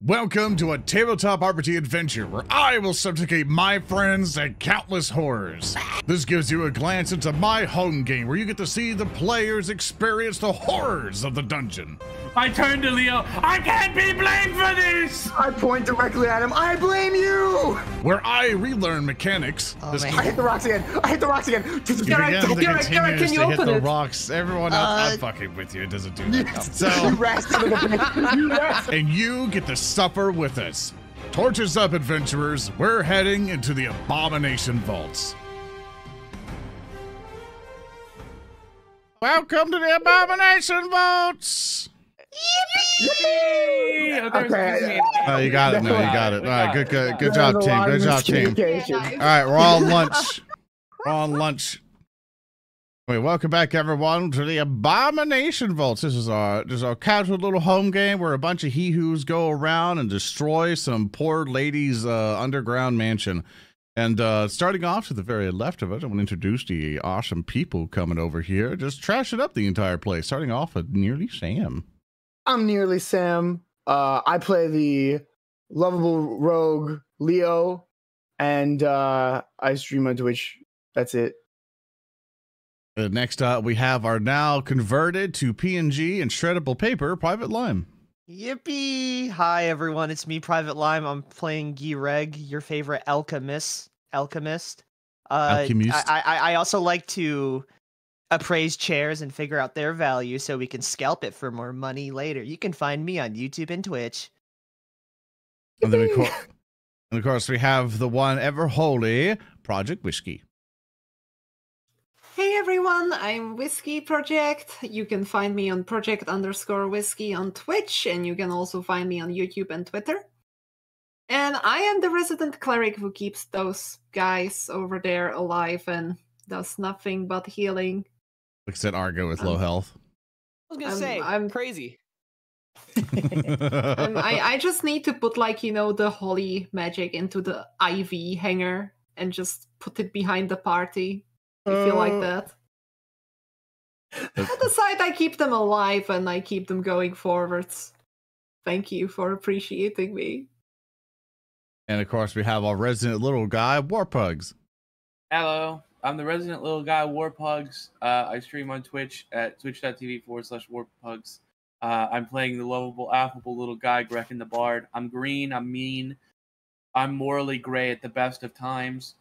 Welcome to a tabletop RPG adventure where I will subjugate my friends and countless horrors. This gives you a glance into my home game where you get to see the players experience the horrors of the dungeon. I turn to Leo. I can't be blamed for this! I point directly at him. I blame you! Where I relearn mechanics. I hit the rocks again. I hit the rocks again. Gereg Can you open it? Rocks. Everyone else, I'm fucking with you. It doesn't do that. So, and you get to suffer with us. Torches up, adventurers. We're heading into the Abomination Vaults. Welcome to the Abomination Vaults. Yippee! Okay. Oh, you got it. No, you got it. All right, good job, team. Good job, team. All right, we're all on lunch. We're on lunch. Wait, welcome back, everyone, to the Abomination Vaults. This is our casual little home game where a bunch of he-whos go around and destroy some poor lady's underground mansion. And starting off to the very left of it, I'm going to introduce the awesome people coming over here, just trashing up the entire place. Starting off with Nearlysam. I'm Nearlysam. I play the lovable rogue Leo, and I stream on Twitch. That's it. Next up, we have our now converted to PNG and shreddable paper, Private Lime. Yippee! Hi everyone, it's me, Private Lime. I'm playing Gereg, your favorite alchemist. Alchemist. I also like to appraise chairs and figure out their value so we can scalp it for more money later. You can find me on YouTube and Twitch. And then of course, we have the one ever holy Project Whiskey. Hey everyone, I'm Whiskey Project. You can find me on project_whiskey on Twitch, and you can also find me on YouTube and Twitter. And I am the resident cleric who keeps those guys over there alive and does nothing but healing. Looks at Argo with low health. I was gonna say, I'm crazy. I just need to put, like, you know, the holy magic into the IV hanger and just put it behind the party. I feel like that. At the side, I keep them alive and I keep them going forwards. Thank you for appreciating me. And of course, we have our resident little guy, Warpugss. Hello, I'm the resident little guy, Warpugss. I stream on Twitch at twitch.tv/Warpugss. I'm playing the lovable, affable little guy, Grekin the Bard. I'm green, I'm mean, I'm morally gray at the best of times.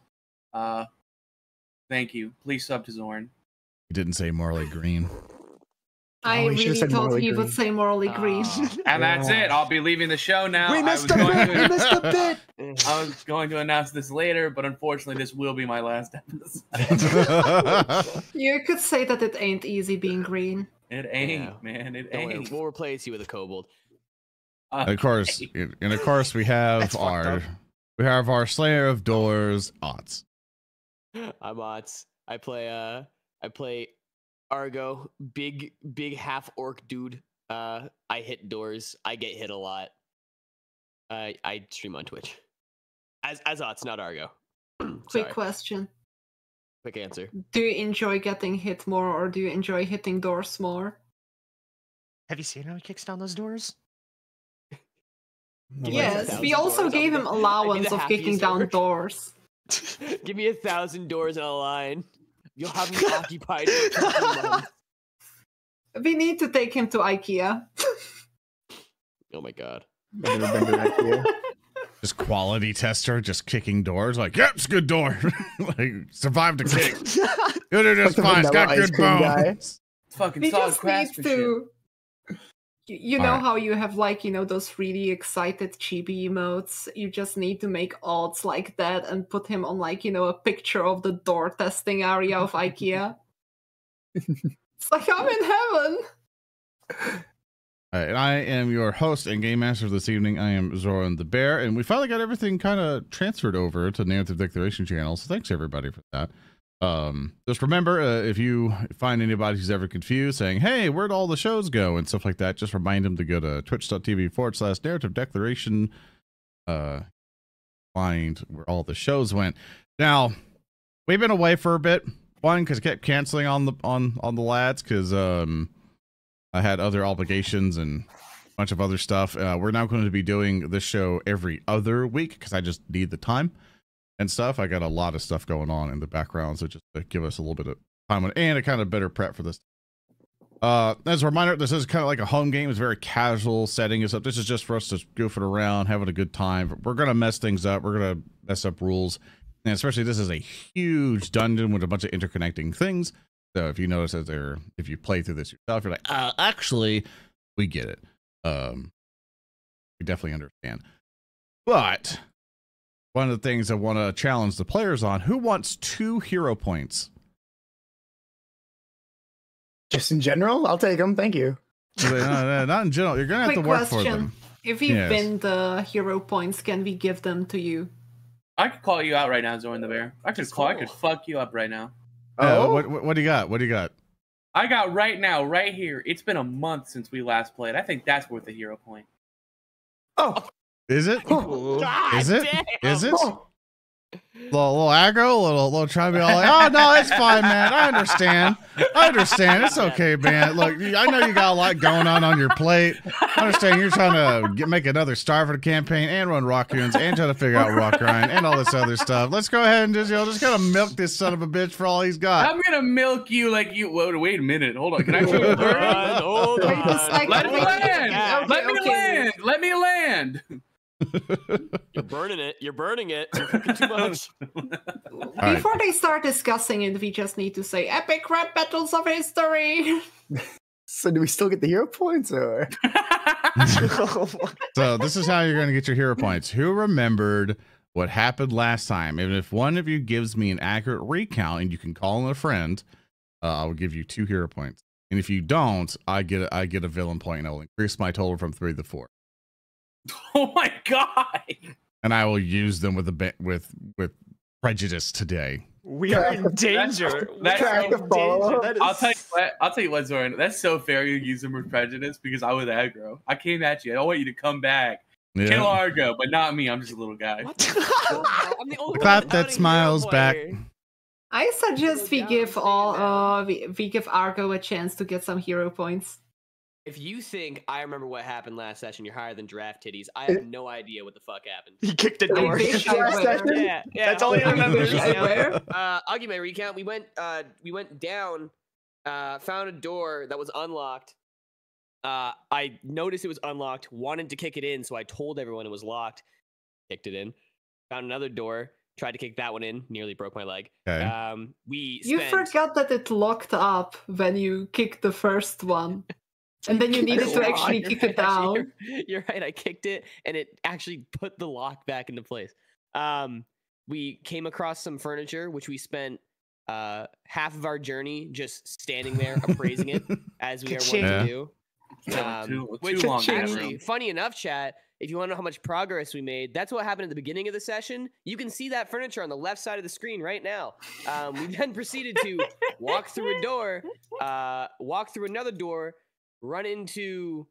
Thank you. Please sub to Zoran. He didn't say morally green. I really thought he would say morally green. And that's it. I'll be leaving the show now. We missed a bit. I was going to announce this later, but unfortunately this will be my last episode. You could say that it ain't easy being green. It ain't, man. It ain't. We'll replace you with a kobold. Of course, and of course we have our Slayer of Doors, Otts. I'm Otts. I play Argo, big half orc dude. I hit doors. I get hit a lot. I stream on Twitch. As Otts, not Argo. Quick question. Quick answer. Do you enjoy getting hit more, or do you enjoy hitting doors more? Have you seen how he kicks down those doors? Yes, we also gave him allowance of kicking down doors. Give me 1,000 doors in a line. You'll have me occupied for 2 months. We need to take him to IKEA. Oh my god. I've never been to IKEA. Just quality tester, just kicking doors. Like, yep, it's a good door. Like, survived a kick. Good, just fine. It's got good bones. It's fucking We solid just need craftsmanship. to... You know how you have, like, you know, those really excited chibi emotes? You just need to make odds like that and put him on, like, you know, a picture of the door testing area of IKEA. It's like, I'm in heaven! All right, and I am your host and game master this evening. I am ZoranTheBear, and we finally got everything kind of transferred over to Narrative Declaration channel, so thanks everybody for that. Just remember, if you find anybody who's ever confused saying, hey, where'd all the shows go and stuff like that, just remind them to go to twitch.tv/Narrative Declaration, find where all the shows went. Now, we've been away for a bit. One, because I kept canceling on the lads, because I had other obligations and bunch of other stuff. We're now going to be doing this show every other week because I just need the time and stuff. I got a lot of stuff going on in the background, so just to give us a little bit of time and a kind of better prep for this. As a reminder, this is kind of like a home game. It's a very casual setting and stuff. This is just for us to goofing around, having a good time. We're going to mess things up. We're going to mess up rules. And especially this is a huge dungeon with a bunch of interconnecting things. So if you notice that if you play through this yourself, you're like, actually, we get it. We definitely understand. But one of the things I want to challenge the players on, who wants 2 hero points? Just in general, I'll take them. Thank you. No, not in general. You're gonna have to work for them. If you win the hero points, can we give them to you? I could call you out right now, ZoranTheBear. I could fuck you up right now. What do you got? What do you got? I got right now, right here. It's been a month since we last played. I think that's worth a hero point. Oh, is it? Oh, is it? damn. Is it? Little aggro, little trying to be all like, oh no, it's fine, man. I understand. It's okay, man. Look, I know you got a lot going on your plate. I understand you're trying to make another star for the campaign and run Rockoons and try to figure out Rotgrind and all this other stuff. Let's go ahead and just gotta milk this son of a bitch for all he's got. I'm gonna milk you like you. Whoa, wait a minute. Hold on. Can I feel it? Hold on. Let me land. Let me land. You're burning it. You're cooking too much. Before they start discussing it, we just need to say epic rap battles of history. So do we still get the hero points, or? So this is how you're going to get your hero points. Who remembered what happened last time? And if one of you gives me an accurate recount, and you can call in a friend, I will give you 2 hero points. And if you don't, I get a villain point, and I will increase my total from 3 to 4. Oh my god! And I will use them with prejudice today. We are in danger. I'll tell you what, Zoran. That's so fair. You use them with prejudice because I was aggro. I came at you. I want you to come back, kill Argo, but not me. I'm just a little guy. I'm the only one that smiles back. I suggest we give we give Argo a chance to get some hero points. If you think I remember what happened last session, you're higher than draft titties. I have no idea what the fuck happened. He kicked a door. Yeah, that's all I remember. I'll give you my recount. We went down, found a door that was unlocked. I noticed it was unlocked, wanted to kick it in, so I told everyone it was locked. Kicked it in. Found another door, tried to kick that one in, nearly broke my leg. Okay. You forgot that it locked up when you kicked the first one. And then you needed to actually kick it down. You're right. I kicked it, and it actually put the lock back into place. We came across some furniture, which we spent half of our journey just standing there appraising it, as we are wont to do. Which actually, funny enough, chat, if you want to know how much progress we made, that's what happened at the beginning of the session. You can see that furniture on the left side of the screen right now. We then proceeded to walk through a door, walk through another door, run into,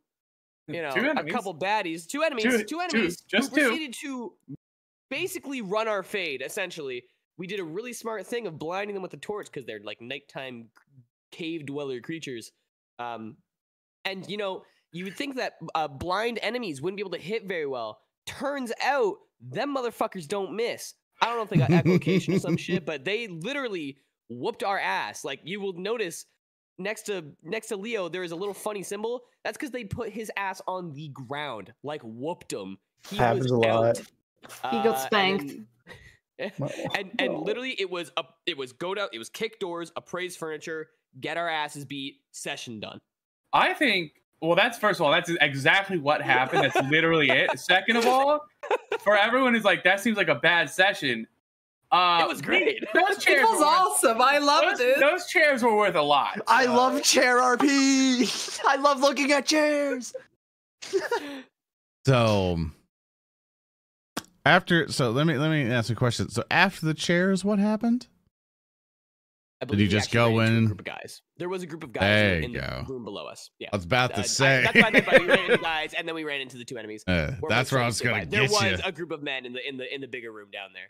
a couple baddies, two enemies who proceeded to basically run our fade. Essentially, we did a really smart thing of blinding them with a torch because they're like nighttime cave dweller creatures. And you would think that blind enemies wouldn't be able to hit very well. Turns out them motherfuckers don't miss. I don't know if they got echolocation or some shit, but they literally whooped our ass. Like, you will notice next to Leo, there is a little funny symbol. That's because they put his ass on the ground, like whooped him. He happens a lot. He got spanked. And literally, it was go down. It was kick doors, appraise furniture, get our asses beat, session done. I think. Well, that's first of all, that's exactly what happened. That's literally it. Second of all, for everyone who's like, that seems like a bad session. It was great. Those chairs it was awesome. I loved it. Those chairs were worth a lot. I love chair RP. I love looking at chairs. So let me ask a question. So after the chairs, what happened? Did you just go in? A group of guys. There was a group of guys in the room below us. Yeah, I was about to say. That's why we ran into guys, and then we ran into the 2 enemies. That's where I was going to get you. There was a group of men in the bigger room down there.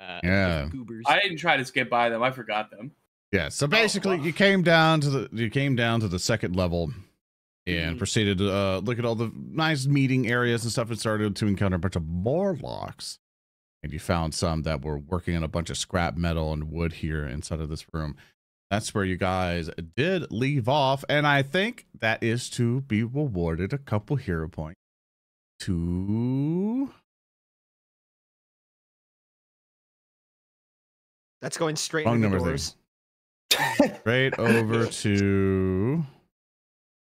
I didn't try to skip by them. I forgot them. Yeah. So basically, you came down to the second level, and proceeded to look at all the nice meeting areas and stuff, and started to encounter a bunch of Morlocks. And you found some that were working on a bunch of scrap metal and wood here inside of this room. That's where you guys did leave off, and I think that is to be rewarded a couple hero points to... That's going straight into the doors. Straight over to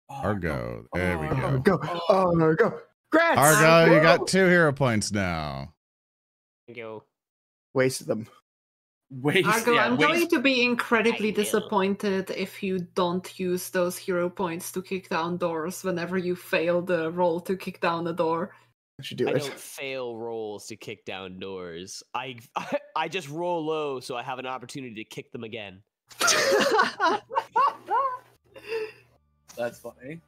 Argo. There we go. Argo. Grats! Argo, you got 2 hero points now. Go. Wasted them. Argo, I'm going to be incredibly disappointed if you don't use those hero points to kick down doors whenever you fail the roll to kick down a door. I don't fail rolls to kick down doors. I just roll low so I have an opportunity to kick them again. That's funny.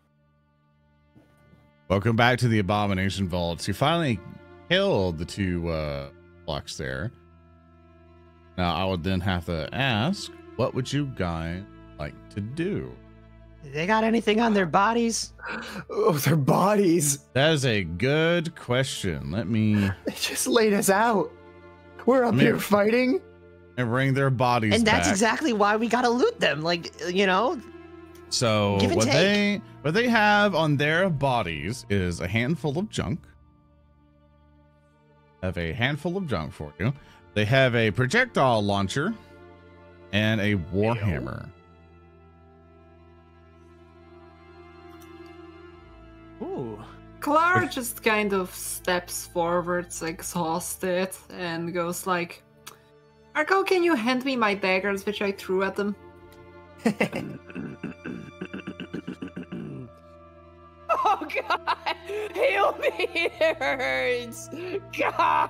Welcome back to the Abomination Vaults. You finally killed the 2 blocks there. Now I would then have to ask, what would you guys like to do? They got anything on their bodies? Oh, their bodies. That is a good question. Let me... They just laid us out. We're up here fighting. And bring their bodies and that's back. exactly why we gotta loot them. Like, you know. So what they have on their bodies is a handful of junk. Have a handful of junk for you. They have a projectile launcher and a warhammer. Ooh. Klaara just kind of steps forwards, exhausted, and goes like, Argo, can you hand me my daggers, which I threw at them? Oh, God! Heal me! It hurts! God!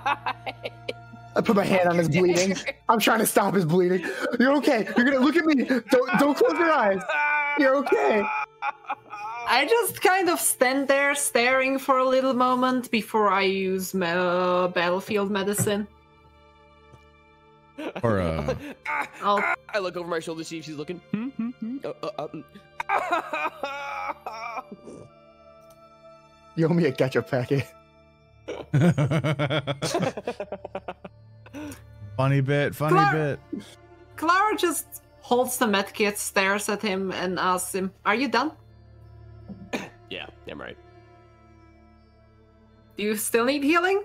I put my hand on his bleeding. I'm trying to stop his bleeding. You're okay. You're gonna look at me. Don't close your eyes. You're okay. I just kind of stand there staring for a little moment before I use battlefield medicine. Or I look over my shoulder to see if she's looking. You owe me a ketchup packet. Funny bit. Klaara just holds the medkit, stares at him, and asks him, "Are you done?" Yeah, I'm right. Do you still need healing?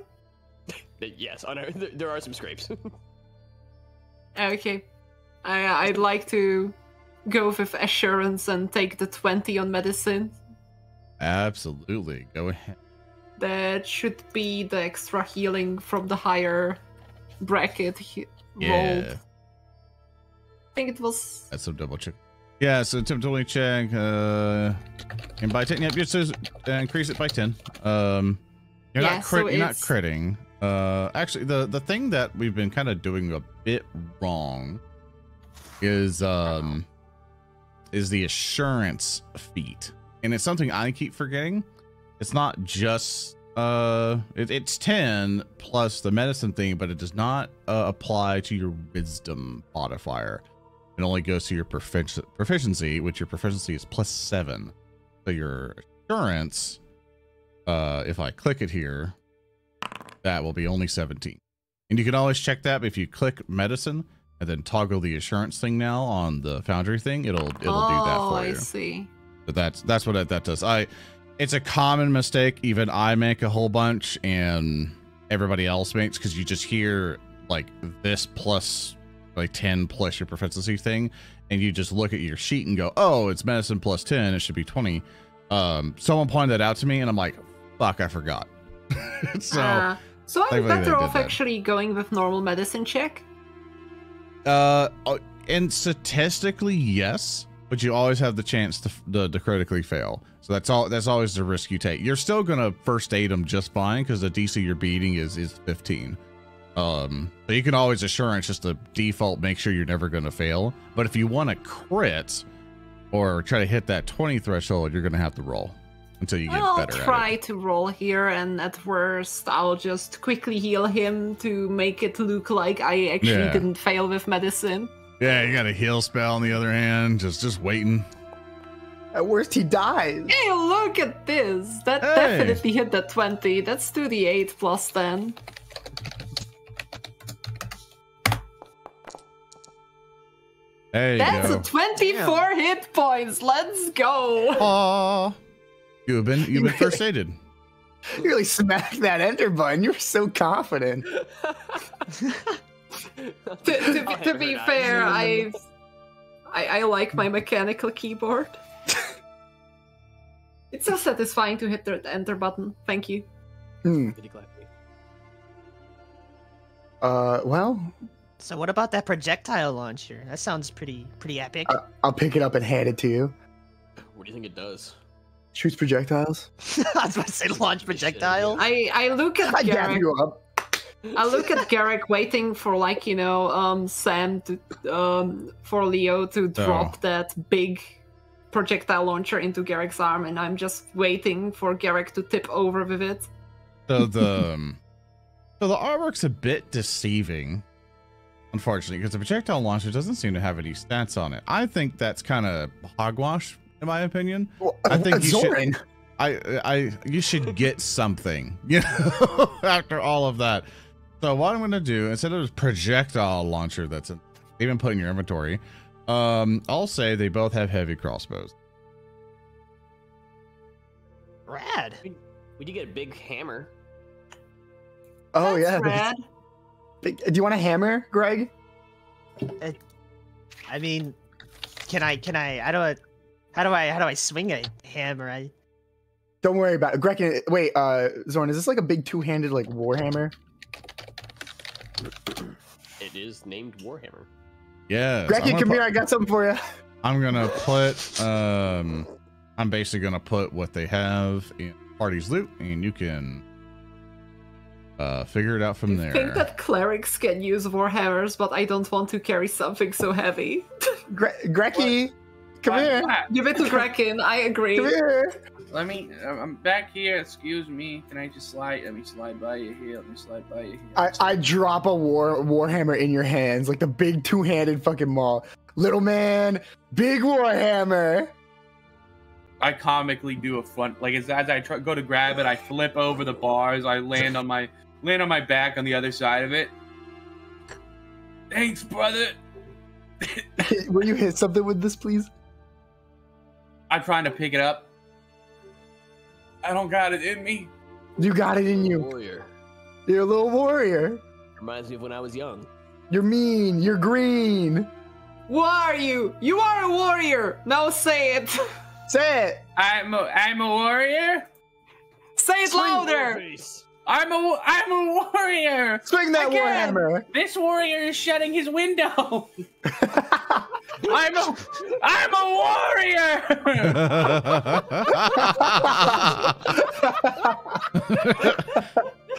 Yes, there are some scrapes. Okay. I'd like to go with assurance and take the 20 on medicine. Absolutely. Go ahead. That should be the extra healing from the higher bracket rolled. I think it was... That's a double check. Yeah, so attempt to only check. And by 10, yep, just increase it by 10. You're not critting. Actually, the thing that we've been kind of doing a bit wrong is the assurance feat, and it's something I keep forgetting. It's not just it's 10 plus the medicine thing, but it does not apply to your wisdom modifier. It only goes to your proficiency, which your proficiency is +7. So your assurance, if I click it here, that will be only 17. And you can always check that if you click medicine and then toggle the assurance thing now on the foundry thing, it'll do that for you. I see. But that's what that does. It's a common mistake. Even I make a whole bunch, and everybody else makes, because you just hear like this plus like 10 plus your proficiency thing, and you just look at your sheet and go, oh, it's medicine plus 10, it should be 20. Someone pointed that out to me, and I'm like, fuck, I forgot. So I'm better off actually going with normal medicine check. And statistically, yes, but you always have the chance to critically fail. So that's always the risk you take. You're still gonna first aid them just fine, because the DC you're beating is 15. So you can always assurance just the default, make sure you're never gonna fail. But if you want to crit or try to hit that 20 threshold, you're gonna have to roll until you get better at it. I'll try to roll here, and at worst, I'll just quickly heal him to make it look like I actually didn't fail with medicine. Yeah, you got a heal spell on the other hand, just waiting. At worst, he dies. Hey, look at this. That definitely hit the 20. That's 2d8 plus 10. That's a 24 hit points. Let's go. Aw. You've been first aided. You really smacked that enter button. You're so confident. To be fair, I like my mechanical keyboard. It's so satisfying to hit the enter button. Thank you. Well. So what about that projectile launcher? That sounds pretty epic. I'll pick it up and hand it to you. What do you think it does? Shoots projectiles. I was about to say launch projectile. I look at Gereg. You up. I look at Gereg waiting for Sam to for Leo to drop that big projectile launcher into Gereg's arm, and I'm just waiting for Gereg to tip over with it. So the artwork's a bit deceiving, unfortunately, because the projectile launcher doesn't seem to have any stats on it. I think that's kind of hogwash, in my opinion. Well, I think Zoran. you should get something, after all of that. So what I'm gonna do, instead of this projectile launcher that's even put in your inventory, I'll say they both have heavy crossbows. Rad. Would you get a big hammer? Oh That's yeah. rad. Do you want a hammer, Greg? I mean, can I? How do I swing a hammer? Don't worry about it. Grekin, wait, Zoran, is this like a big two-handed like warhammer? It is named Warhammer. Yeah. Grekin, come here. I got something for you. I'm gonna put. I'm basically gonna put what they have in party's loot, and you can figure it out from there. I think that clerics can use warhammers, but I don't want to carry something so heavy. Grekin, come here. Give it to Grekin. I agree. Come here. Let me. I'm back here. Excuse me. Can I just slide? Let me slide by you here. Let me slide by you here. I drop a warhammer in your hands, like the big two-handed fucking maul. Little man, big warhammer. I comically do a front, like as I go to grab it, I flip over the bars. I land on my back on the other side of it. Thanks, brother. Will you hit something with this, please? I'm trying to pick it up. I don't got it in me. You got it in you. Warrior. You're a little warrior. Reminds me of when I was young. You're mean. You're green. What are you? You are a warrior. Now say it. Say it. I'm a warrior. Say it louder. I'm a warrior. Swing that Again. warhammer. This warrior is shutting his window. I'm a warrior.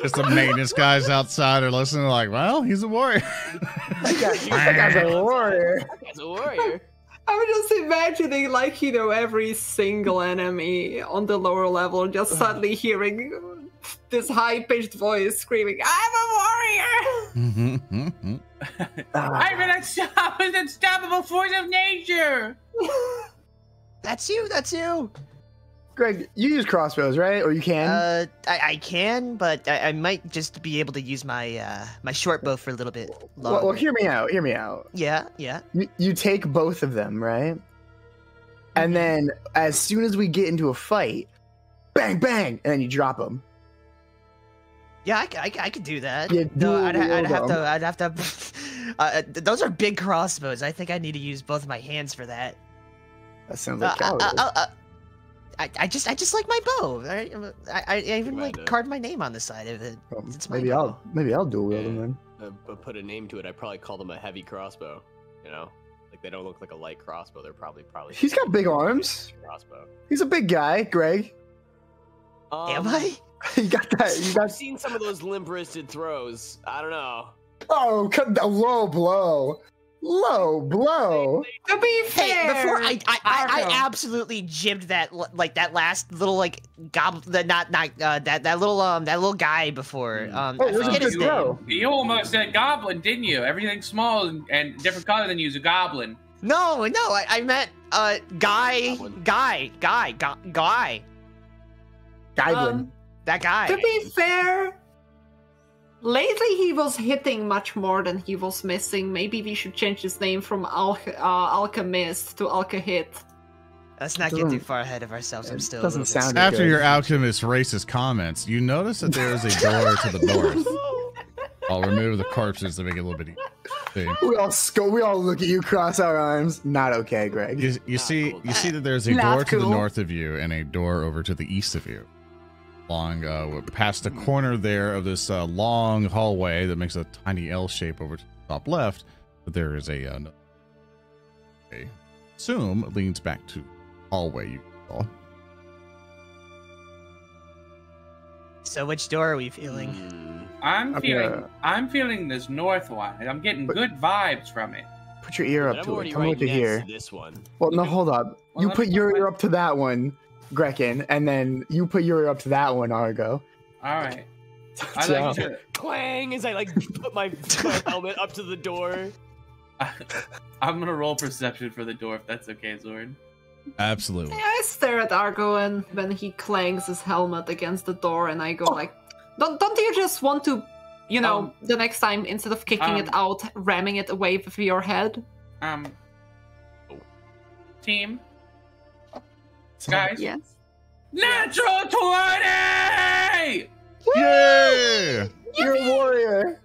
Just the maintenance guys outside are listening, like, well, he's a warrior. That guy's a warrior. That's a warrior. I'm just imagining, every single enemy on the lower level just suddenly hearing this high-pitched voice screaming, "I'm a warrior!" I'm an unstoppable force of nature. That's you. Greg, you use crossbows, right? Or you can? I can, but I might just be able to use my my short bow for a little bit longer. Well, hear me out. Yeah. You take both of them, right? And then as soon as we get into a fight, bang, bang, and then you drop them. Yeah, I could do that. Yeah, No, I'd have to. Those are big crossbows. I think I need to use both of my hands for that. That sounds like cowardice. I just like my bow. I even carved my name on the side of it. Well, It's my maybe bow. I'll dual wield them then. But put a name to it. I'd probably call them a heavy crossbow. Like they don't look like a light crossbow. They're probably. He's got big arms. Crossbow. He's a big guy, Greg. Am I? You got that? I've seen some of those limp-wristed throws. I don't know. Oh, low blow. To be fair, Hey, before I Argo. absolutely jibbed that that last little goblin, that little guy before. I forget his name. You almost said goblin, didn't you? Everything small and different color than you is a goblin. No, I meant guy. Geiblin. That guy. To be fair, lately he was hitting much more than he was missing. Maybe we should change his name from Alchemist to Alkahit. Let's not get too far ahead of ourselves. I'm still doesn't sound After good. your alchemist racist comments, you notice that there is a door to the north. I'll remove the corpses to make it a little bit easier. We all look at you, cross our arms. Not okay, Greg. You see that there's a Not door to the cool. north of you and a door over to the east of you. Along past the corner there of this long hallway that makes a tiny L shape over to the top left, but there is a assume leads back to the hallway you saw. So which door are we feeling? I'm feeling this north one. I'm getting good vibes from it. Put your ear up to it. Tell me what you hear. This one. Well, no, hold up. Well, You let put me your put ear up to that one, Grekin, and then you put your ear up to that one, Argo. All right. I So- like to. Clang as I like put my helmet up to the door. I'm gonna roll perception for the door if that's okay, Zoran. Absolutely. I stare at Argo, and when he clangs his helmet against the door, and I go like, "Don't you just want to, the next time instead of kicking it out, ramming it away with your head?" Team. Guys. Yes. Natural 20! Yay! You're a warrior.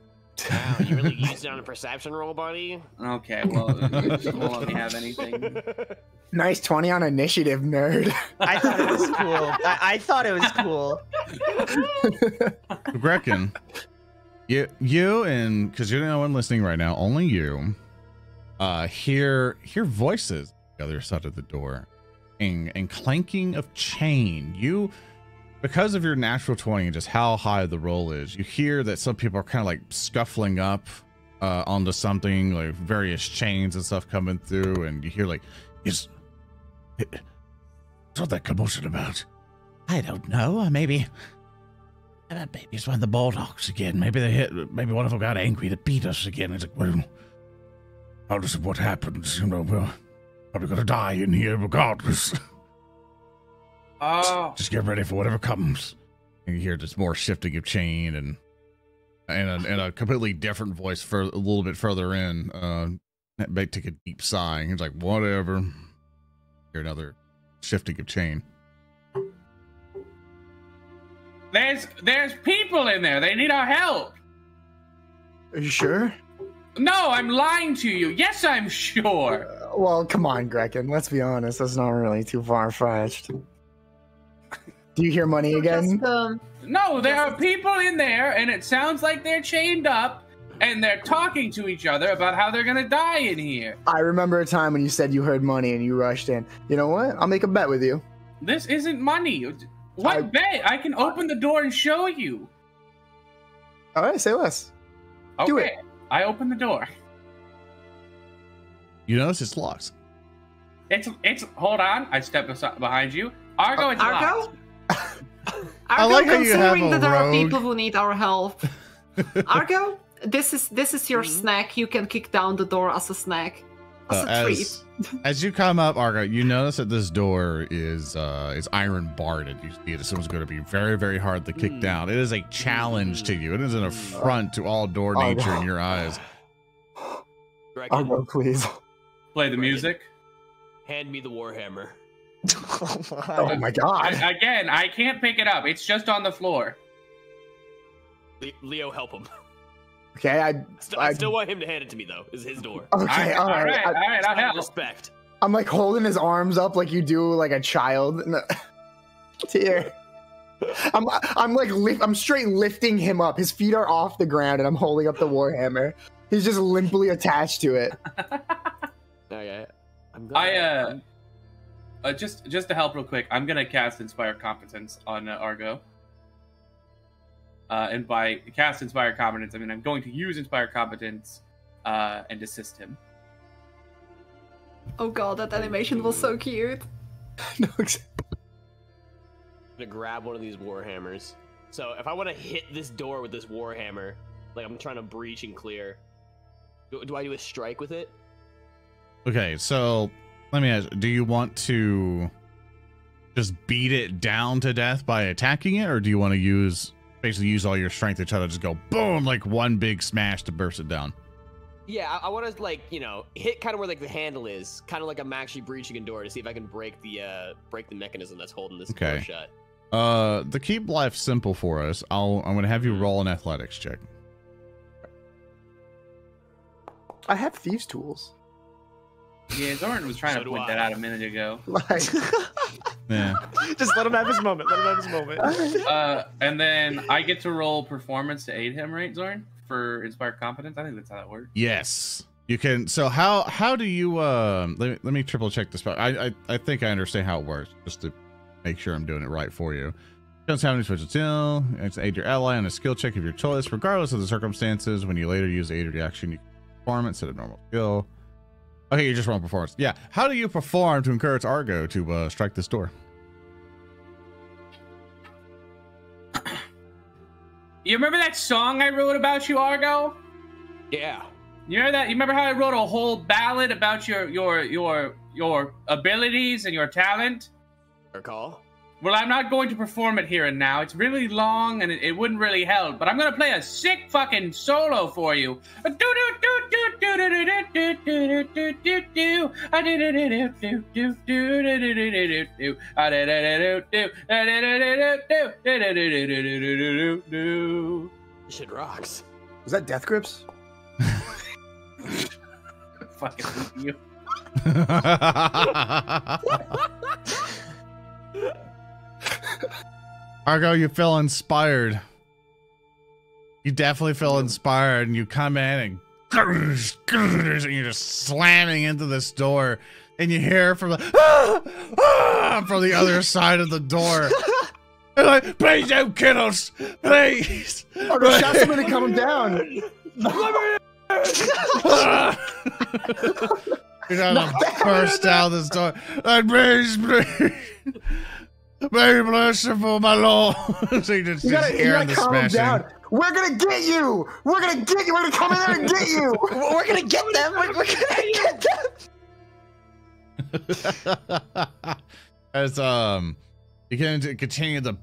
Wow, you really used it on a perception roll, buddy? Okay, well, you won't let me have anything. Nice 20 on initiative, nerd. I thought it was cool. I thought it was cool. Grekin, you and because you're the only one listening right now, only you hear voices on the other side of the door and clanking of chain. You, because of your natural 20 and just how high the roll is, you hear that some people are kind of like scuffling up onto something, like various chains and stuff coming through, and you hear like, what's all that commotion about? I don't know. Maybe it's one of the Bulldogs again. Maybe one of them got angry to beat us again. It's like, well, regardless of what happens, we're probably gonna die in here regardless. Oh. Just get ready for whatever comes. And you hear just more shifting of chain and a completely different voice for a little bit further in. May take a deep sigh. He's like, whatever. Hear another shifting of chain. There's people in there. They need our help. Are you sure? No, I'm lying to you. Yes, I'm sure. Well, come on, Grekin. Let's be honest. That's not really too far-fetched. Do you hear money again? No, there are people in there, and it sounds like they're chained up, and they're talking to each other about how they're gonna die in here. I remember a time when you said you heard money and you rushed in. You know what? I'll make a bet with you. This isn't money. What bet? I can open the door and show you. All right, say less. Okay, Do it. I open the door. You notice it's locked. It's. Hold on. I step behind you. Argo, it's locked. Argo? I like how you have considering a that there are rogue. people who need our help. Argo, this is your snack. You can kick down the door as a snack. As a treat. As you come up, Argo, you notice that this door is iron barred, and you see it. Someone's going to be very, very hard to kick down. It is a challenge to you. It is an affront to all door nature in your eyes. Argo, please. Play the music. Hand me the warhammer. Oh my god. Again, I can't pick it up. It's just on the floor. Leo, help him. Okay, I still want him to hand it to me, though. It's his door. Okay, all right. All right, I'll help. Respect. I'm like holding his arms up like you do like a child. Here. I'm straight lifting him up. His feet are off the ground and I'm holding up the warhammer. He's just limply attached to it. Okay. Just to help real quick, I'm gonna cast Inspire Competence on Argo. And by cast Inspire Competence, I mean I'm going to use Inspire Competence and assist him. Oh god, that animation was so cute. No, I'm gonna grab one of these warhammers. So if I want to hit this door with this warhammer, like I'm trying to breach and clear, do I do a strike with it? Okay, so let me ask, do you want to just beat it down to death by attacking it, or do you want to basically use all your strength to try to just go boom, like one big smash to burst it down? Yeah, I want to, like, you know, hit kind of where like the handle is, kind of like I'm actually breaching a door to see if I can break the mechanism that's holding this door shut. To keep life simple for us, I'm gonna have you roll an athletics check. I have thieves' tools. Yeah, Zoran was trying to point that out a minute ago. Like, Yeah. Just let him have his moment. Let him have his moment. And then I get to roll performance to aid him, right, Zoran? For inspired competence? I think that's how that works. Yes. You can. So how do you let me triple check this. I think I understand how it works, just to make sure I'm doing it right for you. Don't have any special skill. Aid your ally on a skill check of your choice, regardless of the circumstances. When you later use aid or the action, you can perform it instead of normal skill. Okay, you just roll performance. Yeah. How do you perform to encourage Argo to strike this door? You remember that song I wrote about you, Argo? Yeah. You remember that? You remember how I wrote a whole ballad about your abilities and your talent? Recall? Well, I'm not going to perform it here and now. It's really long and it wouldn't really help, but I'm gonna play a sick fucking solo for you. Shit rocks. was that Death Grips? Fucking you. Argo, you feel inspired. You definitely feel inspired, and you come in and you're just slamming into this door, and you hear from the from the other side of the door. You're like, please don't kill us, please. Argo, shout somebody to calm him down. You're gonna burst down this door. Please, please. Very merciful, my lord. So you just hearing the smashing. Down. We're gonna get you. We're gonna get you. We're gonna come in there and get you. We're gonna get them. We're gonna get them. As you can continue to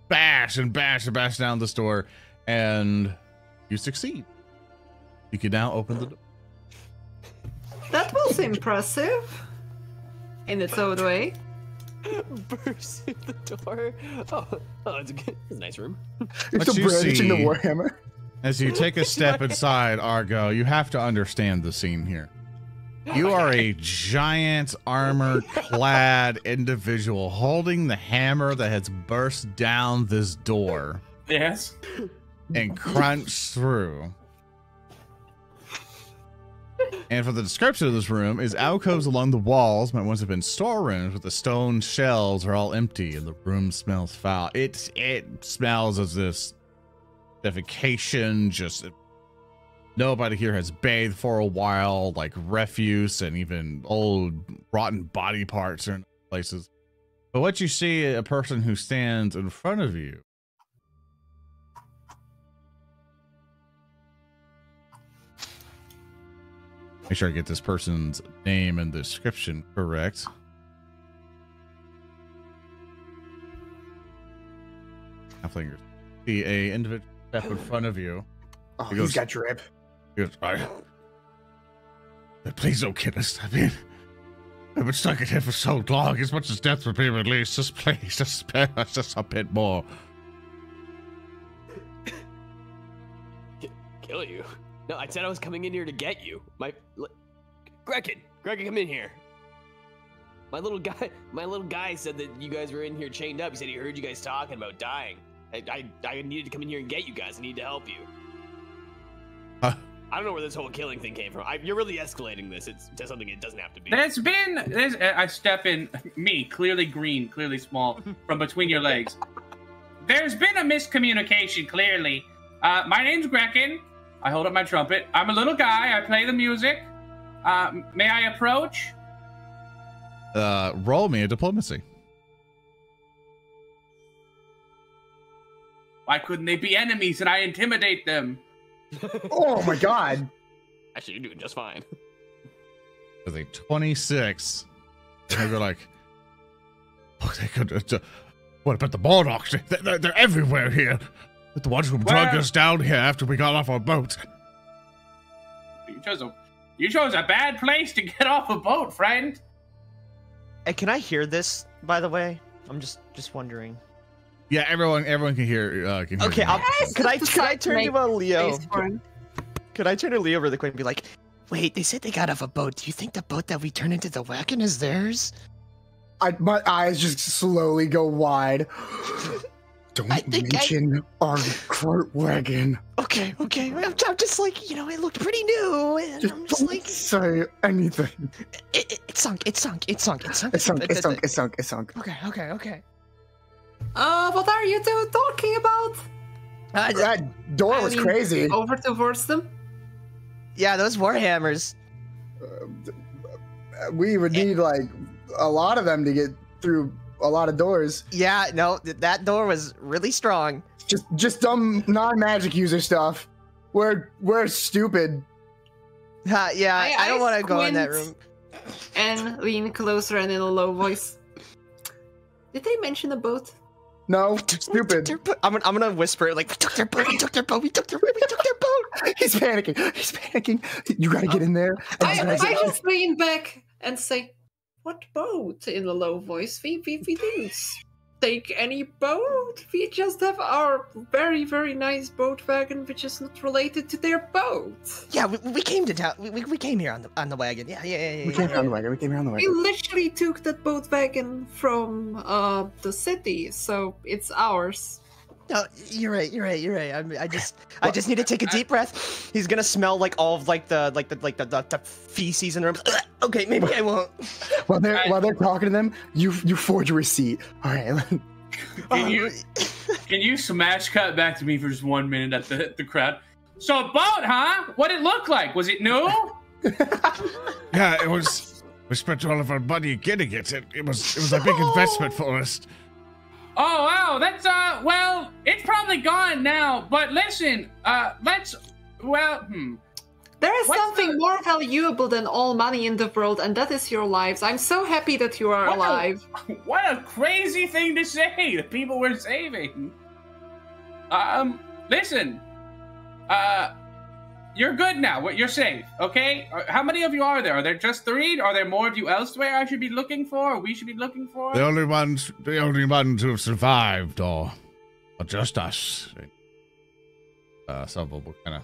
bash and bash and bash down this door, and you succeed. You can now open the door. That was impressive. In its own way. Burst through the door. Oh, it's a nice room. You're still brandishing the warhammer. As you take a step inside, Argo, you have to understand the scene here. You are a giant armor-clad individual holding the hammer that has burst down this door. Yes. And crunched through. And for the description of this room is alcoves along the walls might once have been storerooms, but the stone shelves are all empty and the room smells foul. It smells as this defecation, just nobody here has bathed for a while, like refuse and even old rotten body parts are in places. But what you see, a person who stands in front of you. Make sure I get this person's name and description correct. Halflingers. See a individual step in front of you. Oh, he's got drip. He goes, please don't kill us. I mean, I've been stuck in here for so long. As much as death would be released, just please, just spare us just a bit more. Kill you? No, I said I was coming in here to get you. Grekin, come in here. My little guy said that you guys were in here chained up. He said he heard you guys talking about dying. I needed to come in here and get you guys. I need to help you. I don't know where this whole killing thing came from. You're really escalating this. It's to something it doesn't have to be. I step in, me, clearly green, clearly small, from between your legs. There's been a miscommunication, clearly. My name's Grekin. I hold up my trumpet. I'm a little guy. I play the music. May I approach? Roll me a diplomacy. Why couldn't they be enemies and I intimidate them? Oh my god. Actually, you're doing just fine. with a 26. And they're like, oh, they could. What about the Baldogs? They're everywhere here. The ones who dragged us down here after we got off our boat. You chose a bad place to get off a boat, friend. Hey, can I hear this, by the way? I'm just wondering. Yeah, everyone can hear. Okay, could I turn to Leo? Could I turn to Leo really quick and be like, wait, they said they got off a boat. Do you think the boat that we turned into the wagon is theirs? My eyes just slowly go wide. Don't mention our cart wagon. Okay. I'm just like, you know, it looked pretty new. And Just I'm just don't like, say anything. It sunk. It sunk. Okay. What are you two talking about? That door was crazy. Over towards them? Yeah, those warhammers. We would need like a lot of them to get through a lot of doors. Yeah, no, that door was really strong. Just dumb non-magic user stuff. We're stupid. Yeah, I don't want to go in that room. And lean closer and in a low voice. Did they mention a boat? No, stupid. I'm gonna whisper it like, we took their boat. He's panicking. You gotta get in there. I just lean back and say, what boat? In a low voice. We didn't take any boat. We just have our very, very nice boat wagon, which is not related to their boat. Yeah, we came to town. We came here on the wagon. Yeah. We came here on the wagon. We literally took that boat wagon from the city, so it's ours. No, you're right. I just need to take a deep breath. He's gonna smell like all of like the feces in the room. Okay, maybe I won't. While they're talking to them, you forge a receipt. All right. Can you smash cut back to me for just 1 minute at the crowd? So a boat, huh? What'd it look like? Was it new? Yeah, it was. We spent all of our money getting it. It was a big investment for us. Oh wow, that's well, it's probably gone now. But listen, There is something more valuable than all money in the world, and that is your lives. I'm so happy that you are alive. What a crazy thing to say! The people we're saving. Listen, you're good now. You're safe, okay? How many of you are there? Are there just 3? Are there more of you elsewhere I should be looking for, or we should be looking for? The only ones who have survived are just us. Some of them will kind of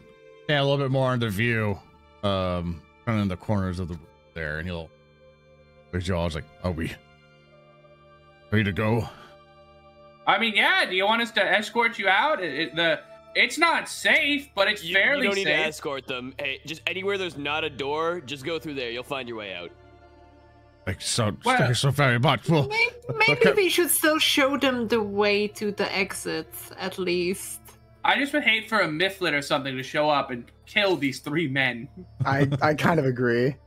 a little bit more into view, kind of in the corners of the room there, and he'll his jaw's like, are we ready to go? I mean, yeah. Do you want us to escort you out? It's not safe, but it's fairly safe. You don't need to escort them. Hey, just anywhere there's not a door, just go through there. You'll find your way out. Thank you so very much. Well, maybe we should still show them the way to the exit, at least. I just would hate for a Mifflin or something to show up and kill these 3 men. I kind of agree.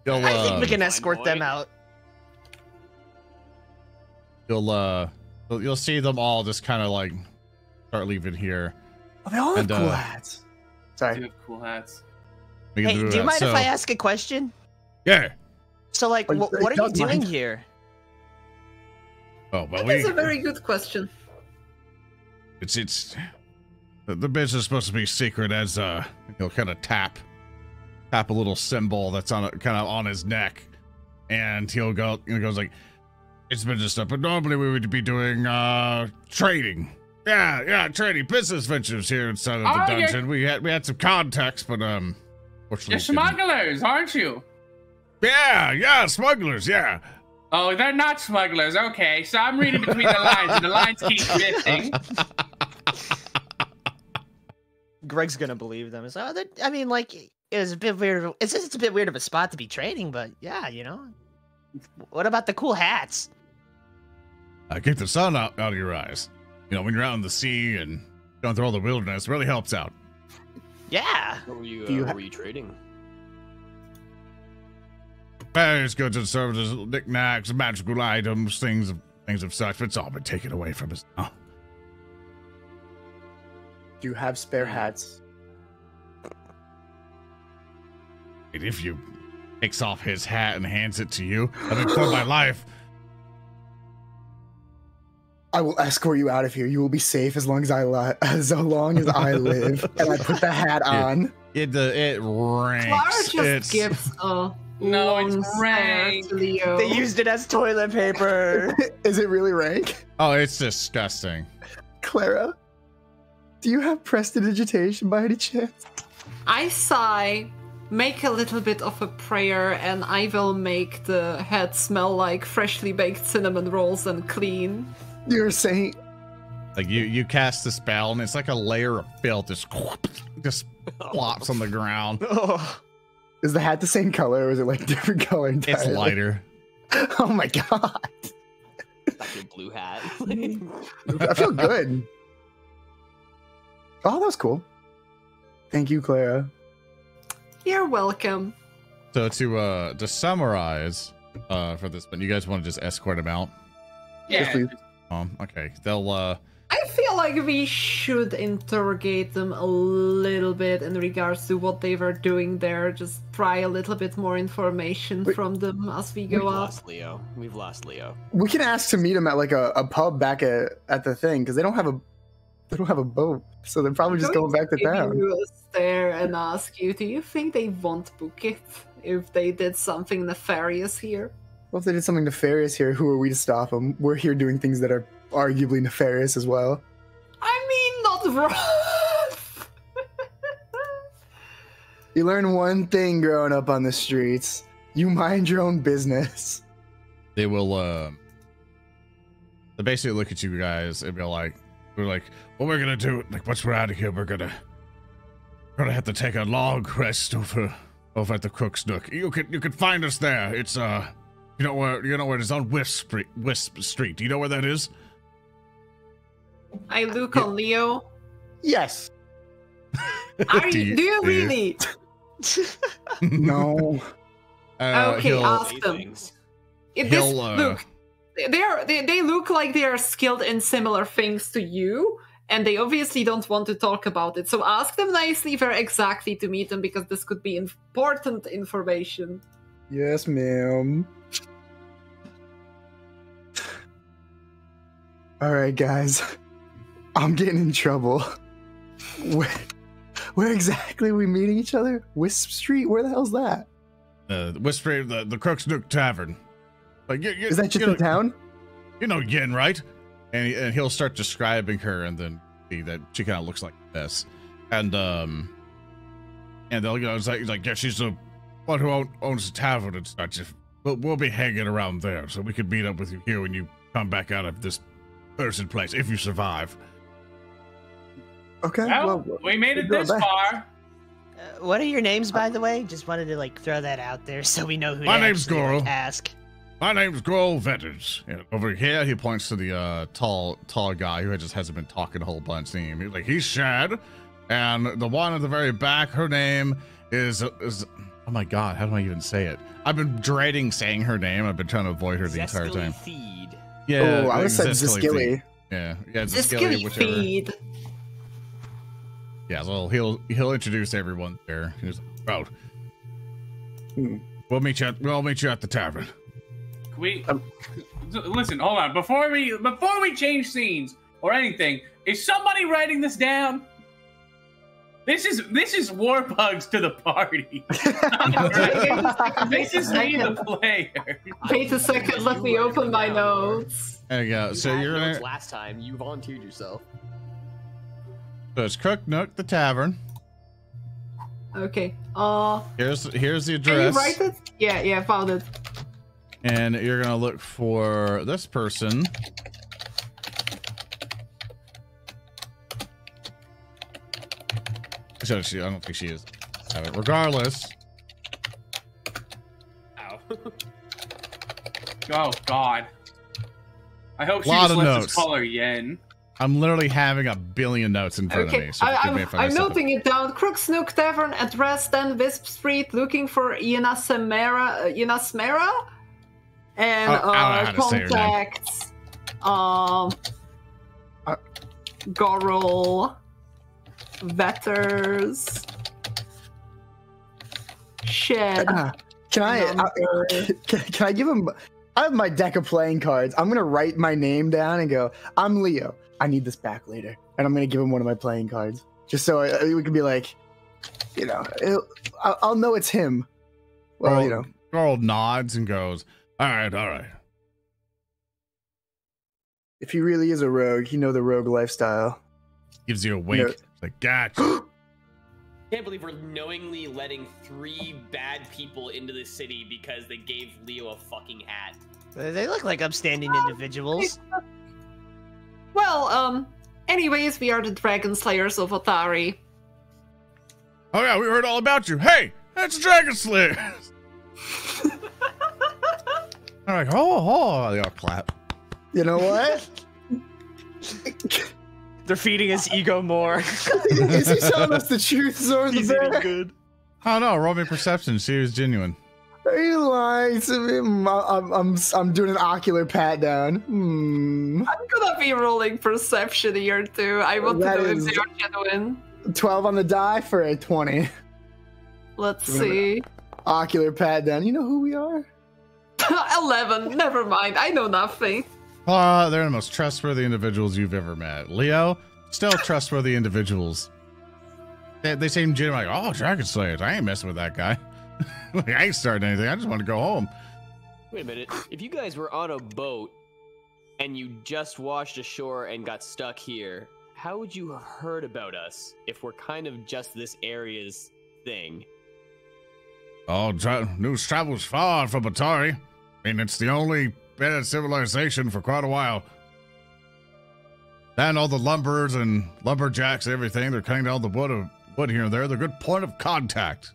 I think we can escort them out. You'll see them all just kind of like start leaving here. Oh, they all have cool hats. Sorry. They have cool hats. Hey, do you mind if I ask a question? Yeah. So, like, what are you doing here? Oh, well, That's a very good question. It's the business is supposed to be secret, as he'll kind of tap a little symbol that's on kind of on his neck, and he goes like, it's business stuff, but normally we would be doing trading. Yeah, trading, business ventures here inside of the dungeon. We had some contacts, but fortunately, you're smugglers, aren't you? Yeah, smugglers, yeah. Oh, they're not smugglers. Okay, so I'm reading between the lines, and the lines keep shifting. Greg's gonna believe them. So, I mean, like, it was a bit weird. It's a bit weird of a spot to be trading, but yeah, you know. What about the cool hats? Keep the sun out of your eyes. You know, when you're out in the sea and going through all the wilderness, it really helps out. Yeah. What were you trading? Various goods and services, knickknacks, magical items, things of such, but it's all been taken away from us now. Do you have spare hats? If you takes off his hat and hands it to you. I mean, for my life. I will escort you out of here. You will be safe as long as I live. And I put the hat on. It ranks. Klaara just gives a long stare to Leo. They used it as toilet paper. Is it really rank? Oh, it's disgusting. Klaara, do you have prestidigitation by any chance? I sigh, make a little bit of a prayer, and I will make the head smell like freshly baked cinnamon rolls and clean. You're a saint. Like you cast the spell, and it's like a layer of filth just flops on the ground. Oh. Is the hat the same color, or is it like different color entirely? It's lighter. Oh my god. Like a blue hat. I feel good. Oh, that was cool. Thank you, Klaara. You're welcome. So to summarize for this, but you guys want to just escort him out? Yeah. Yes, Okay. They'll I feel like we should interrogate them a little bit in regards to what they were doing there. Just pry a little bit more information from them as we go up. We've lost Leo. we can ask to meet him at like a pub back at the thing, because they don't have a boat, so they're probably just going back to town. You a stare and ask you, do you think they won't book it if they did something nefarious here? Well, if they did something nefarious here, who are we to stop them? We're here doing things that are arguably nefarious as well. I mean, not wrong. You learn one thing growing up on the streets: you mind your own business. they will they basically look at you guys and be like, we're like, what we're gonna do? Like, once we're out of here, we're gonna have to take a long rest over at the Crook's Nook. You can find us there. It's you know where it is, on Wisp Street. Do you know where that is? I look on Leo. Yes. Do you really? No. Okay, ask them. Look, they look like they are skilled in similar things to you, and they obviously don't want to talk about it. So ask them nicely where exactly to meet them, because this could be important information. Yes, ma'am. All right, guys. I'm getting in trouble. Where exactly are we meeting each other? Wisp Street? Where the hell's that? Wisp Street, the Crook's Nook Tavern. Like, is that just in town? You know Yen, right? And he'll start describing her, and then see that she kind of looks like this. And they'll it's like, yeah, she's the one who owns the tavern and such. We'll be hanging around there, so we could meet up with you here when you come back out of this person place, if you survive. Okay. Well, we made it this far. What are your names, by the way? Just wanted to throw that out there so we know who My to name's actually, Goro. ask. My name's Goro Vetters. Yeah, over here, he points to the tall guy who just hasn't been talking a whole bunch. He's Shad, and the one at the very back, her name is oh my god, how do I even say it? I've been dreading saying her name. I've been trying to avoid her the entire time. Feed. Yeah, I would have said Ziskilly. Yeah, Ziskilly whichever. feed. Yeah, so he'll introduce everyone there. He's like, we'll meet you at the tavern. Listen, hold on. Before we change scenes or anything, is somebody writing this down? This is Warpugss to the party. This is me, the player. Wait a second, let me open my notes. There you go. So you're gonna. Last time you volunteered yourself. So it's Crook Nook, the tavern. Okay. Here's the address. Can you write it? Yeah, found it. And you're gonna look for this person. So I don't think she is. Regardless. Ow. Oh God. I hope she Lot just of lets notes. us call her Yen. I'm literally having a billion notes in front of me. So I'm noting it down. Crook's Nook Tavern, address 10 Wisp Street, looking for Yenasmera, and contacts Gorl, Vetters, Shed. Can I give him? I have my deck of playing cards. I'm gonna write my name down and go, I'm Leo. I need this back later, and I'm gonna give him one of my playing cards, just so we can be like, you know, I'll know it's him. Well, you know, Earl nods and goes, all right. If he really is a rogue, he know the rogue lifestyle. Gives you a wink. It's like, gotcha. Can't believe we're knowingly letting 3 bad people into the city because they gave Leo a fucking hat. They look like upstanding individuals. Well, anyways, we are the Dragon Slayers of Otari. Oh yeah, we heard all about you. Hey, that's Dragon Slayer. I'm like, oh, they all clap. You know what? They're feeding his ego more. Is he telling us the truth, ZoranTheBear? Good. Oh no, roll me perception. See who's genuine. Are you lying to me? I'm doing an ocular pat down. I'm gonna be rolling perception here too. I want to know if they are genuine. 12 on the die for a 20. Let's see. Ocular pat down. You know who we are? 11. Never mind. I know nothing. They're the most trustworthy individuals you've ever met. Leo, still trustworthy individuals. They seem genuine, like, oh, Dragon Slayers. I ain't messing with that guy. Like, I ain't starting anything. I just want to go home. Wait a minute. If you guys were on a boat and you just washed ashore and got stuck here, how would you have heard about us if we're kind of just this area's thing? Oh, news travels far from Atari. I mean, it's the only bit of civilization for quite a while. And all the lumbers and lumberjacks and everything, they're cutting down the wood here and there. They're a good point of contact.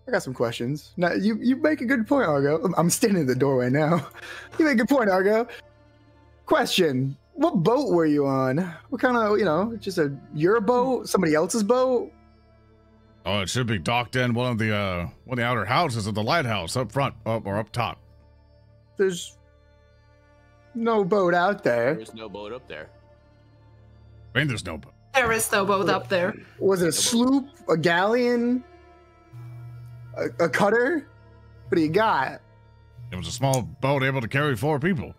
I got some questions. Now, you make a good point, Argo. I'm standing in the doorway now. You make a good point, Argo. Question. What boat were you on? What kind of, just your boat? Somebody else's boat? Oh, it should be docked in one of the outer houses of the lighthouse up front, or up top. There's no boat out there. There's no boat up there. I mean, there's no boat. There is no boat up there. Was it a sloop, a galleon, a cutter? What do you got? It was a small boat able to carry 4 people.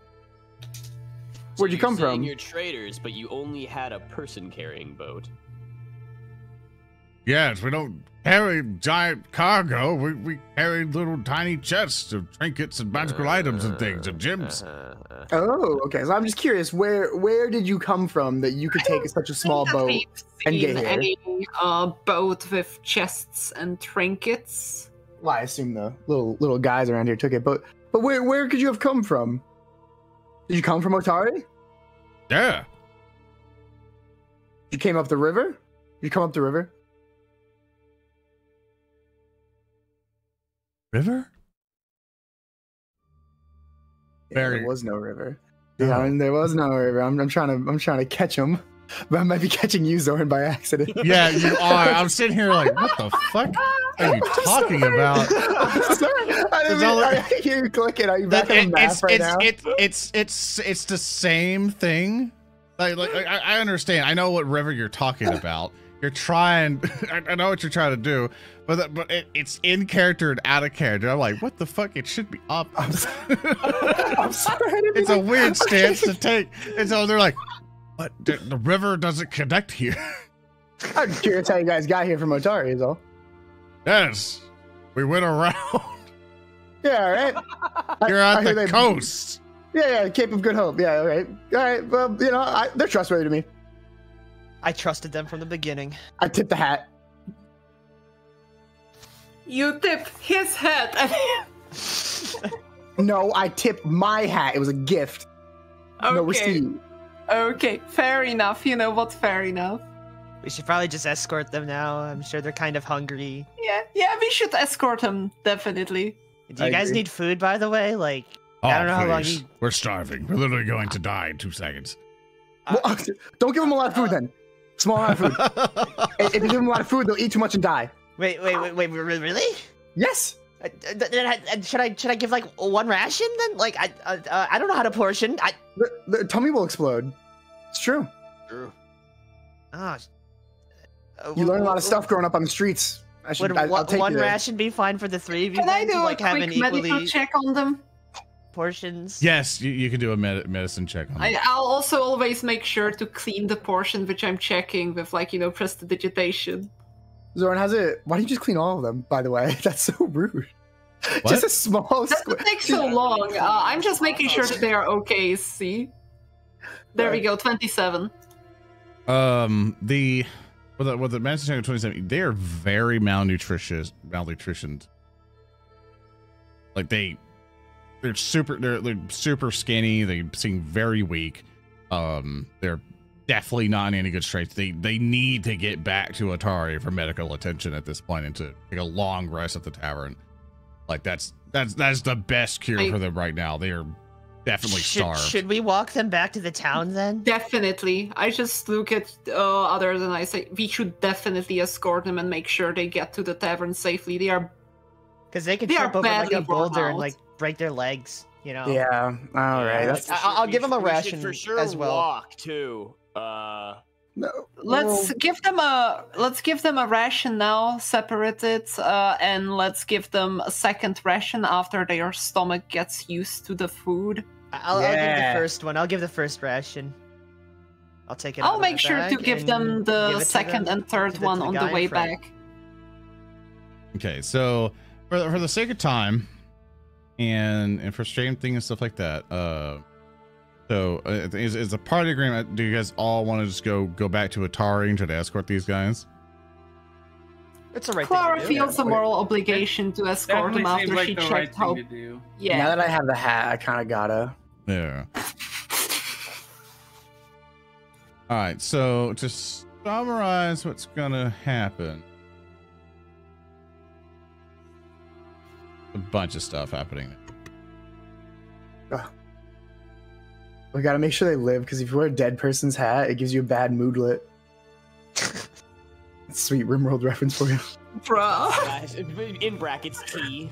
Where'd you come from? You're traders, but you only had a person-carrying boat. Yes, we don't carry giant cargo. We carry little tiny chests of trinkets and magical items and things and gems. Oh, okay. So I'm just curious, where did you come from that you could take such a small boat and get here? Any boat with chests and trinkets? Well, I assume the little guys around here took it, but where could you have come from? Did you come from Otari? Yeah. You came up the river? You come up the river? River? Yeah, there was no river. Yeah, I mean, there was no river. I'm trying to catch him, but I might be catching you, Zoran, by accident. Yeah, you are. I'm sitting here like, what the fuck are you talking about? I'm sorry. I hear you clicking. Are you back on the map right now? It's the same thing. Like I understand. I know what river you're talking about. You're trying. I know what you're trying to do, but it's in character and out of character. I'm like, what the fuck? It should be up. I'm sorry. It's a weird stance to take. And so they're like, what? The river doesn't connect here. I'm curious how you guys got here from Otari, is all. Yes, we went around. Yeah, all right. You're on the coast. Yeah, Cape of Good Hope. Yeah, all right. Well, they're trustworthy to me. I trusted them from the beginning. I tipped the hat. You tipped his hat. No, I tipped my hat. It was a gift. Okay. No receipt. Okay, fair enough. You know what? Fair enough. We should probably just escort them now. I'm sure they're kind of hungry. Yeah, we should escort them, definitely. Do you guys need food, by the way? Like, I don't know how long you... We're starving. We're literally going to die in 2 seconds. Well, don't give them a lot of food then. Small amount of food. If you give them a lot of food, they'll eat too much and die. Wait, really? Yes. Should I give like 1 ration then? Like I don't know how to portion. The tummy will explode. It's true. True. Oh. You learn a lot of stuff growing up on the streets. Would one ration be fine for the 3 of you? Can I do to, like, a quick medical check on them? Portions. Yes, you can do a medicine check on them. I'll also always make sure to clean the portion which I'm checking with, like, you know, prestidigitation. Zoran, why don't you just clean all of them, by the way? That's so rude. What? Just a small Doesn't take so long. I'm just making sure that they are okay, see? There we go, 27. With the medicine check of 27, they are very malnutritioned. Like they're super skinny. They seem very weak. They're definitely not in any good straits. They need to get back to Atari for medical attention at this point and to take a long rest at the tavern. Like that's the best cure for them right now. They are definitely starved. Should we walk them back to the town then? Definitely. I just look at others and I say we should definitely escort them and make sure they get to the tavern safely. They are because they could trip over like a boulder and like break their legs. You know. Yeah. All right. I'll give them a ration for sure as well. Walk too. No. Let's give them a ration now, separate it, and let's give them a second ration after their stomach gets used to the food. I'll give the first one. I'll give the first ration. I'll take it. I'll make sure to give them the second and third one on the way back. Okay, so for the sake of time, and for stream thing and stuff like that, so is a party agreement. Do you guys all want to just go back to Atari and try to escort these guys? It's the right Klaara thing to do. feels a moral obligation to escort them after she checked how. Yeah. Now that I have the hat, I kind of gotta. Yeah. All right. So to summarize, what's gonna happen? A bunch of stuff happening. We gotta make sure they live, because if you wear a dead person's hat, it gives you a bad moodlet. Sweet Rimworld reference for you. Bruh. In brackets, T.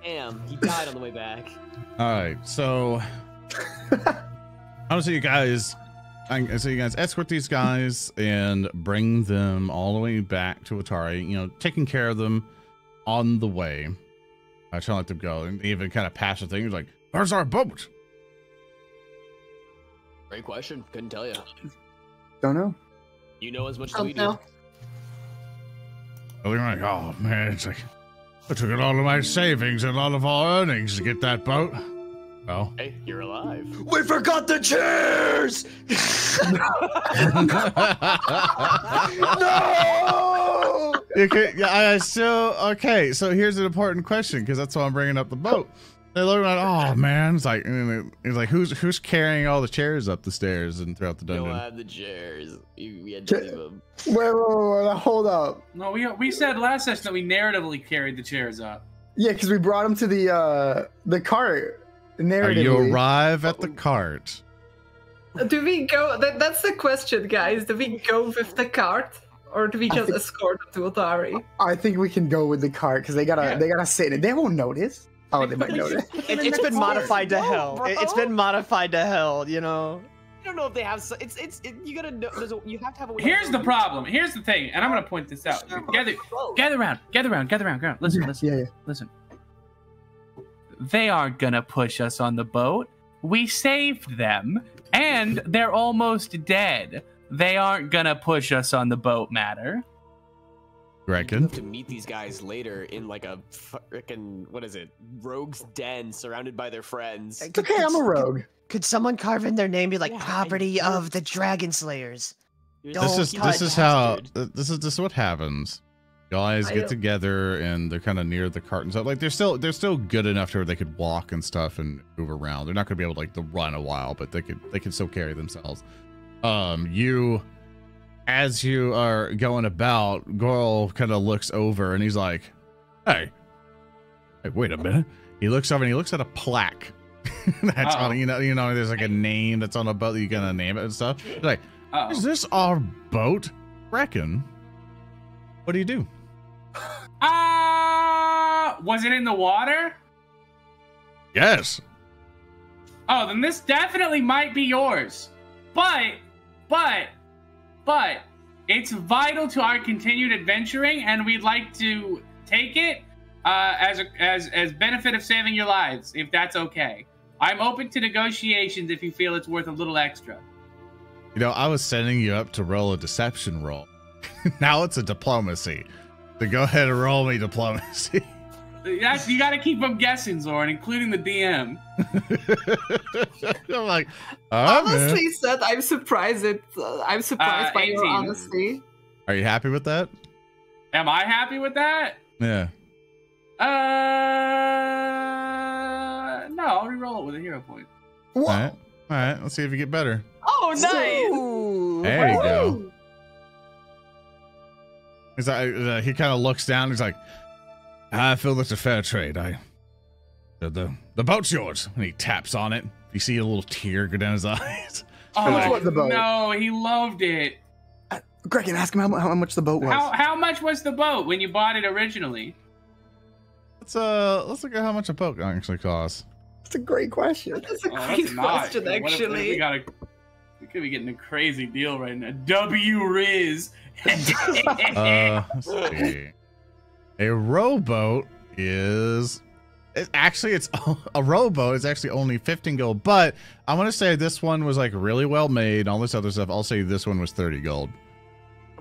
Damn, he died on the way back. Alright, so honestly, you guys escort these guys and bring them all the way back to Atari, you know, taking care of them on the way. I try to let them go, and even kind of pass the thing. He's like, "Where's our boat?" Great question. Couldn't tell you. Don't know. You know as much as we do. They're like, "Oh man, it's like I took all of my savings and all of our earnings to get that boat." Well, hey, you're alive. We forgot the chairs. No. I still okay. So here's an important question, because that's why I'm bringing up the boat. They look like, oh man, it's like who's carrying all the chairs up the stairs and throughout the dungeon? We don't have the chairs. We had to leave them. Wait, hold up. No, we said last session that we narratively carried the chairs up. Yeah, because we brought them to the cart. Narratively. You arrive at the cart. Do we go? That's the question, guys. Do we go with the cart, or do we just escort them to Atari? I think we can go with the cart, because they gotta sit in it. They won't notice. Oh, they might notice. It's been modified to hell. It's been modified to hell. You know. I don't know if they have. You gotta know. You have to have a way. Here's the problem. Here's the thing, and I'm gonna point this out. Gather around. Listen. Yeah. Listen. They aren't gonna push us on the boat. We saved them, and they're almost dead. They aren't gonna push us on the boat, matter. Grekin. To meet these guys later in like a frickin' rogue's den, surrounded by their friends. It's okay, I'm a rogue. Could someone carve in their name, be like property of the Dragon Slayers? This is what happens. Guys get together and they're kind of near the cart and stuff. Like they're still good enough to where they could walk and stuff and move around. They're not gonna be able to like to run a while, but they can still carry themselves. As you are going about, Gorl kind of looks over and he's like, hey, wait a minute. He looks over and he looks at a plaque that's on, you know, there's like a name that's on a boat that you're gonna name it and stuff. He's like, is this our boat? Reckon. What do you do? Was it in the water? Yes. Oh, then this definitely might be yours. But It's vital to our continued adventuring, and we'd like to take it as benefit of saving your lives, if that's okay. I'm open to negotiations if you feel it's worth a little extra. You know, I was setting you up to roll a deception roll. Now it's a diplomacy. So go ahead and roll me diplomacy. You got to keep them guessing, Zoran, including the DM. I'm like, honestly, Seth, I'm surprised. I'm surprised by your honesty. Are you happy with that? Am I happy with that? Yeah. No, I'll reroll it with a hero point. All right. Let's see if you get better. Oh, nice. Ooh. There you go. He's like, he kind of looks down. He's like, I feel that's a fair trade. The boat's yours. And he taps on it. You see a little tear go down his eyes. Oh, no, he loved it. Grekin, ask him how much the boat was. How much was the boat when you bought it originally? Let's look at how much a boat actually costs. That's a great question. That's a great question, actually. We could be getting a crazy deal right now. W-Riz. Let's see. A rowboat is a rowboat is actually only 15 gold, but I'm gonna say this one was like really well made. All this other stuff, I'll say this one was 30 gold.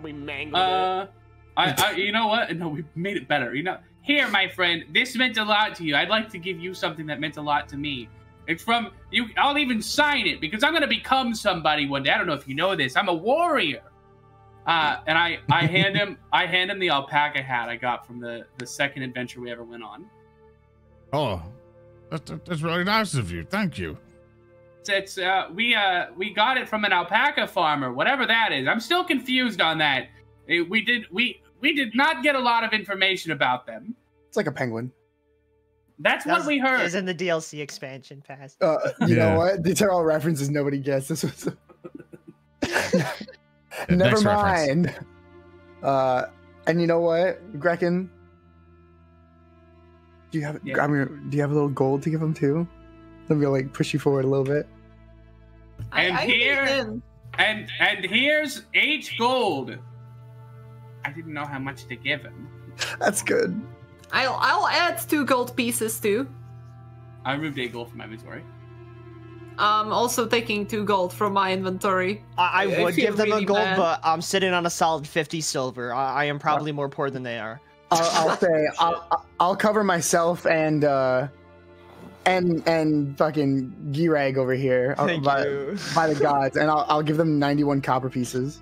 We mangled it. You know what? No, we made it better. You know, here, my friend, this meant a lot to you. I'd like to give you something that meant a lot to me. It's from you. I'll even sign it because I'm gonna become somebody one day. I don't know if you know this. I'm a warrior. And I hand him the alpaca hat I got from the second adventure we ever went on. Oh, that's really nice of you. Thank you. We got it from an alpaca farmer, whatever that is. I'm still confused on that. We did not get a lot of information about them. It's like a penguin. That's what we heard. Is in the DLC expansion pass. You know what? These are all references nobody gets. This was. Never mind. And you know what, Grekin? Do you have? Yeah. I mean, do you have a little gold to give him too? Let me like push you forward a little bit. And here's 8 gold. I didn't know how much to give him. That's good. I'll add 2 gold pieces too. I removed 8 gold from my inventory. Also taking 2 gold from my inventory. I would give them really a gold, bad. but I'm sitting on a solid 50 silver. I am probably more poor than they are. I'll say I'll cover myself and fucking Gereg over here by the gods, and I'll give them 91 copper pieces.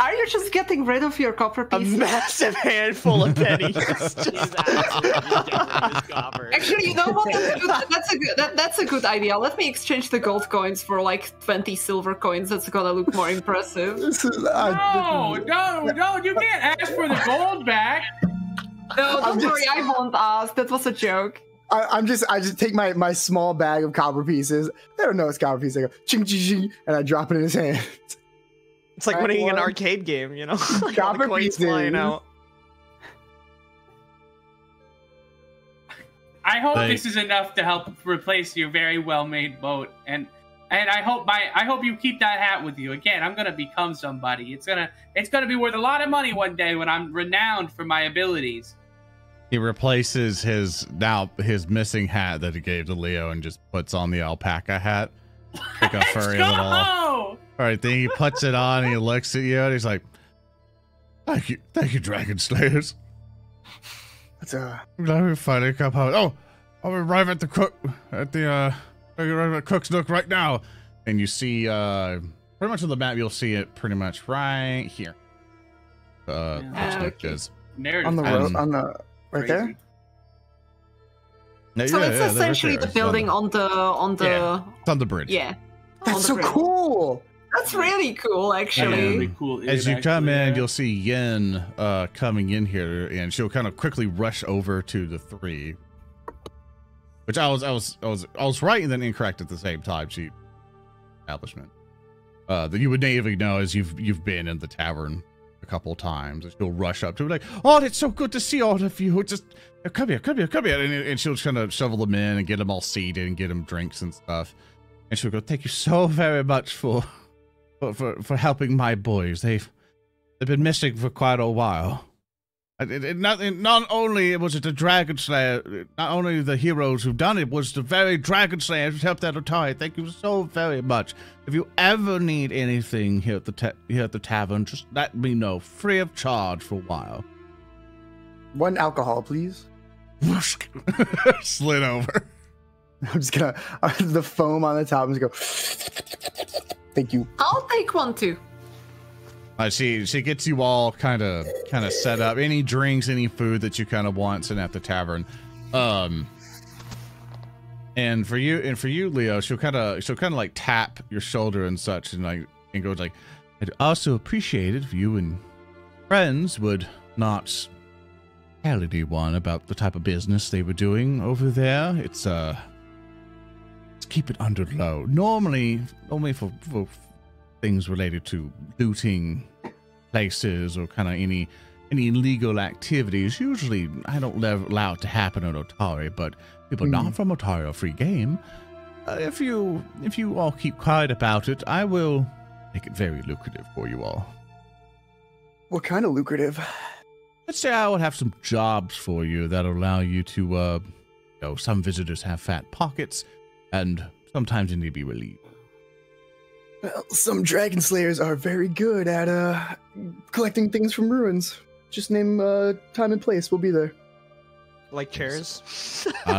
Are you just getting rid of your copper A pieces? massive handful of pennies. Actually, you know what? That's a good idea. Let me exchange the gold coins for like 20 silver coins. That's gonna look more impressive. No, you can't ask for the gold back. No, don't worry, I won't ask. That was a joke. I just take my small bag of copper pieces. I don't know it's copper pieces. I go ching ching ching, and I drop it in his hand. It's like winning an arcade game, you know? Like all the Copper coins pieces. flying out. I hope this is enough to help replace your very well-made boat, and I hope you keep that hat with you. Again, I'm gonna become somebody. It's gonna be worth a lot of money one day when I'm renowned for my abilities. He replaces his missing hat that he gave to Leo and just puts on the alpaca hat, like a furry little. All right, then he puts it on and he looks at you and he's like, thank you, Dragon Slayers. That's Let me finally come home. Oh, I'll arrive at the cook's nook right now. And you see, pretty much on the map, you'll see it pretty much right here. Is on the road, right there. Yeah, So it's essentially the building on the. It's on the bridge. Yeah. That's so cool. That's really cool, actually. Really cool. As you come in, you'll see Yen coming in here, and she'll kind of quickly rush over to the 3. Which I was right and then incorrect at the same time. She establishment that you would natively know as you've been in the tavern a couple times. And she'll rush up to her like, oh, it's so good to see all of you. Just come here, and she'll kind of shovel them in and get them all seated and get them drinks and stuff. And she'll go, thank you so very much for for helping my boys. They've been missing for quite a while. Not only was it the Dragon Slayer, not only the heroes who've done it, was the very Dragon Slayer who helped out Otari. Thank you so very much. If you ever need anything here at the tavern, just let me know, free of charge for a while. 1 alcohol, please. Slid over. I'm just gonna the foam on the top. I'm just go. Thank you. I'll take 1 too. She gets you all kind of set up. Any drinks, any food that you kind of want sitting at the tavern. And for you, Leo, she'll kind of like tap your shoulder and such, and go like, I'd also appreciate it if you and friends would not tell anyone about the type of business they were doing over there. It's let's keep it under low. Normally for things related to looting places or kind of any illegal activities. Usually, I don't allow it to happen at Otari, but people not from Otari are free game. If you all keep quiet about it, I will make it very lucrative for you all. What kind of lucrative? Let's say I will have some jobs for you that'll allow you to, some visitors have fat pockets, and sometimes they need to be relieved. Well, some Dragon Slayers are very good at collecting things from ruins. Just name time and place. We'll be there. Like chairs?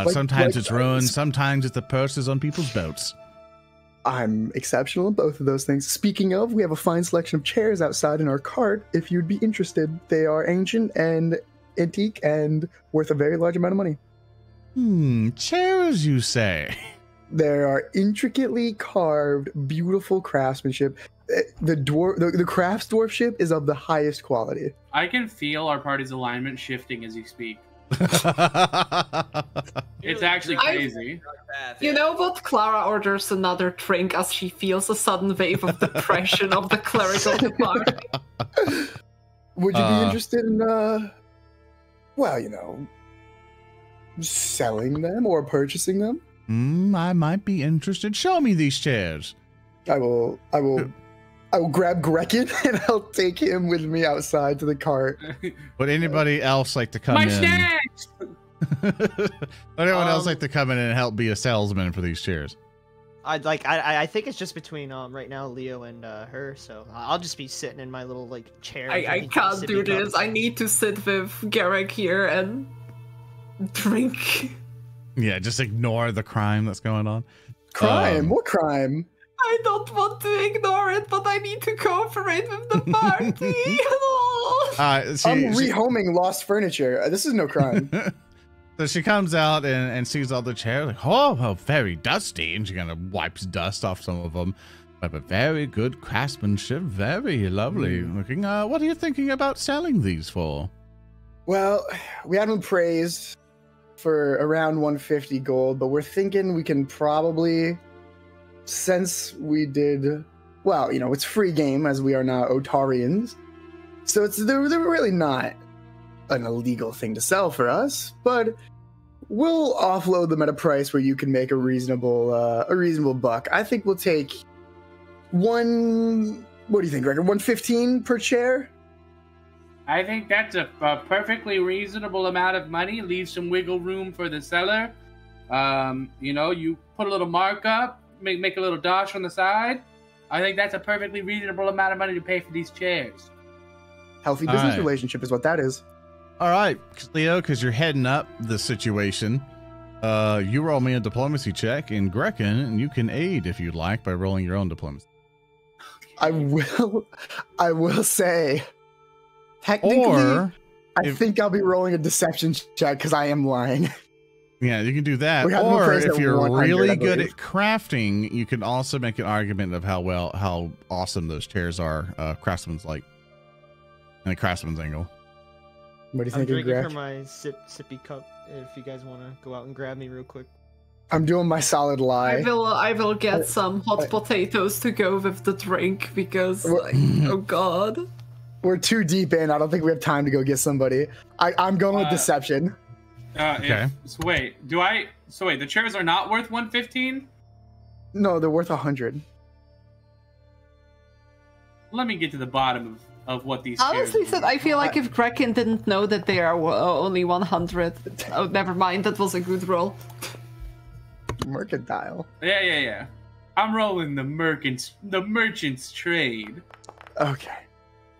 Sometimes it's ruins. Sometimes it's the purses on people's boats. I'm exceptional in both of those things. Speaking of, we have a fine selection of chairs outside in our cart. If you'd be interested, they are ancient and antique and worth a very large amount of money. Chairs, you say? There are intricately carved, beautiful craftsmanship. The crafts dwarfship is of the highest quality. I can feel our party's alignment shifting as you speak. It's actually crazy. You know what? Klaara orders another drink as she feels a sudden wave of depression of the clerical department. Would you be interested in, selling them or purchasing them? I might be interested. Show me these chairs. I will grab Grekin and I'll take him with me outside to the cart. Would anybody else like to come in? My snacks! Would anyone else like to come in and help be a salesman for these chairs? I think it's just between right now Leo and her, so I'll just be sitting in my little chair. I can't do this. I need to sit with Gereg here and drink. Yeah, just ignore the crime that's going on. Crime? What crime? I don't want to ignore it, but I need to cooperate with the party. I'm rehoming lost furniture. This is no crime. So she comes out and sees all the chairs, like, oh, very dusty. And she kind of wipes dust off some of them. But very good craftsmanship, very lovely looking. What are you thinking about selling these for? Well, we had them praised for around 150 gold, but we're thinking we can probably, since we did, it's free game as we are now Otarians, so they're really not an illegal thing to sell for us, but we'll offload them at a price where you can make a reasonable buck. I think we'll take what do you think, Gregor? 115 per chair? I think that's a perfectly reasonable amount of money. Leave some wiggle room for the seller. You put a little markup, make a little dosh on the side. I think that's a perfectly reasonable amount of money to pay for these chairs. Healthy business relationship is what that is. All right, Leo, because you're heading up the situation, you roll me a diplomacy check in Grekin, and you can aid if you'd like by rolling your own diplomacy. I will say, technically, I think I'll be rolling a deception check because I am lying. Yeah, you can do that. Or if you're really good at crafting, you can also make an argument of how awesome those chairs are, craftsman's like, and the craftsman's angle. What do you think? I'm drinking from my sippy cup. If you guys want to go out and grab me real quick. I'm doing my solid lie. I will get some hot potatoes to go with the drink because, oh god, we're too deep in. I don't think we have time to go get somebody. I'm going with deception. Okay. Wait, the chairs are not worth 115? No, they're worth 100. let me get to the bottom of what these. Honestly said, I feel like if Grekin didn't know that they are only 100, oh, never mind. That was a good roll. Mercantile. Yeah. I'm rolling the merchant's trade. Okay.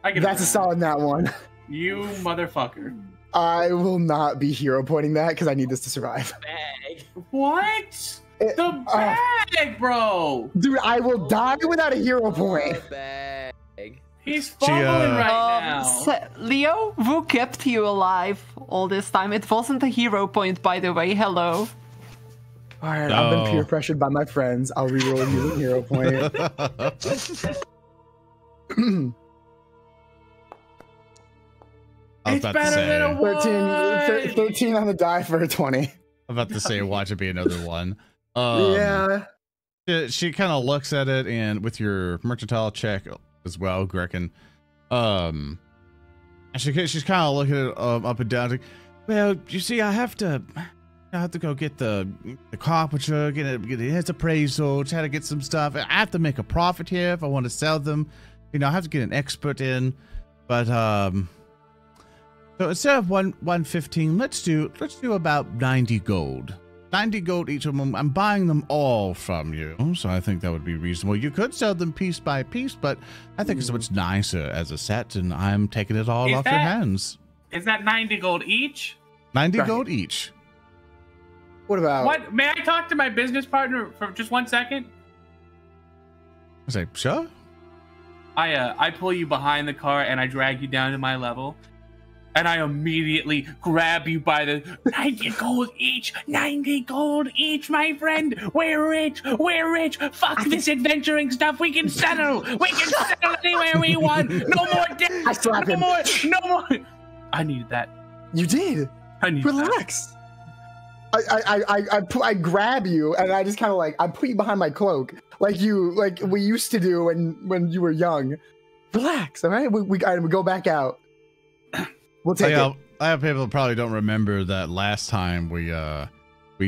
That's a solid nat one. You motherfucker. I will not be hero pointing that because I need this to survive. Bag. What? The bag, bro. Dude, I will die without a hero point. Bag. He's fumbling right now. Leo, who kept you alive all this time? It wasn't a hero point, by the way. Hello. All right, I've been peer pressured by my friends. I'll reroll you a hero point. It's better than a 1. 13 on the die for a 20. I'm about to say, watch it be another one. Yeah. She kind of looks at it, and with your mercantile check as well, Grekin, she's kind of looking at it up and down. Like, well, you see, I have to go get the carpenter, get his appraisal, try to get some stuff. I have to make a profit here if I want to sell them. I have to get an expert in. But so instead of 115, let's do about 90 gold. 90 gold each of them. I'm buying them all from you, so I think that would be reasonable. You could sell them piece by piece, but I think it's much nicer as a set, and I'm taking it all off your hands. Is that 90 gold each? 90 gold each. What about? What? May I talk to my business partner for just 1 second? I say, sure. I pull you behind the car and I drag you down to my level. And I immediately grab you by the 90 gold each, 90 gold each, my friend. We're rich. Fuck this adventuring stuff. We can settle. Anywhere we want. No more debt. I slap him. No more. I needed that. You did. I needed Relax. I grab you and I just kind of I put you behind my cloak like we used to do when you were young. Relax, all right? We go back out. We'll take it. I have people that probably don't remember that last time we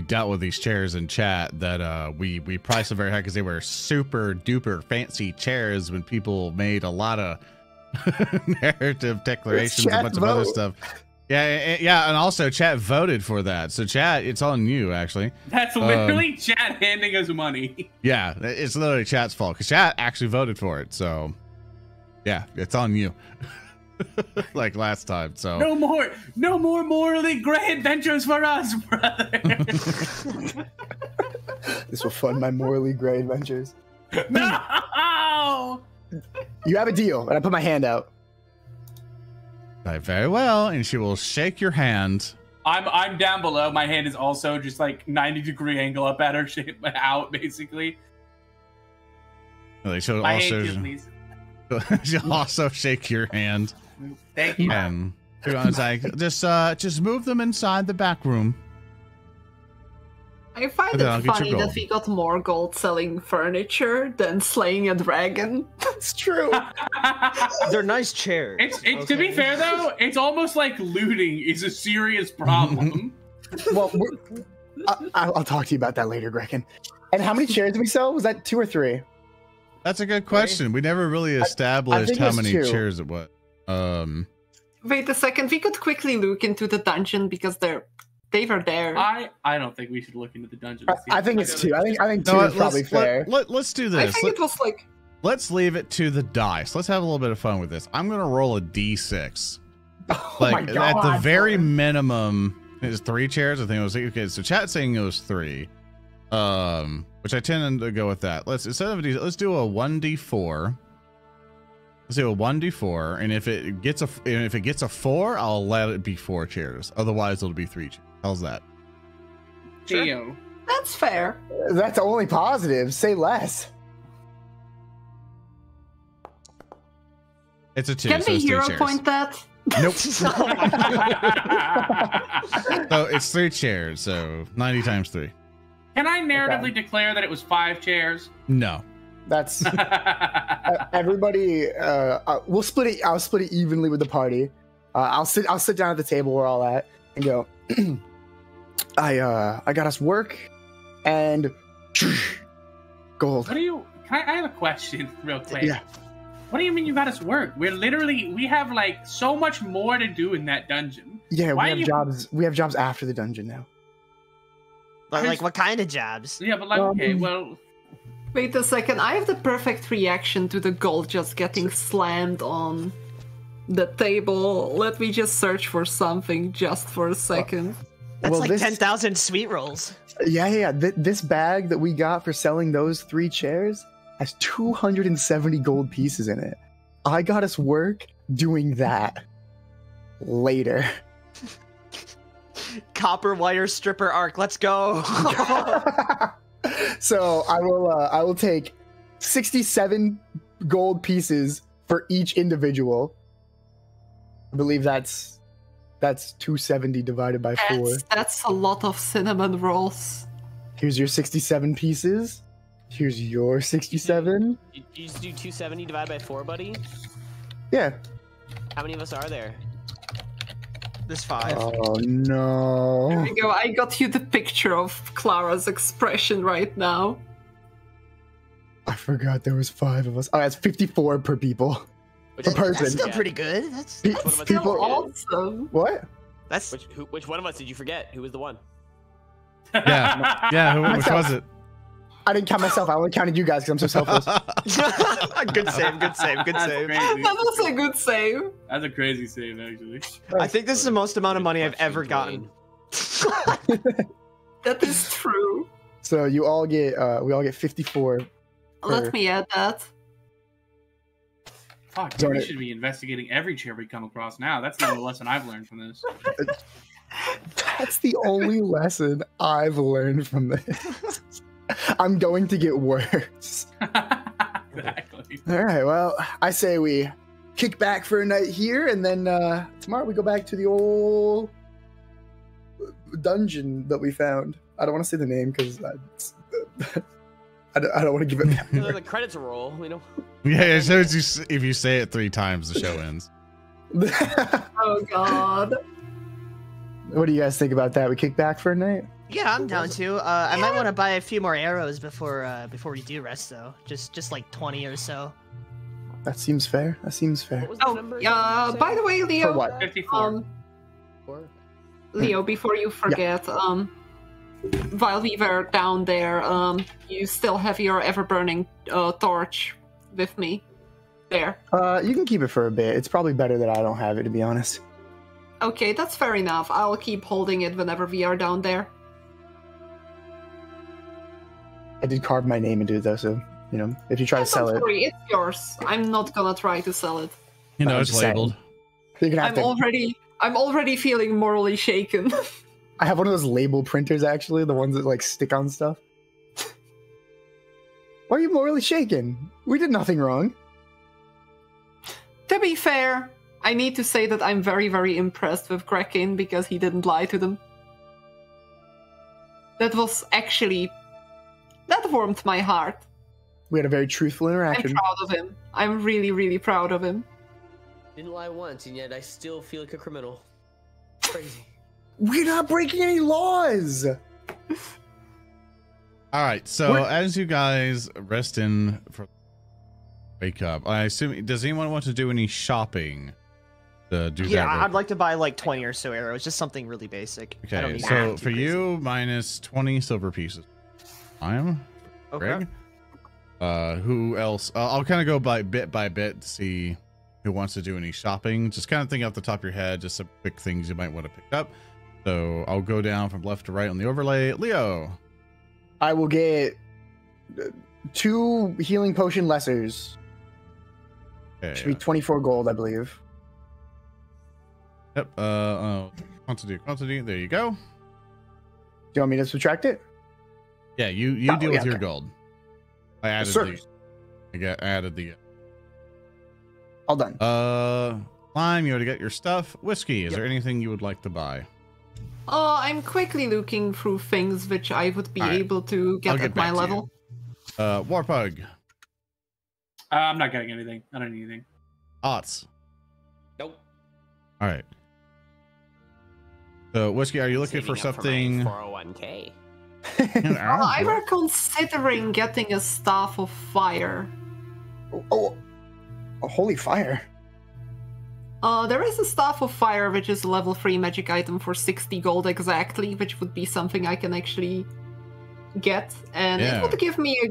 dealt with these chairs in chat that we priced them very high because they were super duper fancy chairs when people made a lot of narrative declarations, a bunch of other stuff. Yeah, and also chat voted for that. So chat, it's on you actually. That's literally chat handing us money. Yeah, it's literally chat's fault because chat actually voted for it. So yeah, it's on you. Like last time. So no more morally gray adventures for us, brother. This will fund my morally gray adventures. No. You have a deal, and I put my hand out. Very well, and she will shake your hand. I'm down below. My hand is also just 90-degree angle up at her, out basically. She'll also shake your hand. Thank you. And just move them inside the back room. I find it funny that we got more gold selling furniture than slaying a dragon. That's true. They're nice chairs. It's to be fair though, it's almost like looting is a serious problem. Well, I'll talk to you about that later, Grekin. And how many chairs did we sell? Was that 2 or 3? That's a good question. We never really established how many chairs it was. Wait a second. We could quickly look into the dungeon because they were there. I don't think we should look into the dungeon. I think it's 2. I think 2 is probably fair. Let's do this. I think it was Let's leave it to the dice. Let's have a little bit of fun with this. I'm gonna roll a d6. Oh my God. At the very minimum, it's 3 chairs. I think it was okay. So chat's saying it was 3. Which I tend to go with that. Let's do a 1d4. Let's do a 1d4, and if it gets a 4, I'll let it be 4 chairs. Otherwise, it'll be 3 chairs. How's that? Geo. That's fair. That's only positive. Say less. It's a 2. Can so we it's hero 3 chairs. point that? Nope. So it's 3 chairs. So 90 times 3. Can I narratively declare that it was 5 chairs? No. That's everybody. We'll split it. I'll split it evenly with the party. I'll sit down at the table we're all at and go. I got us work and gold. What do you? I have a question real quick. Yeah. What do you mean you got us work? We have like so much more to do in that dungeon. Yeah, we have jobs. We have jobs after the dungeon now. But like, what kind of jobs? Yeah, but like, okay, well. Wait a second. I have the perfect reaction to the gold just getting slammed on the table. Let me just search for something just for a second. That's like 10,000 sweet rolls. Yeah. This bag that we got for selling those 3 chairs has 270 gold pieces in it. I got us work doing that later. Copper wire stripper arc. Let's go. So I will take 67 gold pieces for each individual. I believe that's 270 divided by 4. That's a lot of cinnamon rolls. Here's your 67 pieces. Here's your 67. You just do 270 divided by 4, buddy? Yeah. How many of us are there? There's 5. Oh no. There you go. I got you the picture of Klaara's expression right now. I forgot there was 5 of us. Oh, that's 54 per people. Per person. That's still pretty good. That's still awesome. What? That's which one of us did you forget? Who was the one? Yeah. Which was it? I didn't count myself. I only counted you guys because I'm so selfless. Good save. That's save. crazy. That was a good save. That's a crazy save, actually. I think this is the most amount of money I've ever gotten. That is true. So you all get we all get 54. Let me add that. Fuck, dude, we should be investigating every chair we come across now. That's the only lesson I've learned from this. That's the only lesson I've learned from this. I'm going to get worse. Exactly. All right, well, I say we kick back for a night here, and then tomorrow we go back to the old dungeon that we found. I don't want to say the name because I don't want to give it back. The credits roll, you know. Yeah, so if you say it 3 times, the show ends. Oh God. What do you guys think about that? We kick back for a night? Yeah, I'm down to. I might want to buy a few more arrows before we do rest, though. Just like 20 or so. That seems fair. Oh, by the way, Leo. For what? 54. Leo, before you forget, while we were down there, you still have your ever-burning torch with me. There. You can keep it for a bit. It's probably better that I don't have it, to be honest. Okay, that's fair enough. I'll keep holding it whenever we are down there. I did carve my name into it, though, so, you know, if you try to sell it... It's yours. I'm not gonna try to sell it. You know, it's labeled. I'm already feeling morally shaken. I have one of those label printers, actually, the ones that, like, stick on stuff. Why are you morally shaken? We did nothing wrong. To be fair, I need to say that I'm very, very impressed with Grekin because he didn't lie to them. That was actually... That warmed my heart. We had a very truthful interaction. I'm proud of him. I'm really, really proud of him. Didn't lie once, and yet I still feel like a criminal. Crazy. We're not breaking any laws! Alright, so as you guys rest in for wake up, I assume, does anyone want to do any shopping? Yeah, I'd like to buy like 20 or so arrows, just something really basic. Okay, so for you, minus 20 silver pieces. Okay. Who else? I'll kind of go by bit to see who wants to do any shopping. Just kind of think off the top of your head, just some quick things you might want to pick up. So I'll go down from left to right on the overlay. Leo. I will get 2 healing potion lessers. Okay. Should be 24 gold, I believe. Yep. Quantity. There you go. Do you want me to subtract it? Yeah, you deal with your gold. I added the. All done. Lime, you already got your stuff. Whiskey, is there anything you would like to buy? I'm quickly looking through things which I would be able to get at my level. Warpugss. I'm not getting anything. I don't need anything. Otts. Nope. All right. So, Whiskey, are you looking for something? 401k. I were considering getting a staff of fire. Oh, holy fire. There is a Staff of Fire, which is a level 3 magic item for 60 gold exactly, which would be something I can actually get. And it would give me a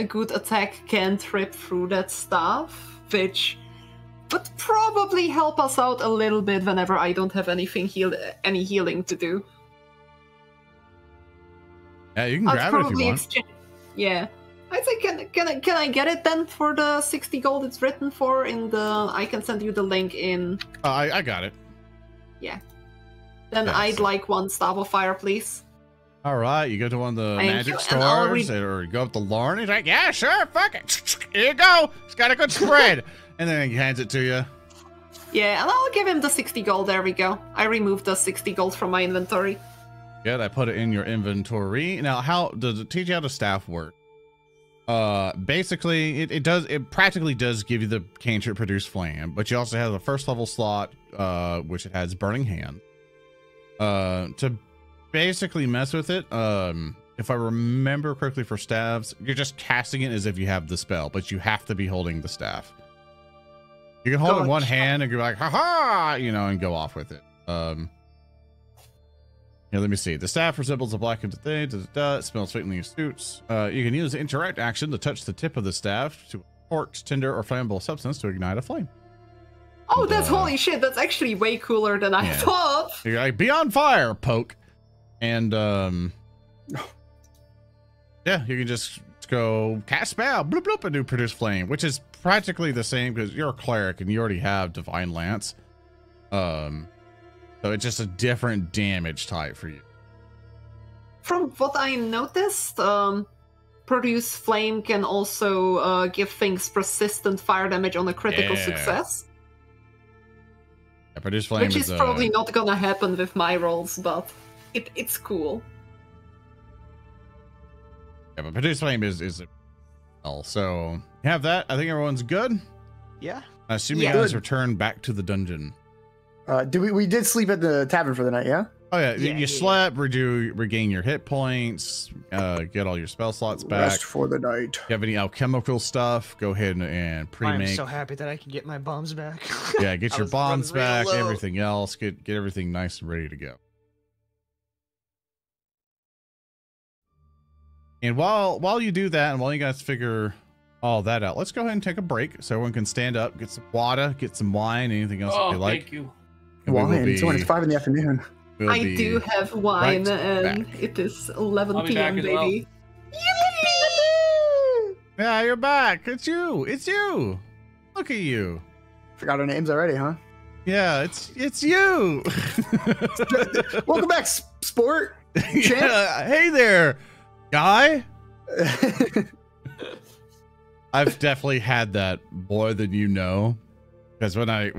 good attack cantrip through that staff, which would probably help us out a little bit whenever I don't have any healing to do. Yeah, you can grab it if you want. Yeah. I think can I get it then for the 60 gold it's written for in the I can send you the link in. I got it. Yeah. Then I'd like one Staff of Fire, please. All right, you go to one of the magic stores or you go up to Lauren. He's like, yeah, sure, fuck it. Here you go. It's got a good spread. And then he hands it to you. Yeah, and I'll give him the 60 gold. There we go. I removed the 60 gold from my inventory. Good, I put it in your inventory. Now, how does it teach you how the staff work? Basically, it practically does give you the cantrip produce flame, but you also have the first level slot, which it has burning hand. To basically mess with it, if I remember correctly for staves, you're just casting it as if you have the spell, but you have to be holding the staff. You can hold it in one hand and go like, haha, you know, and go off with it. Yeah, let me see. The staff resembles a blackened thing. It smells sweet in your suits. You can use the interact action to touch the tip of the staff to a torch, tinder, or flammable substance to ignite a flame. Oh, that's holy shit. That's actually way cooler than I thought. You're like, be on fire, poke. And, yeah, you can just go cast spell, bloop, bloop, and do produce flame, which is practically the same because you're a cleric and you already have Divine Lance. So it's just a different damage type for you. From what I noticed, Produce Flame can also give things persistent fire damage on a critical success. Yeah, Produce Flame which is probably not gonna happen with my rolls, but it's cool. Yeah, but Produce Flame is so you have that. I think everyone's good. Yeah. I assume you guys return back to the dungeon. We did sleep at the tavern for the night, yeah? Oh yeah, you slept, regain your hit points, get all your spell slots back. Rest for the night. If you have any alchemical stuff, go ahead and pre-make. I'm so happy that I can get my bombs back. Yeah, get your bombs back, everything else, get everything nice and ready to go. And while you do that, and while you guys figure all that out, let's go ahead and take a break so everyone can stand up, get some water, get some wine, anything else that you like. Thank you. Wine. It's only 5 in the afternoon. I do have wine, and it is 11 p.m., baby. Well. Yeah, you're back. It's you. It's you. Look at you. Forgot our names already, huh? Yeah, it's you. Welcome back, sport. Yeah, hey there, guy. I've definitely had that more than you know. Because when I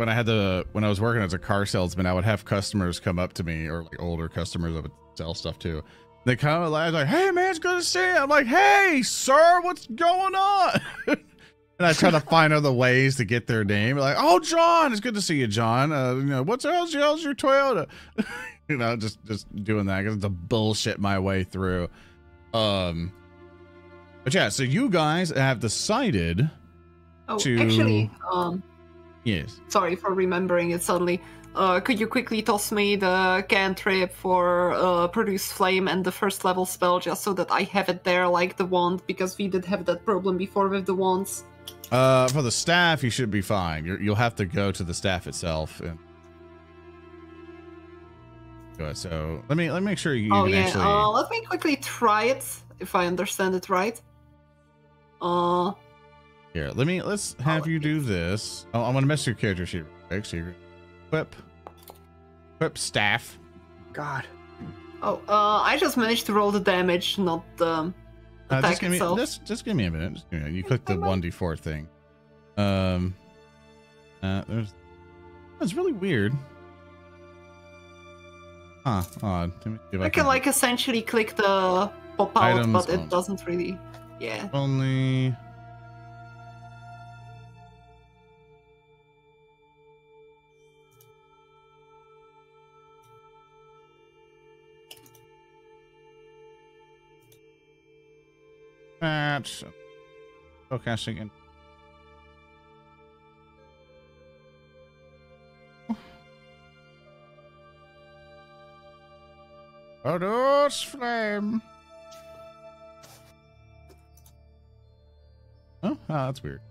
was working as a car salesman, I would have customers come up to me, or like older customers I would sell stuff to. They kind of like, "Hey man, it's good to see you." I'm like, "Hey sir, what's going on?" And I try to find other ways to get their name. Like, "Oh John, it's good to see you, John. You know, how's your Toyota?" You know, just doing that because it's a bullshit my way through. But yeah, so you guys have decided to actually yes. Sorry for remembering it suddenly. Could you quickly toss me the cantrip for Produce Flame and the first level spell just so that I have it there like the wand, because we did have that problem before with the wands. For the staff, you should be fine. You'll have to go to the staff itself. And so let me make sure you can actually. Let me quickly try it if I understand it right. Here, let's have you do this. Oh, I'm gonna mess your character sheet. Right? So you're equip staff. God. Oh, I just managed to roll the damage, not the attack itself. Just give me a minute. Just give me a minute. You click the 1d4 thing. That's really weird. Huh? Odd. Let me see if I can like essentially click the pop out, items but it doesn't really. Yeah. Only. Match. Spellcasting in. Produce flame. Oh, that's weird.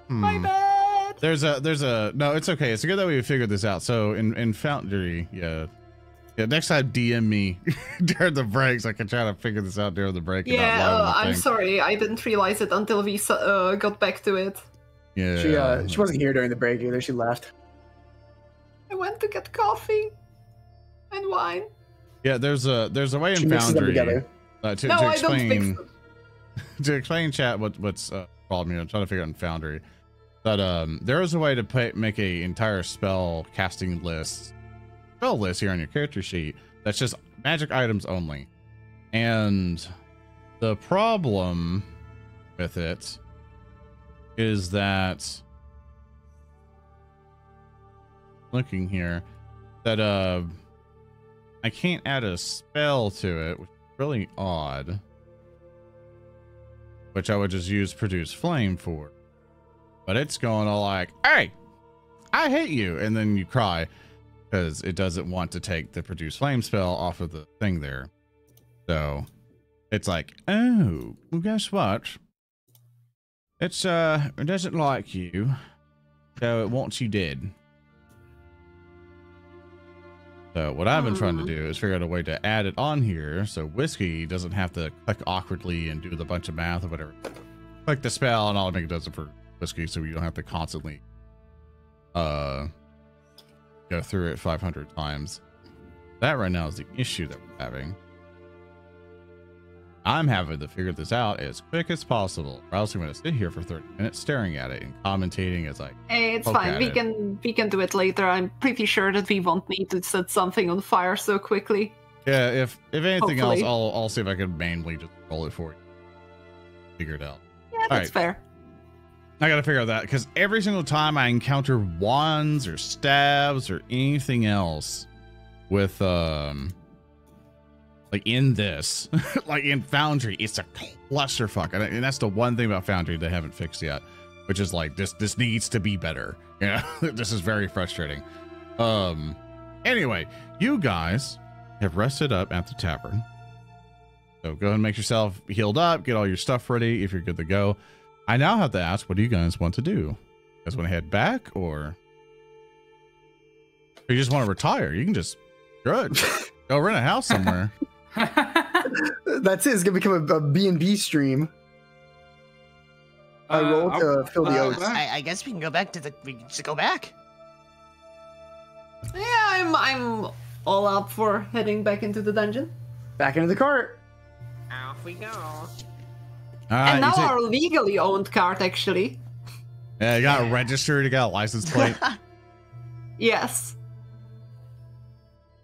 My bad. There's a no, it's okay. It's good that we figured this out. So in Foundry, yeah, next time DM me during the breaks. I can try to figure this out during the break. Yeah, I'm sorry. I didn't realize it until we got back to it. Yeah, she wasn't here during the break either. She left. I went to get coffee and wine. Yeah, there's a way in Foundry to explain to explain chat what's problem here. I'm trying to figure out in Foundry that there is a way to make a entire spell casting spell list here on your character sheet that's just magic items only. And the problem with it is that looking here that I can't add a spell to it, which is really odd, which I would just use produce flame for. But it's going all like, hey, I hate you, and then you cry because it doesn't want to take the produce flame spell off of the thing there. So it's like, oh, well, guess what? It doesn't like you, so it wants you dead. So what I've been trying to do is figure out a way to add it on here so Whiskey doesn't have to click awkwardly and do the bunch of math or whatever. Click the spell and automatically does it for Whiskey, so you don't have to constantly go through it 500 times. That right now is the issue that we're having. I'm having to figure this out as quick as possible, or else I'm going to sit here for 30 minutes staring at it and commentating as I. Hey, it's fine. We can do it later. I'm pretty sure that we won't need to set something on fire so quickly. Yeah, if anything Hopefully. else, I'll see if I can manually just roll it for you. Figure it out. Yeah, that's fair. I gotta figure out that because every single time I encounter wands or stabs or anything else with like in this, like in Foundry, it's a clusterfuck, and that's the one thing about Foundry they haven't fixed yet, which is like this needs to be better. Yeah, this is very frustrating. Anyway, you guys have rested up at the tavern, so go ahead and make yourself healed up, get all your stuff ready if you're good to go. I now have to ask, what do you guys want to do? You guys want to head back, or you just want to retire? You can just go rent a house somewhere. That's it. It's gonna become a B&B stream. I rolled to fill the oats. I guess we can go back we can just go back. Yeah, I'm all up for heading back into the dungeon. Back into the cart. Off we go. And now our legally owned cart, actually. Yeah, you got registered, you got a license plate. Yes.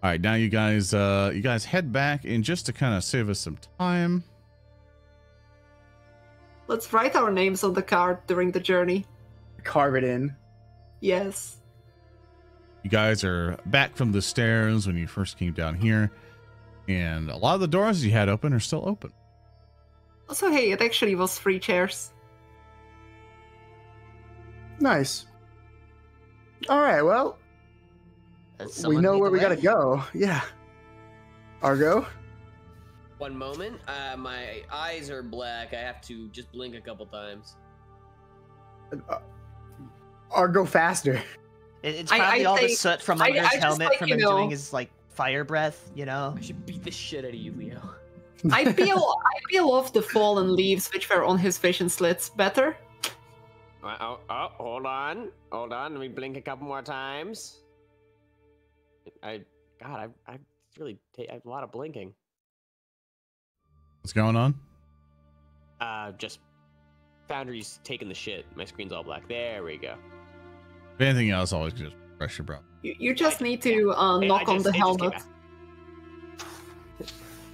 All right, now you guys head back, and just to kind of save us some time, let's write our names on the card during the journey. Carve it in. Yes. You guys are back from the stairs when you first came down here, and a lot of the doors you had open are still open. Also, hey, it actually was 3 chairs. Nice. All right, well, we know where we gotta go. Yeah. Argo? One moment. My eyes are black. I have to just blink a couple times. Argo faster. It's probably all the soot from under his helmet from him doing his like fire breath, you know? I should beat the shit out of you, Leo. I peel off the fallen leaves which were on his vision slits better. Hold on. Let me blink a couple more times. I really I have a lot of blinking. What's going on? Just Foundry's taking the shit. My screen's all black. There we go. If anything else, always just refresh your bro. You just need to knock on the helmet.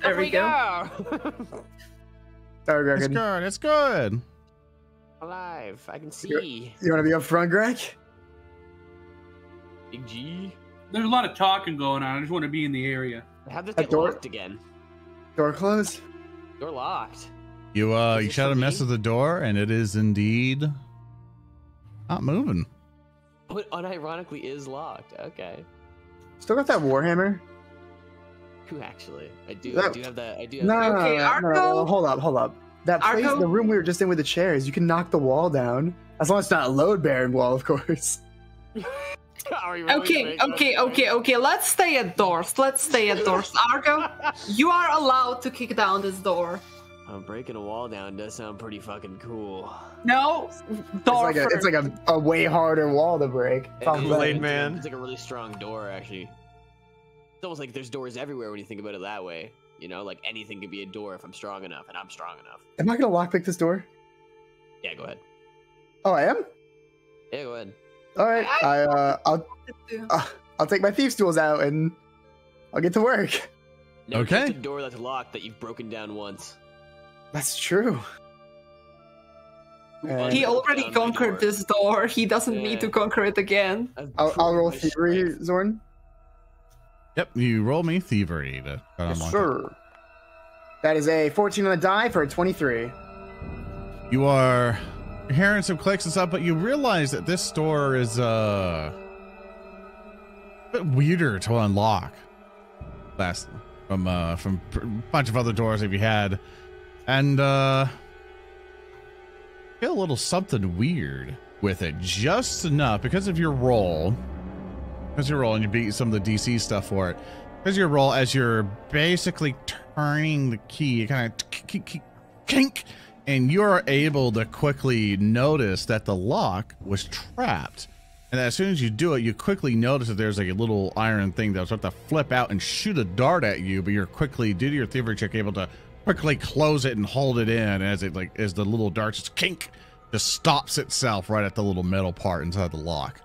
There we go. Sorry, It's Grekin. good. It's good. Alive. I can see. You want to be up front, Greg? Big G. There's a lot of talking going on. I just want to be in the area. How'd this That get door- locked again? Door closed? Door locked. You shot a mess with the door, and it is indeed not moving. But unironically is locked. Okay. Still got that Warhammer? Who actually? I do have that. I do have No, Okay, Argo. no, hold up. That place, Argo? the room we were just in with the chairs, you can knock the wall down. As long as it's not a load-bearing wall, of course. Are you really Okay. Let's stay at doors. Argo, you are allowed to kick down this door. Breaking a wall down does sound pretty fucking cool. No, door It's like a way harder wall to break. Blade man. It's like a really strong door, actually. It's almost like there's doors everywhere when you think about it that way. You know, like anything could be a door if I'm strong enough, and I'm strong enough. Am I gonna lockpick this door? Yeah, go ahead. Oh, I am? Yeah, go ahead. All right. I'll take my thieves' tools out and I'll get to work. Never Okay. touch a door that's locked that you've broken down once. That's true. He already conquered this door. He doesn't need to conquer it again. I'll roll thievery, Zorn. Yep, you roll me thievery to unlock it. Sure. That is a 14 on the die for a 23. You are hearing some clicks and stuff, but you realize that this door is a bit weirder to unlock. From a bunch of other doors that you had, and feel a little something weird with it, just enough because of your roll. Because you're rolling, you beat some of the DC stuff for it. Because your roll, as you're basically turning the key, you kind of kink, and you're able to quickly notice that the lock was trapped. And as soon as you do it, you quickly notice that there's like a little iron thing that'll start to flip out and shoot a dart at you, but you're quickly, due to your thievery check, able to quickly close it and hold it in as the little dart just kink, just stops itself right at the little metal part inside the lock.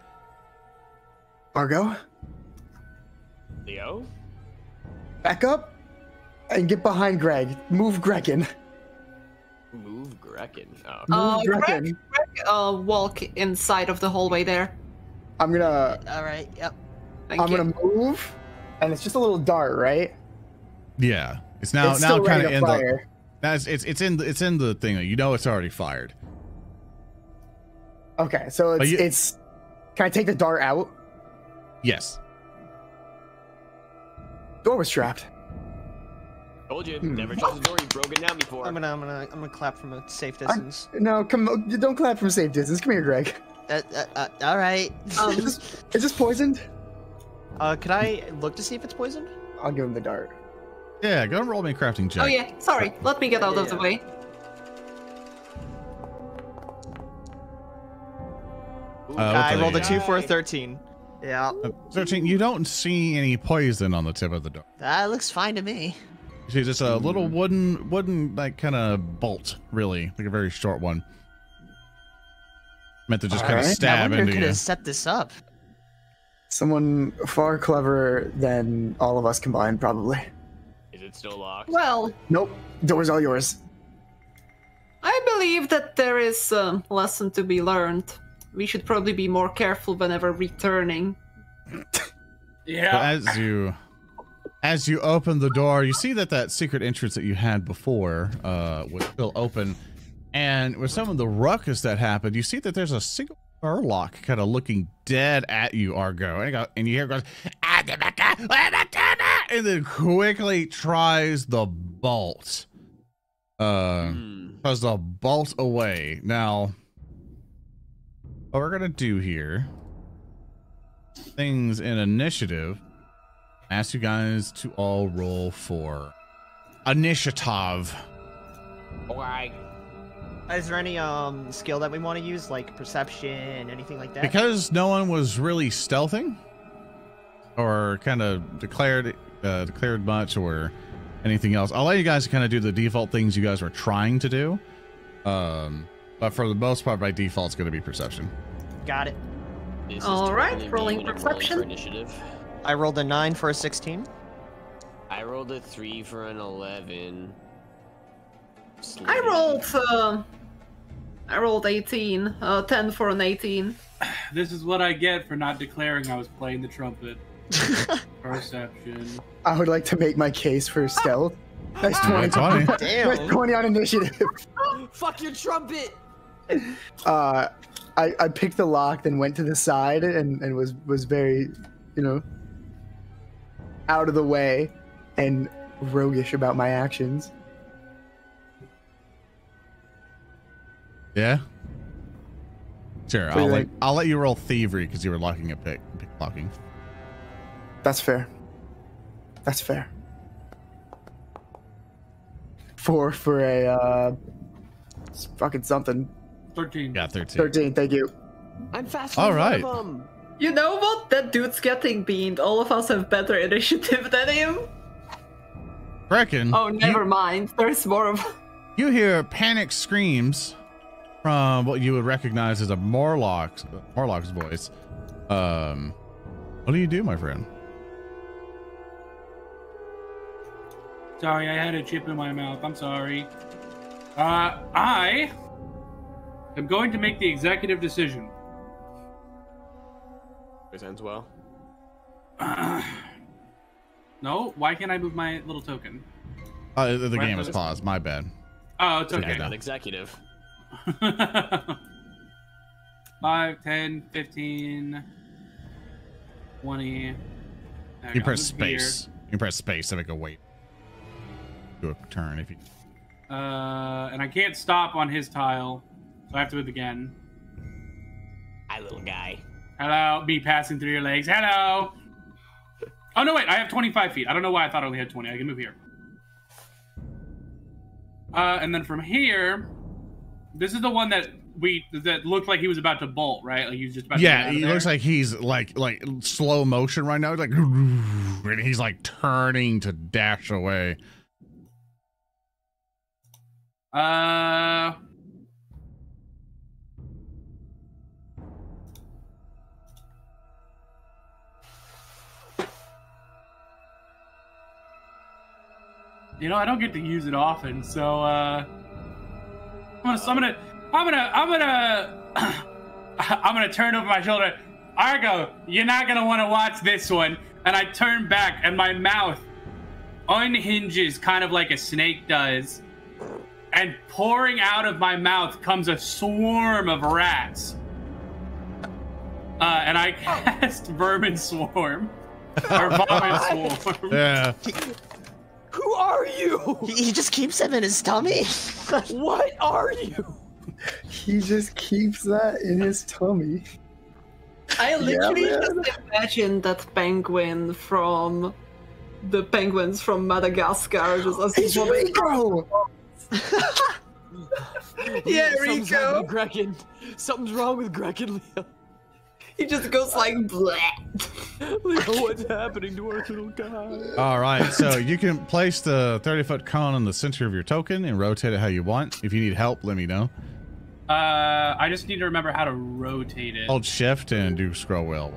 Argo, Leo? back up and get behind Greg. Move Grekin. Move Grekin. Move Grekin. Greg, walk inside of the hallway there. I'm gonna. All right. Yep. Thank you. Gonna move, and it's just a little dart, right? Yeah, it's now still kind ready of to in fire. it's in the thing. You know it's already fired. Okay, so it's. Can I take the dart out? Yes. Door was trapped. Told you, never trust a door you've broken down before. I'm gonna clap from a safe distance. No, don't clap from safe distance. Come here, Greg. All right. Is this poisoned? Could I look to see if it's poisoned? I'll give him the dart. Yeah, go and roll me a crafting check. Oh yeah, sorry. Let me get out of the way. I rolled a 2 for a 13. Yeah. 13. You don't see any poison on the tip of the door. That looks fine to me. You see just a little wooden like kind of bolt, really, like a very short one, meant to just kind of stab into could you. have set this up. Someone far cleverer than all of us combined, probably. Is it still locked? Well, Nope. Door's all yours. I believe that there is a lesson to be learned. We should probably be more careful whenever returning. Yeah. So as you open the door, you see that secret entrance that you had before was still open, and with some of the ruckus that happened, you see that there's a single Murloc kind of looking dead at you, Argo, and you hear it goes, and then quickly tries the bolt. Tries the bolt away. Now, what we're gonna do here, things in initiative, ask you guys to all roll for initiative. Alright. Is there any skill that we want to use, like perception, anything like that? Because no one was really stealthing or kind of declared much or anything else, I'll let you guys kind of do the default things you guys were trying to do. But for the most part, by default, it's going to be perception. Got it. All right, totally me rolling when I'm perception. for initiative. I rolled a 9 for a 16. I rolled a 3 for an 11. I rolled 18. 10 for an 18. This is what I get for not declaring I was playing the trumpet. Perception. I would like to make my case for stealth. Nice 20. 20. Damn. Nice 20 on initiative. Fuck your trumpet. I picked the lock, then went to the side and was very, you know, out of the way and roguish about my actions. Yeah. Sure. I'll let you roll thievery because you were locking a pickpocketing. That's fair. That's fair. 4 for a fucking something. 13. Yeah, 13. 13. Thank you. I'm faster All than right. one of them. You know what? That dude's getting beamed. All of us have better initiative than him. Grekin. Oh, never mind. There's more of. You hear panic screams from what you would recognize as a Morlock's voice. What do you do, my friend? Sorry, I had a chip in my mouth. I'm sorry. I am going to make the executive decision. This ends well. No, why can't I move my little token? The game was paused. My bad. Oh, it's okay. Not executive. 5, 10, 15, 20. You press space. You press space to make a wait. Do a turn if you. And I can't stop on his tile, so I have to do it again. Hi, little guy. Hello, me passing through your legs. Hello. Oh no, wait! I have 25 feet. I don't know why I thought I only had 20. I can move here. And then from here, this is the one that looked like he was about to bolt, right? Like he was just about. Yeah, to he looks like he's like slow motion right now, like, and he's like turning to dash away. You know, I don't get to use it often, so I'm gonna turn over my shoulder. Argo, you're not gonna want to watch this one. And I turn back, and my mouth unhinges, kind of like a snake does. And pouring out of my mouth comes a swarm of rats. And I cast Vermin Swarm. Or Vomit Swarm. Yeah. Who are you? He just keeps them in his tummy. What are you? He just keeps that in his tummy. I literally just imagine that penguin from the penguins from Madagascar. Just It's Rico! Yeah, Something's Rico. wrong with Grekin. Something's wrong with Grekin, Leo. He just goes like bleh. Leo, what's happening to our little guy? All right, so you can place the 30-foot cone in the center of your token and rotate it how you want. If you need help, let me know. I just need to remember how to rotate it. Hold shift and do scroll wheel.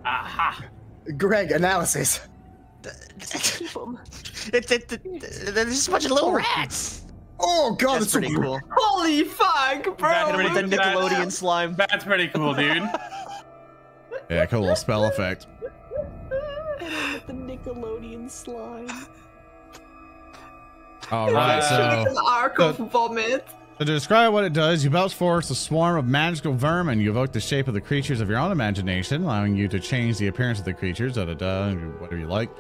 Aha! Greg, analysis. There's just a bunch of little rats. Oh god, That's that's pretty cool. Holy fuck, bro! The Nickelodeon slime. That's pretty cool, dude. Yeah, cool little spell effect. The Nickelodeon slime. All right, An so arc of vomit. to describe what it does, you belch forth a swarm of magical vermin. You evoke the shape of the creatures of your own imagination, allowing you to change the appearance of the creatures, whatever you like.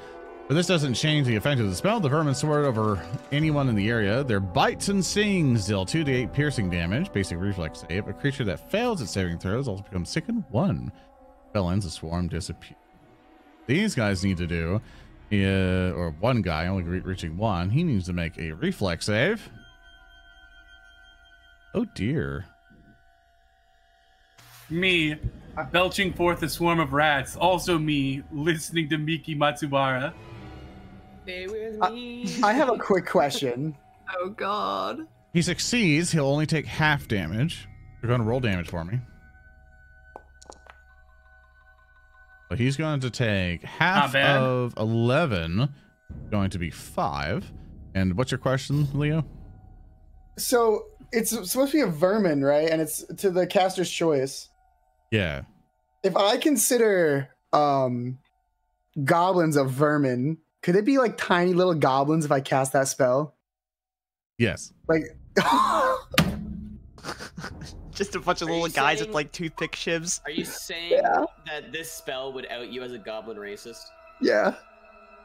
But this doesn't change the effect of the spell. The vermin soar over anyone in the area. Their bites and stings deal 2d8 piercing damage, basic reflex save. A creature that fails its saving throws also becomes sickened 1. Spell ends, the swarm disappears. These guys need to do, or one guy, only reaching 1, he needs to make a reflex save. Oh dear. Me, belching forth a swarm of rats. Also me, listening to Miki Matsubara. Stay with me. I have a quick question. Oh god. He succeeds, he'll only take half damage. You're going to roll damage for me. So he's going to take half of 11, going to be 5. And what's your question, Leo? So it's supposed to be a vermin, right? And it's to the caster's choice. Yeah. If I consider goblins a vermin, could it be like tiny little goblins if I cast that spell? Yes. Like, just a bunch of little guys with like toothpick shivs. Are you saying that this spell would out you as a goblin racist? yeah.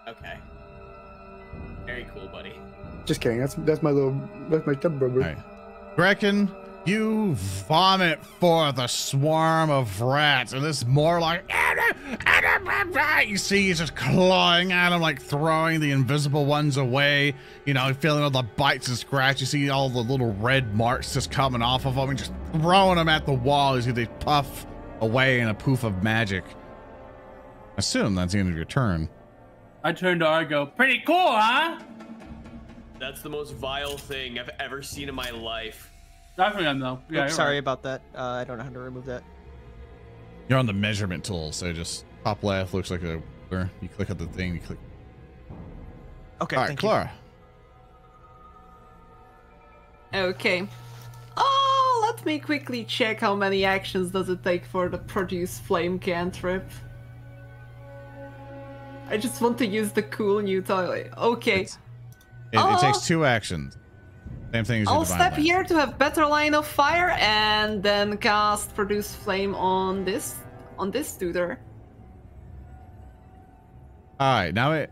Okay. Very cool, buddy. Just kidding. That's my step brother. All right. Grekin, you vomit forth a swarm of rats, and this is more like you see he's just clawing at them, like throwing the invisible ones away, you know, feeling all the bites and scratches. You see all the little red marks just coming off of them and just throwing them at the wall. You see they puff away in a poof of magic. Assume that's the end of your turn. I turn to Argo. Pretty cool, huh? That's the most vile thing I've ever seen in my life. Not for them, though. Yeah, Oops, sorry right. about that. I don't know how to remove that. You're on the measurement tool, so just top left looks like a. You click on the thing, you click. Okay, All right, thank Klaara. Okay. Let me quickly check how many actions does it take for the produce flame cantrip. I just want to use the cool new toy. Okay. It takes 2 actions. Same thing as your I'll divine step lance. here to have better line of fire and then cast produce flame on this duder. All right, now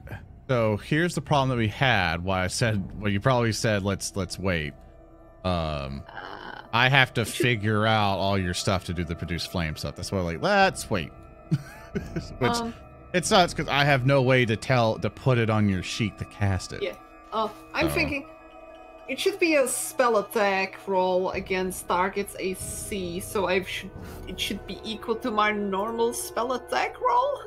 so here's the problem that we had. Why I said, well, you probably said let's wait. I have to figure out all your stuff to do the produce flame stuff. That's why I'm like, let's wait. Which it sucks because I have no way to put it on your sheet to cast it. Yeah. I'm thinking it should be a spell attack roll against target's AC, so it should be equal to my normal spell attack roll.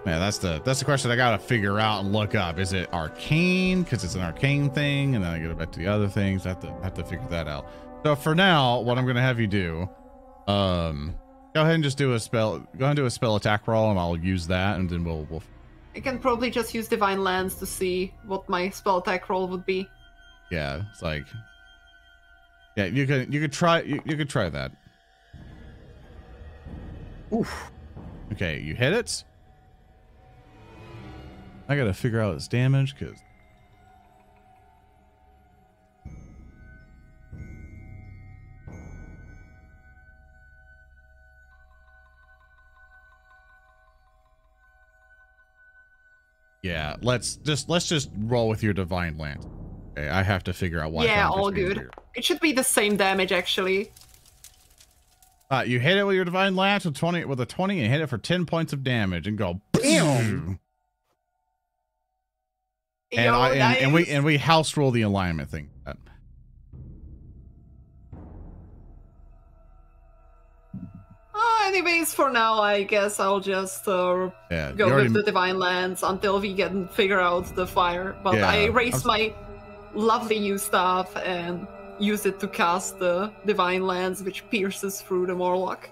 Yeah, that's the question I gotta figure out and look up. Is it arcane? Because it's an arcane thing, and then I go back to the other things. I have to figure that out. So for now, what I'm gonna have you do, go ahead and just do a spell. Go ahead and do a spell attack roll, and I'll use that, and then we'll. I can probably just use Divine Lance to see what my spell attack roll would be. Yeah, it's like. Yeah, you could try that. Oof. Okay, you hit it. I gotta figure out its damage because. Yeah, let's just roll with your divine lance. Okay, I have to figure out why. Yeah, all good. It should be the same damage actually. You hit it with your divine lance with a 20 and hit it for 10 points of damage and go. Damn. And we house roll the alignment thing. Anyways, for now, I guess I'll just go with the Divine Lance until we can figure out the fire. But Yeah, I erase my lovely new staff and use it to cast the Divine Lance, which pierces through the Morlock.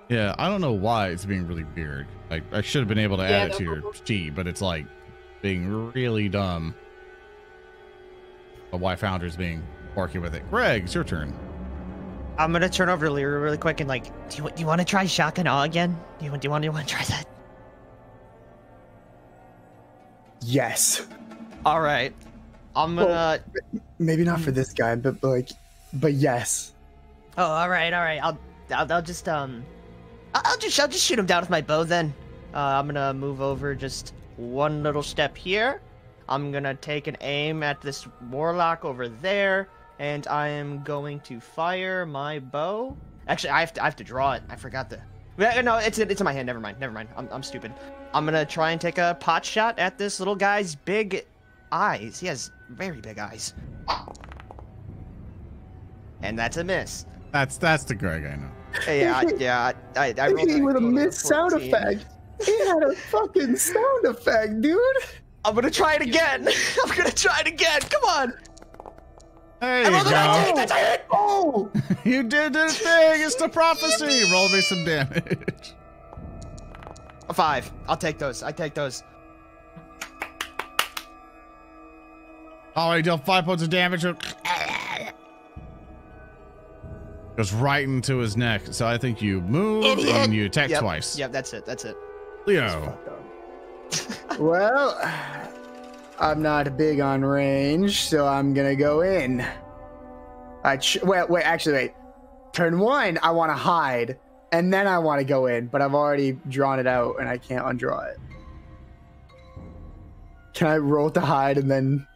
Yeah, I don't know why it's being really weird. I should have been able to add it to your sheet, but it's like being really dumb. But why Founder's being quirky with it. Greg, it's your turn. I'm gonna turn over to Lyra really quick and like, do you want to try Shotgun Awe again? Do you want to try that? Yes. All right. I'm gonna. Well, maybe not for this guy, but yes. Oh, all right. I'll just shoot him down with my bow then. I'm gonna move over just one little step here. I'm gonna take an aim at this warlock over there, and I am going to fire my bow. Actually, I have to draw it. I forgot the. No, it's in my hand. Never mind. I'm stupid. I'm gonna try and take a pot shot at this little guy's big eyes. He has very big eyes. And that's a miss. That's the Greg I know. Yeah. I rolled with a miss sound effect. He had a fucking sound effect, dude. I'm gonna try it again. Come on. There you go. That's a hit. Oh, You did the thing. It's the prophecy. Roll me some damage. A 5. I'll take those. I take those. All right, deal 5 points of damage. Goes right into his neck. So I think you move and you attack twice. Yep, that's it. Leo. well, I'm not big on range, so I'm gonna go in. Wait. Turn 1, I want to hide, and then I want to go in, but I've already drawn it out, and I can't undraw it. Can I roll to hide and then?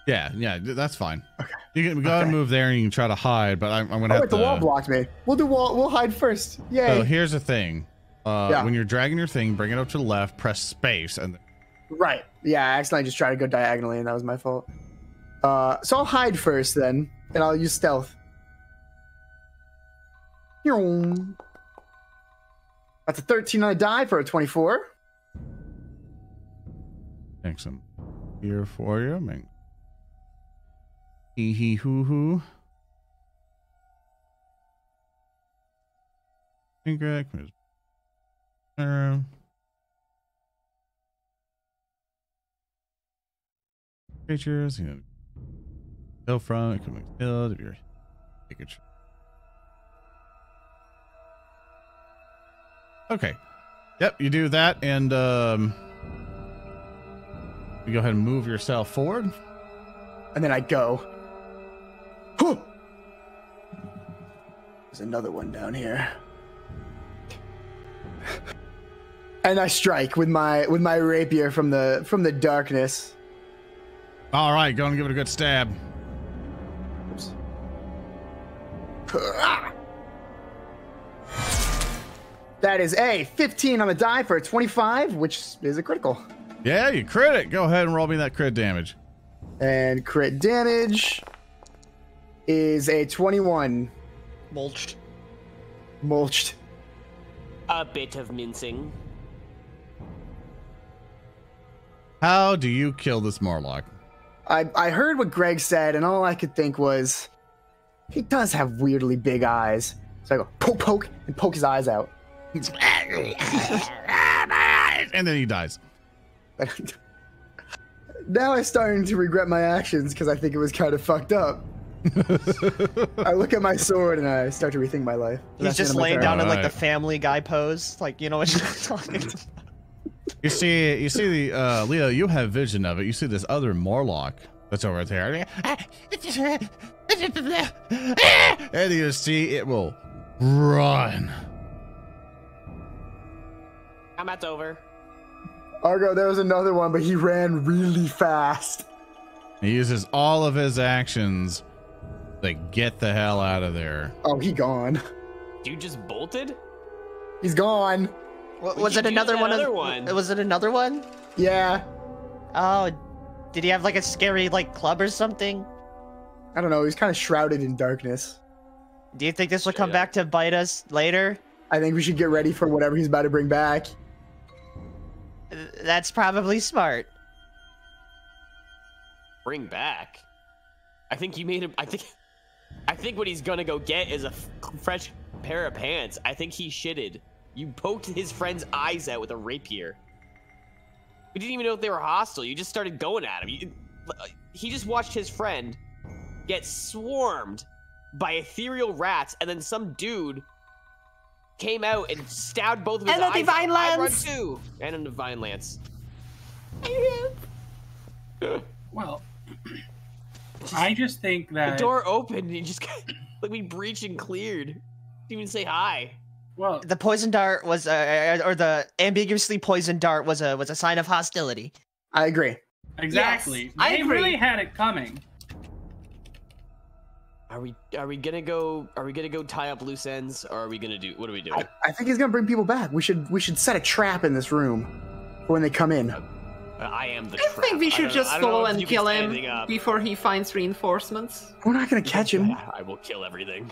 Yeah, that's fine. Okay. You can go ahead and move there, and you can try to hide, but I'm gonna have to. The wall blocked me. We'll hide first. Yay. So here's the thing. When you're dragging your thing, bring it up to the left, press space, and. Right. Yeah, I accidentally just tried to go diagonally, and that was my fault. So I'll hide first, then, and I'll use stealth. That's a 13 on a die for a 24. Make some here for you. Make hee hee hoo hoo. Greg, creatures, you know, hill from it can be killed if you're taking. Okay. Yep, you do that, and you go ahead and move yourself forward. And then I go. There's another one down here. And I strike with my rapier from the darkness. All right, go and give it a good stab. Oops. That is a 15 on the die for a 25, which is a critical. Yeah, you crit it. Go ahead and roll me that crit damage. And crit damage is a 21. Mulched. A bit of mincing. How do you kill this Morlock? I heard what Greg said, and all I could think was, he does have weirdly big eyes. So I go poke, and poke his eyes out. And then he dies. Now I'm starting to regret my actions because I think it was kind of fucked up. I look at my sword and I start to rethink my life. He's just laying down in like the Family Guy pose, like, you know what you're talking about. You see the Leo, you have vision of it. You see this other Morlock that's over there. And you see it will run. Combat's over. Argo, there was another one, but he ran really fast. He uses all of his actions to get the hell out of there. Oh, he gone. Dude just bolted? He's gone. Was it another one? Was it another one? Yeah. Oh, did he have like a scary like club or something? I don't know. He's kind of shrouded in darkness. Do you think this will come back to bite us later? I think we should get ready for whatever he's about to bring back. That's probably smart. Bring back? I think you made him. I think what he's gonna go get is a fresh pair of pants. I think he shitted. You poked his friend's eyes out with a rapier. We didn't even know if they were hostile. You just started going at him. He just watched his friend get swarmed by ethereal rats, and then some dude came out and stabbed both of his eyes. And a divine lance. And a divine lance. Well, I just think that the door opened and he just got, like, we breached and cleared. Didn't even say hi. Well, the poison dart was, or the ambiguously poisoned dart was a sign of hostility. I agree. Exactly. Yes, I agree. Really had it coming. Are we gonna go tie up loose ends, or are we gonna do, what are we doing? I think he's gonna bring people back. We should set a trap in this room for when they come in. I am the I trap. think we should just go and kill him up. before he finds reinforcements. We're not gonna catch him. I will kill everything.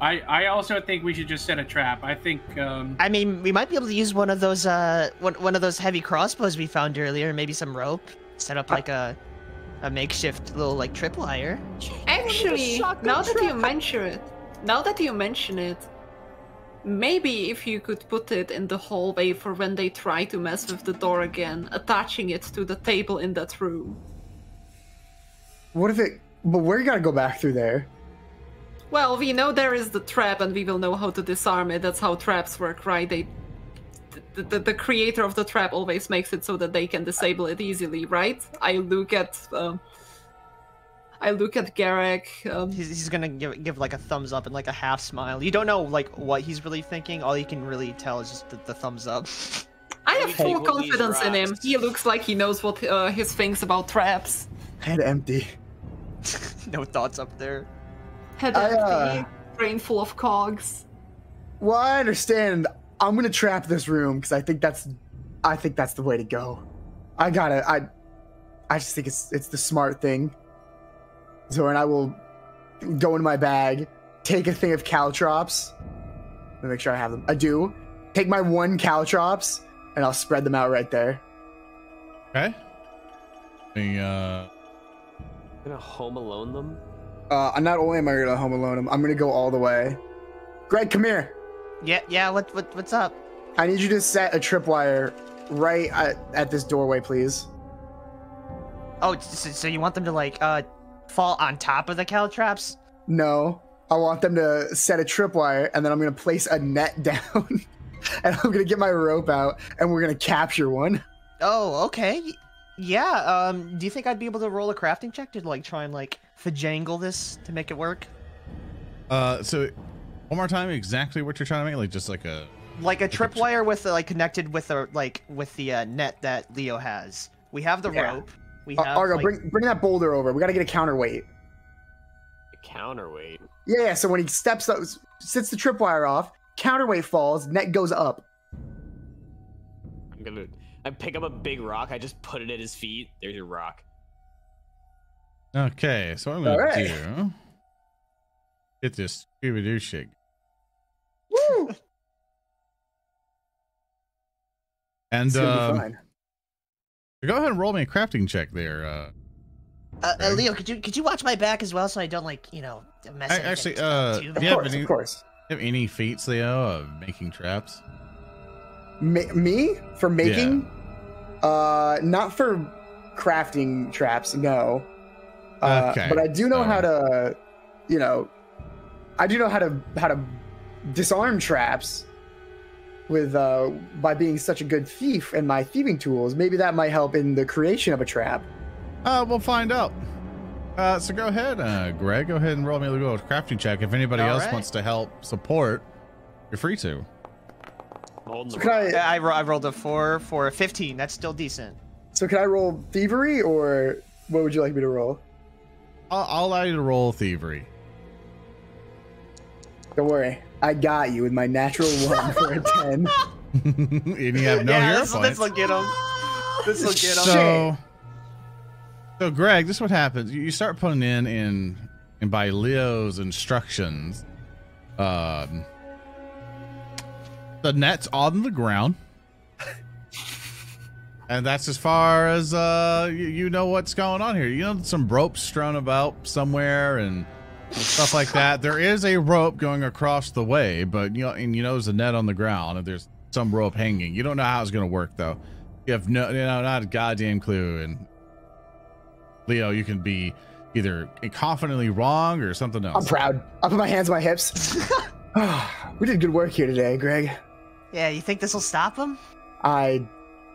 I also think we should just set a trap. I think. I mean, we might be able to use one of those one of those heavy crossbows we found earlier. Maybe some rope. Set up like a makeshift little like tripwire. Actually, now that you mention it, maybe if you could put it in the hallway for when they try to mess with the door again, attaching it to the table in that room. What if it? But we're gonna go back through there. Well, we know there is the trap, and we will know how to disarm it. That's how traps work, right? the creator of the trap always makes it so that they can disable it easily, right? I look at Gereg. He's gonna give like a thumbs up and like a half smile. You don't know like what he's really thinking. All you can really tell is just the thumbs up. I have full confidence in him. He looks like he knows what his thinks about traps. Head empty. No thoughts up there. Head empty, brain full of cogs. Well, I understand. I'm gonna trap this room because I think that's the way to go. I just think it's the smart thing. Zoran, I will go into my bag, take a thing of caltrops. Let me make sure I have them. I do. Take my 1 caltrops, and I'll spread them out right there. Okay. Gonna home alone them? Not only am I gonna home alone them, I'm gonna go all the way. Greg, come here. Yeah. What's up? I need you to set a tripwire right at this doorway, please. Oh, so you want them to like fall on top of the caltrops? No, I want them to set a tripwire, and then I'm gonna place a net down, and I'm gonna get my rope out, and we're gonna capture one. Oh, okay. Yeah. Do you think I'd be able to roll a crafting check to like try and like fajangle this to make it work? So one more time, exactly what you're trying to make, like just like a tripwire with like connected with the net that Leo has. We have the rope. We have Argo, bring that boulder over. We gotta get a counterweight. A counterweight? Yeah. So when he sets the tripwire off, counterweight falls, net goes up. I pick up a big rock. I just put it at his feet. There's your rock. Okay, so what I'm gonna do. Get this Scooby-Doo shit. Woo! And It's gonna be fine. go ahead and roll me a crafting check there. Leo, could you watch my back as well so I don't like mess anything Actually, up do too you bad? Of course. have any feats, Leo, of making traps? Me for making? Not for crafting traps, no. Okay. But I do know how to, I do know how to disarm traps with by being such a good thief and my thieving tools. Maybe that might help in the creation of a trap. We'll find out. So go ahead, Greg. Go ahead and roll me a little crafting check. If anybody else wants to help support, you're free to. So I rolled a 4 for a 15. That's still decent. So can I roll thievery, or what would you like me to roll? I'll allow you to roll thievery. Don't worry, I got you with my natural 1 for a 10. And you have no hero points. This will get him. This will get him. So Greg, this is what happens. You start putting in by Leo's instructions. The net's on the ground, and that's as far as you know what's going on here. You know, some ropes strewn about somewhere and stuff like that. There is a rope going across the way, but there's a net on the ground, and there's some rope hanging. You don't know how it's going to work, though. You have not a goddamn clue. And Leo, you can be either confidently wrong or something else. I'm proud. I'll put my hands on my hips. We did good work here today, Greg. Yeah, you think this will stop him?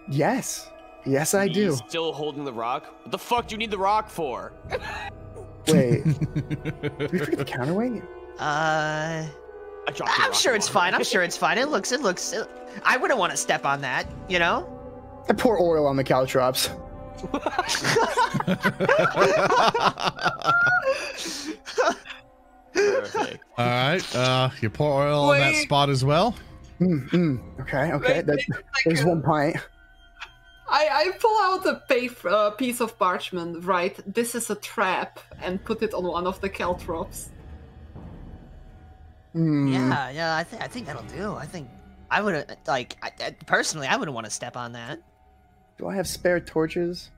Yes, I do. He's still holding the rock? What the fuck do you need the rock for? Wait, did we forget the counterweight? I'm sure it's fine. I'm sure it's fine. It looks. I wouldn't want to step on that, I pour oil on the caltrops. Perfect. All right, you pour oil on that spot as well. Okay. There's 1 pint. I pull out a piece of parchment, right? This is a trap, and put it on one of the caltrops. Yeah. I think that'll do. I think I would personally, I wouldn't want to step on that. Do I have spare torches?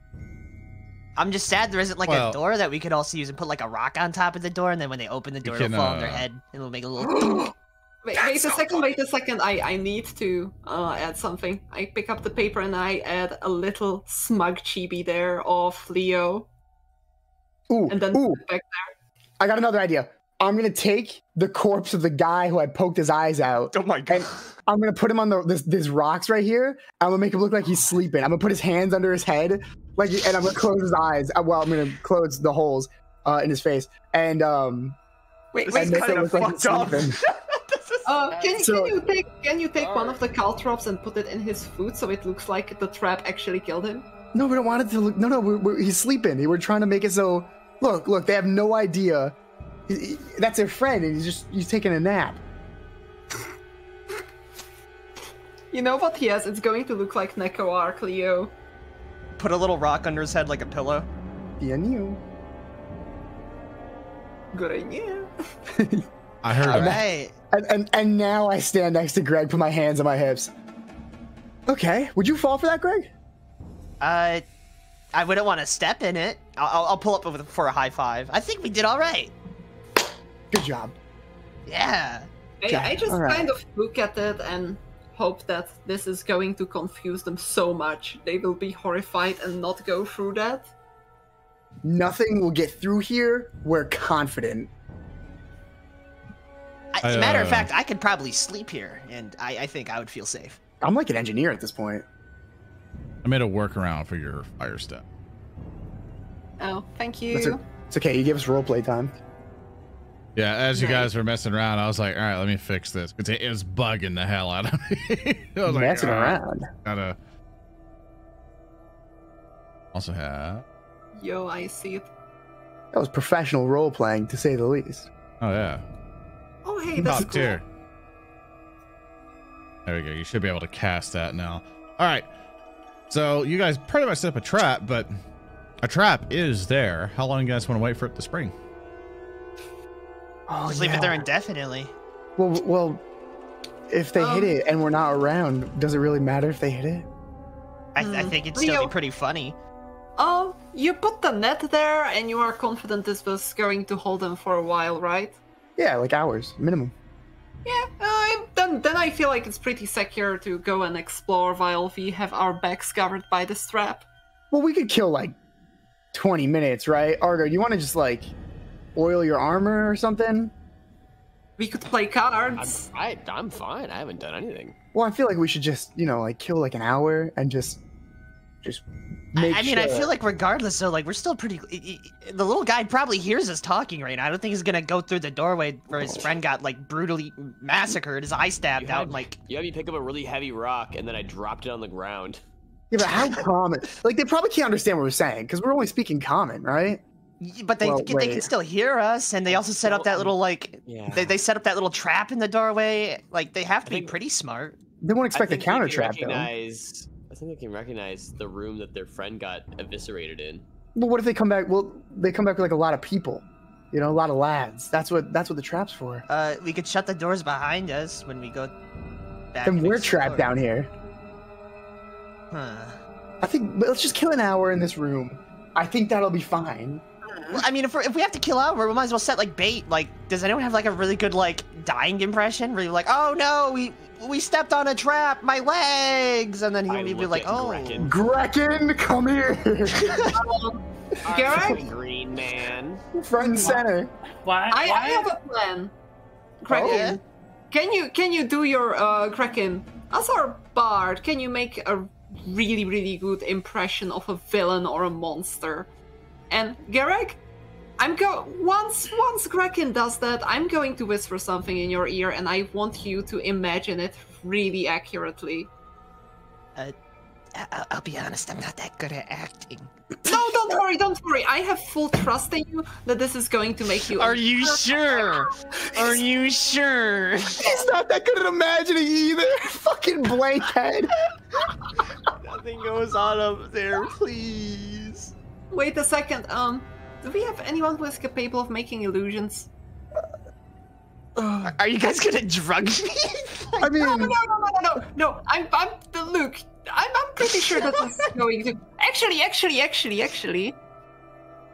I'm just sad there isn't a door that we could also use and put a rock on top of the door, and then when they open the door, it'll fall on their head. It'll make a little. Wait a second. I need to add something. I pick up the paper and I add a little smug chibi there of Leo. Ooh, and then put it back there. I got another idea. I'm gonna take the corpse of the guy who I poked his eyes out. Oh my god! And I'm gonna put him on this rocks right here. I'm gonna make him look like he's sleeping. I'm gonna put his hands under his head, and I'm gonna close his eyes. Well, I'm gonna close the holes in his face, and wait, make kind it of look like he's fucked up. sleeping. Can you take one of the caltrops and put it in his food so it looks like the trap actually killed him? No, we don't want it to look. No, he's sleeping. We're trying to make it so. Look, they have no idea. That's their friend, and he's taking a nap. You know what he has? It's going to look like Neko Arc, Leo. Put a little rock under his head like a pillow. Yeah, you. Good idea. I heard All it. right. And now I stand next to Greg, put my hands on my hips. Okay, would you fall for that, Greg? I wouldn't want to step in it. I'll pull up for a high five. I think we did all right. Good job. Yeah. I just All right. kind of look at it and hope that this is going to confuse them so much they will be horrified and not go through that. Nothing will get through here. We're confident. As a matter of fact, I could probably sleep here, and I think I would feel safe. I'm like an engineer at this point. I made a workaround for your fire step. Oh, thank you. It's okay. You gave us roleplay time. Yeah, as you Nice. guys were messing around, I was like, all right, let me fix this. It was bugging the hell out of me. I was Messing like, around. Gotta. Also have. Yo, I see it. That was professional role playing, to say the least. Oh, yeah. Oh, hey, that's Top cool. tier. There we go. You should be able to cast that now. All right. So you guys pretty much set up a trap, but a trap is there. How long you guys want to wait for it to spring? Oh, Just leave it there indefinitely. Well, if they hit it and we're not around, does it really matter if they hit it? I think it'd still Leo. be pretty funny. Oh, you put the net there and you are confident this was going to hold them for a while, right? Yeah, like hours, minimum. Yeah, then I feel like it's pretty secure to go and explore while we have our backs covered by the strap. Well, we could kill like 20 minutes, right? Argo, you want to just like oil your armor or something? We could play cards. I'm fine. I haven't done anything. Well, I feel like we should just, like kill like an hour and just make I mean, I sure- feel like regardless, though, like we're still pretty. The little guy probably hears us talking right now. I don't think he's gonna go through the doorway where his friend got like brutally massacred, his eye stabbed out. Like, You had me pick up a really heavy rock, and then I dropped it on the ground. Yeah, but how common? Like, they probably can't understand what we're saying because we're only speaking common, right? but they Well, they wait. can still hear us, and they also set up that little like they set up that little trap in the doorway. Like, they have to be pretty smart. They won't expect a counter trap, though. I think they can recognize the room that their friend got eviscerated in. But what if they come back? Well, they come back with like a lot of people, a lot of lads. That's what the trap's for. We could shut the doors behind us when we go back. Then and we're explore. trapped down here. Huh. I think. But let's just kill an hour in this room. I think that'll be fine. Well, I mean, if we have to kill Albert, we might as well set like bait. Like, does anyone have like a really good like dying impression? Where you're like, oh no, we stepped on a trap, my legs, and then he'll be like, oh, Grekin, come here. Gereg? Green man. Front and center. I have a plan. Grekin, can you do your Grekin as our bard? Can you make a really, really good impression of a villain or a monster? And Gereg, once Grekin does that, I'm going to whisper something in your ear, and I want you to imagine it really accurately. I'll be honest, I'm not that good at acting. No, don't worry. I have full trust in you that this is going to make you. Are you sure? Are you sure? He's not that good at imagining either. Fucking blank head. Nothing goes on up there, please. Wait a second. Do we have anyone who is capable of making illusions? Are you guys gonna drug me? I mean, No. I'm pretty sure that this is going to. Actually,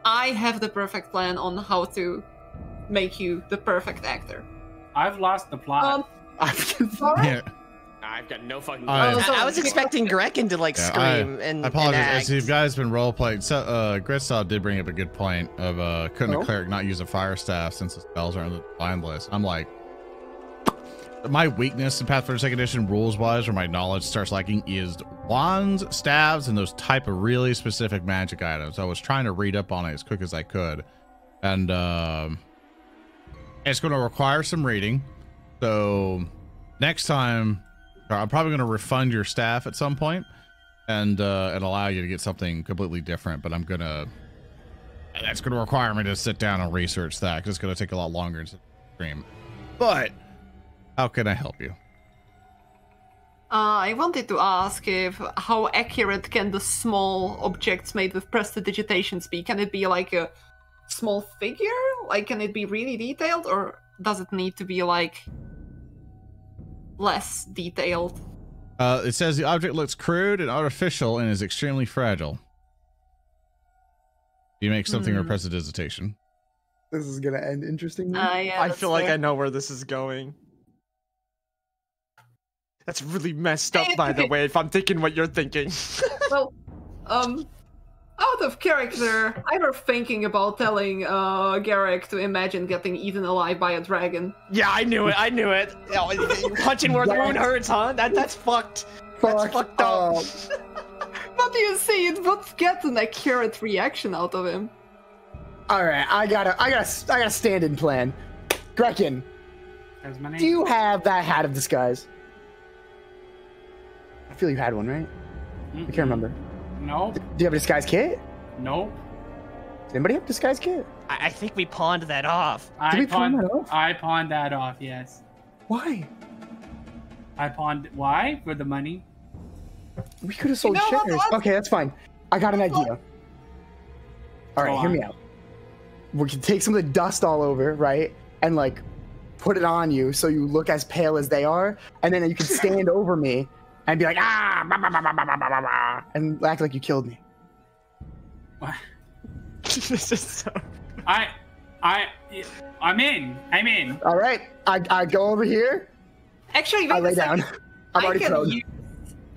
I have the perfect plan on how to make you the perfect actor. I've lost the plot. Sorry? Yeah. I've got no fucking. I was expecting Grekin to like scream and. I apologize. And As you guys been role playing, so Gritsaw did bring up a good point of couldn't a cleric not use a fire staff since the spells are on the divine list. I'm like, my weakness in Pathfinder 2nd Edition rules wise, where my knowledge starts lacking, is wands, staves, and those type of really specific magic items. I was trying to read up on it as quick as I could, and it's going to require some reading. So next time, I'm probably going to refund your staff at some point and allow you to get something completely different. But that's going to require me to sit down and research that, because it's going to take a lot longer to stream. But how can I help you? I wanted to ask how accurate can the small objects made with prestidigitations be? Can it be like a small figure? Like, can it be really detailed, or does it need to be like less detailed? It says the object looks crude and artificial and is extremely fragile. You make something or prestidigitation. This is gonna end interestingly. Yeah, I feel like I know where this is going. That's really messed up, by the way, if I'm thinking what you're thinking. Well, out of character, I was thinking about telling Gereg to imagine getting eaten alive by a dragon. Yeah, I knew it. Punching where the wound hurts, huh? That's fucked. That's fucked up. But you see, it would get an accurate reaction out of him. All right, I got a stand-in plan. Grekin, do you have that hat of disguise? I feel you had one, right? I can't remember. No. Do you have a disguise kit? No. Does anybody have a disguise kit? I think we pawned that off. Did we pawn that off? I pawned that off, yes. Why? Why? For the money. We could have sold shares. Okay, that's fine. I got an idea. All right, hear me out. We can take some of the dust all over, right? And like put it on you so you look as pale as they are. And then you can stand over me and be like, bah, bah, bah, bah, bah, bah, bah, and act like you killed me. What? This is so... I'm in. All right, I go over here. Actually, I lay down. I'm already prone.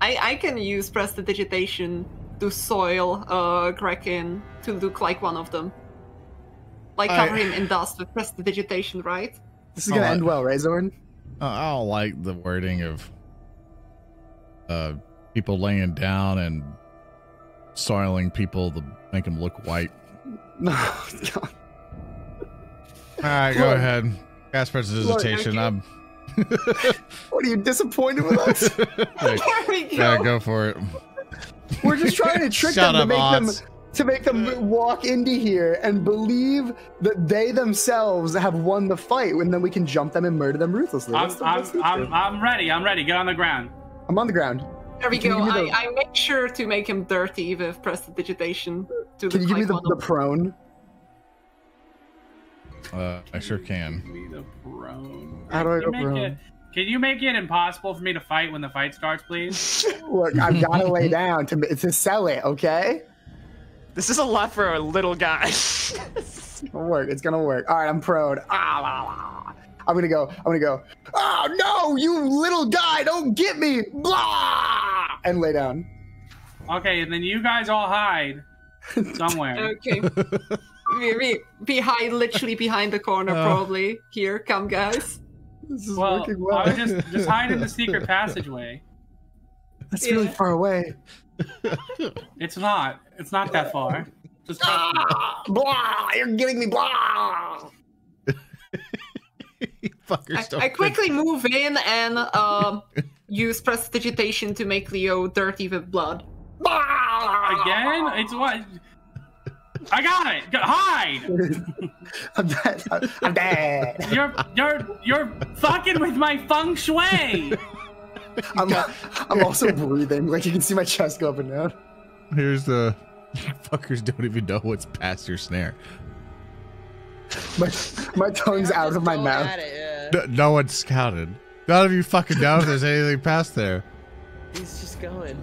I can use prestidigitation to soil Grekin to look like one of them. Like cover him in dust with prestidigitation, right? This is gonna end well, right, Zoran? I don't like the wording of people laying down and soiling people to make them look white. No, God. All right, go ahead. Cast prestidigitation. I'm. What, are you disappointed with us? There we go. Yeah, go for it. We're just trying to trick them to make them walk into here and believe that they themselves have won the fight, and then we can jump them and murder them ruthlessly. I'm ready. Get on the ground. I'm on the ground. There we go. I make sure to make him dirty with prestidigitation. Can you give me the prone? I sure can. Give me the prone. How do I go prone? Can you make it impossible for me to fight when the fight starts, please? Look, I've got to lay down to sell it, okay? This is a lot for a little guy. It's gonna work. It's gonna work. All right, I'm prone. I'm gonna go. Oh no, you little guy! Don't get me! Blah! And lay down. Okay, and then you guys all hide somewhere. Okay. We hide literally behind the corner, probably. Here, come, guys. This is working well. I would just hide in the secret passageway. That's really far away. It's not. It's not that far. Just blah! You're getting me, blah! I quickly move in and use prestidigitation to make Leo dirty with blood. Again? It's what? I got it. Hide. I'm dead. I'm dead. You're fucking with my feng shui. I'm also breathing. Like you can see my chest go up and down. Here's the you fuckers don't even know what's past your snare. My tongue's out of my mouth. No one's scouted. None of you fucking know if there's anything past there. He's just going.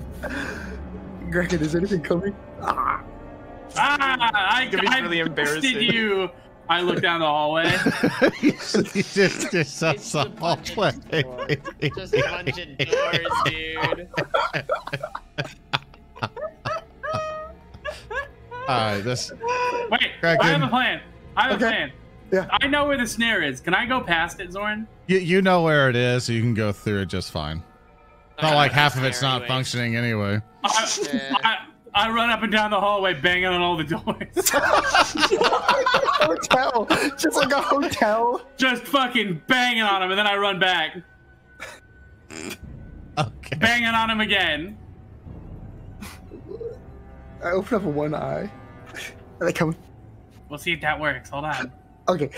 Grekin, is anything coming? I really busted you I look down the hallway. Just a hallway. Just a bunch of doors, dude. Alright, this. Wait, Grekin. I have a plan. I have a plan. Yeah. I know where the snare is. Can I go past it, Zoran? You know where it is, so you can go through it just fine. Not like half of it's not functioning anyway. I run up and down the hallway banging on all the doors. Hotel. Just like a hotel. Just fucking banging on them, and then I run back. Okay. Banging on him again. I open up one eye. Are they coming? We'll see if that works. Hold on. Okay.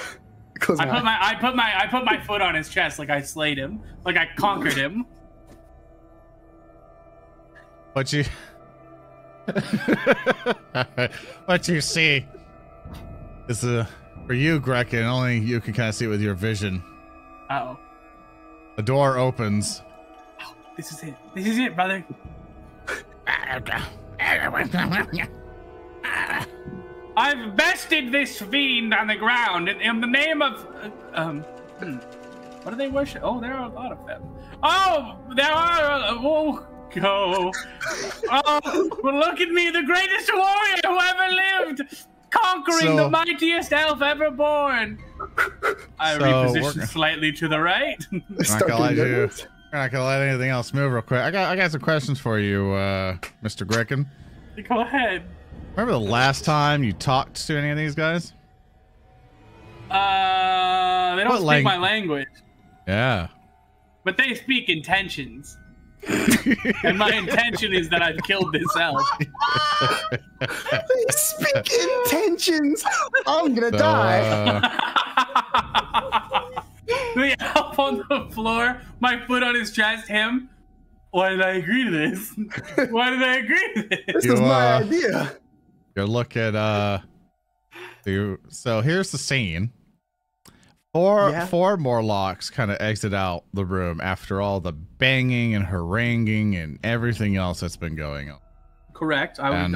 Close my eye. I put my foot on his chest like I slayed him. Like I conquered him. What you what you see is for you, Grekin, only you can kind of see it with your vision. Uh-oh. The door opens. Oh, this is it. This is it, brother. I've bested this fiend on the ground in the name of what do they worship? Oh, there are a lot of them. Oh, there are go. Oh, well, look at me, the greatest warrior who ever lived, conquering the mightiest elf ever born. I reposition slightly to the right. We're not gonna let anything else move real quick. I got some questions for you, Mr. Grekin. Go ahead. Remember the last time you talked to any of these guys? They don't speak my language. Yeah. But they speak intentions. And my intention is that I've killed this elf. They speak intentions. I'm gonna die. The elf on the floor, my foot on his chest, him. Why did I agree to this? Why did I agree to this? This was my idea. You look at so here's the scene. Four Morlocks kind of exit out the room after all the banging and haranguing and everything else that's been going on. Correct. I would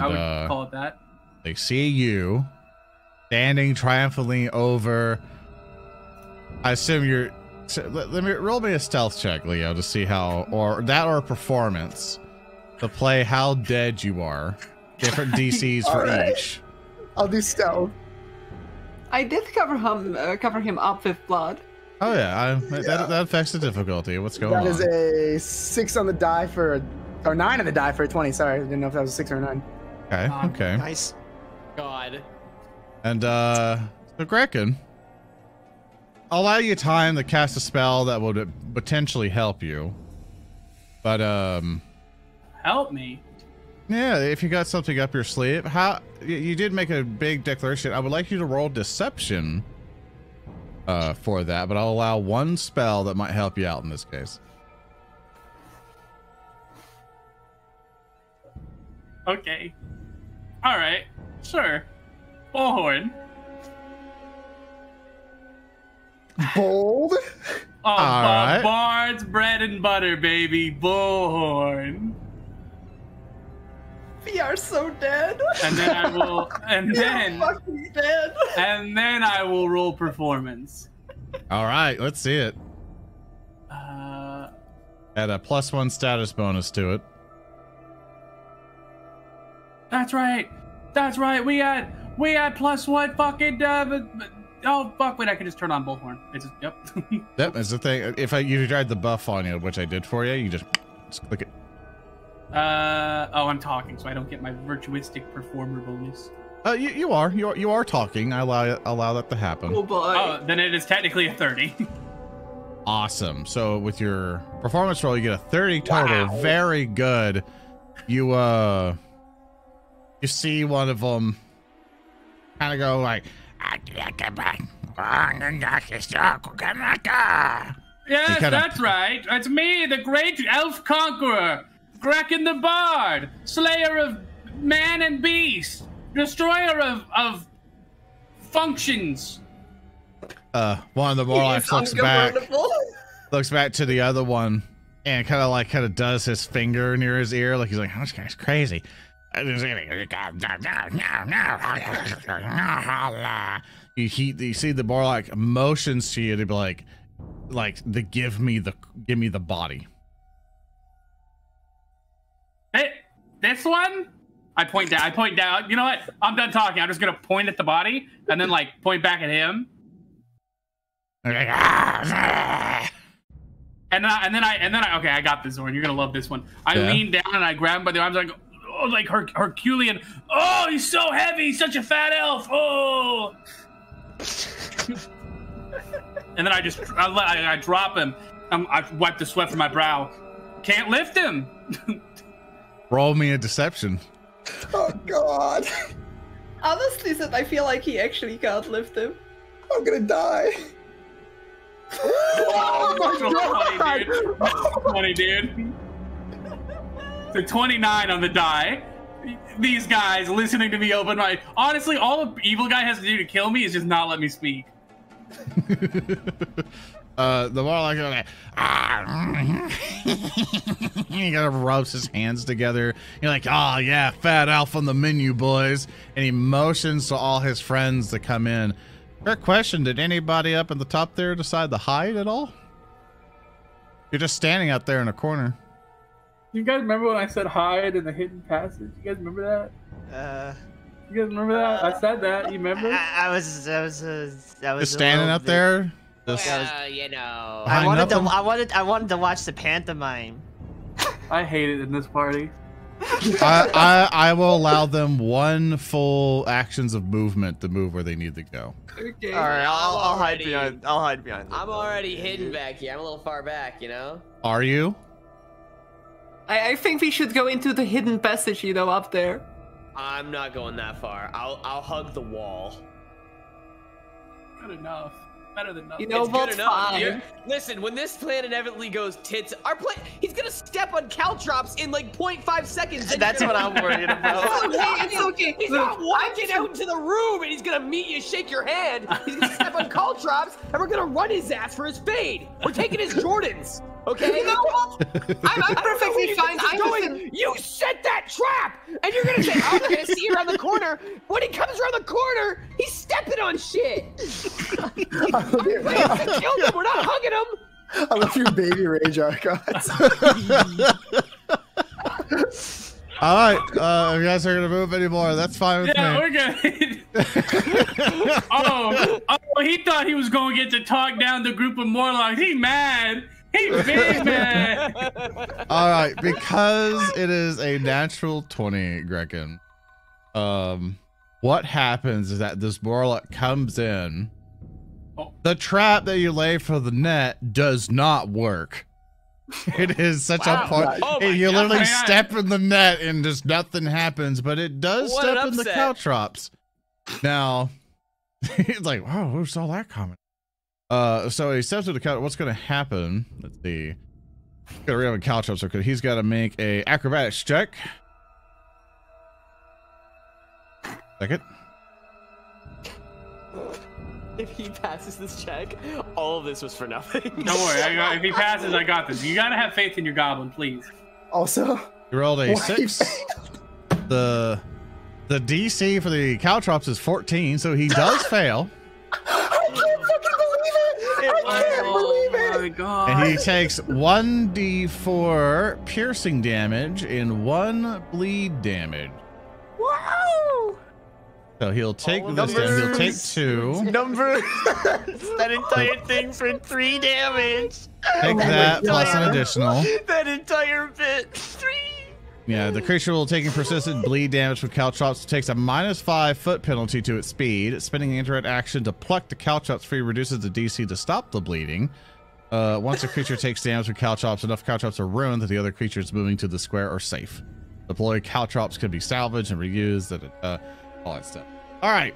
call it that. They see you standing triumphantly over. I assume you're. Let me roll me a stealth check, Leo, to see how, or performance, to play how dead you are. Different DCs for each. I'll do stealth. I did cover him up with blood. Oh yeah, that affects the difficulty. What's going on? That is a 6 on the die or 9 on the die for a 20. Sorry, I didn't know if that was a 6 or a 9. Okay, okay. Nice. God. And so Grekin, I'll allow you time to cast a spell that would potentially help you. But help me. Yeah, if you got something up your sleeve. You did make a big declaration. I would like you to roll deception for that, but I'll allow one spell that might help you out in this case. Okay. All right. Sure. Bullhorn. Bold. Oh, right. Bard's bread and butter, baby. Bullhorn. We are so dead. And then I will, and then fucking dead. And then I will roll performance. All right, let's see it. Add a +1 status bonus to it. That's right. That's right. We had +1 fucking. Oh fuck! Wait, I can just turn on Bullhorn. It's just, yep. Yep, that's the thing. If you tried the buff on you, which I did for you, you just click it. Oh, I'm talking, so I don't get my virtuistic performer bonus. You are talking. I allow that to happen. Oh boy. Oh, then it is technically a 30. Awesome. So with your performance roll, you get a 30 total. Wow. Very good. You see one of them kind of go like, yes, that's right. It's me, the great elf conqueror, Grekin the Bard, slayer of man and beast, destroyer of functions. One of the Morlocks looks back to the other one and kind of does his finger near his ear, like he's like, oh, this guy's crazy. you see the Warlock motions to you to be like give me the body. Hey, this one? I point down. You know what? I'm done talking. I'm just gonna point at the body and then like point back at him. And then I okay, I got this, Zoran. You're gonna love this one. I lean down and I grab him by the arms, like, oh, like Herculean. Oh, he's so heavy. He's such a fat elf. Oh. And then I drop him. I wipe the sweat from my brow. Can't lift him. Roll me a deception. Oh God. Honestly, said I feel like he actually can't lift him. I'm gonna die. Oh my God. Funny, dude. The 29 on the die. These guys listening to me open my. Honestly, all the evil guy has to do to kill me is just not let me speak. The Warlock he kind of rubs his hands together. You're like, oh yeah, fat elf on the menu, boys. And he motions to all his friends to come in. Fair question, did anybody up at the top there decide to hide at all? You're just standing out there in a corner. You guys remember when I said hide in the hidden passage? You guys remember that? You guys remember that? I said that. You remember? I was just standing out there. Just, well, you know. I wanted to watch the pantomime. I hate it in this party. I will allow them one full actions of movement to move where they need to go. Okay. All right, I'll hide behind. I'll hide behind. I'm already hidden back here. I'm a little far back, you know. Are you? I think we should go into the hidden passage, you know, up there. I'm not going that far. I'll hug the wall. Good enough. Better than nothing. You know what's fine. Listen, when this plan inevitably goes tits, he's gonna step on caltrops in like 0.5 seconds. That's what I'm worried about. It's okay. He's not walking out into the room and he's gonna meet you, shake your hand. He's gonna step on caltrops and we're gonna run his ass for his fade. We're taking his Jordans. Okay. You know what? I'm perfectly fine. You set that trap, and you're gonna say, "I'm gonna see you around the corner." When he comes around the corner, he's stepping on shit. We're not hugging him. I love your baby rage, Arcos. All right, if you guys are gonna move anymore, that's fine with me. Yeah, we're good. oh, he thought he was gonna get to talk down the group of Morlocks. He mad. He big mad. All right, because it is a natural 20, Grekin. What happens is that this Warlock comes in. The trap that you lay for the net does not work. It is such a part. You literally step in the net and just nothing happens, but it does step in the caltrops. Now, it's like, wow, who saw that coming? So he steps to the couch. What's going to happen? Let's see. Gotta read on caltrops so he's got to make a acrobatics check. Second. If he passes this check, all of this was for nothing. Don't worry. If he passes, I got this. You gotta have faith in your goblin, please. Also, you rolled a 6. The DC for the caltrops is 14, so he does fail. I can't fucking believe it! I can't believe it! Oh my God. And he takes 1d4 piercing damage and 1 bleed damage. Wow! So he'll take this down. He'll take 2. Numbers. That entire thing for 3 damage. Take that plus an additional. That entire bit. 3. Yeah, the creature will take persistent bleed damage from caltrops. Takes a -5 foot penalty to its speed. Spending the interact action to pluck the caltrops free reduces the DC to stop the bleeding. Once a creature takes damage from caltrops, enough caltrops are ruined that the other creatures moving to the square are safe. Deployed caltrops can be salvaged and reused. All that stuff. All right.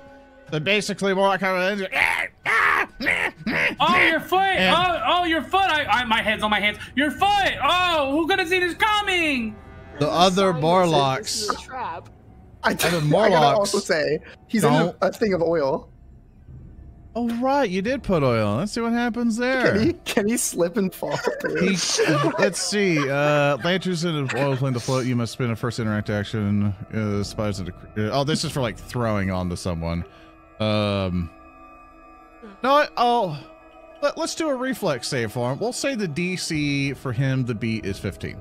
So basically, more like oh, your foot! Oh, your foot! My head's on my hands. Your foot! Oh, who could have seen this coming? The other Morlocks. I gotta also say, he's in a thing of oil. Oh, right. You did put oil. Let's see what happens there. Can he slip and fall? Let's see. Lanterns in an oil plane to float. You must spend a first interact action. Spies into, oh, this is for like throwing onto someone. No, let's do a reflex save for him. We'll say the DC for him to beat is 15.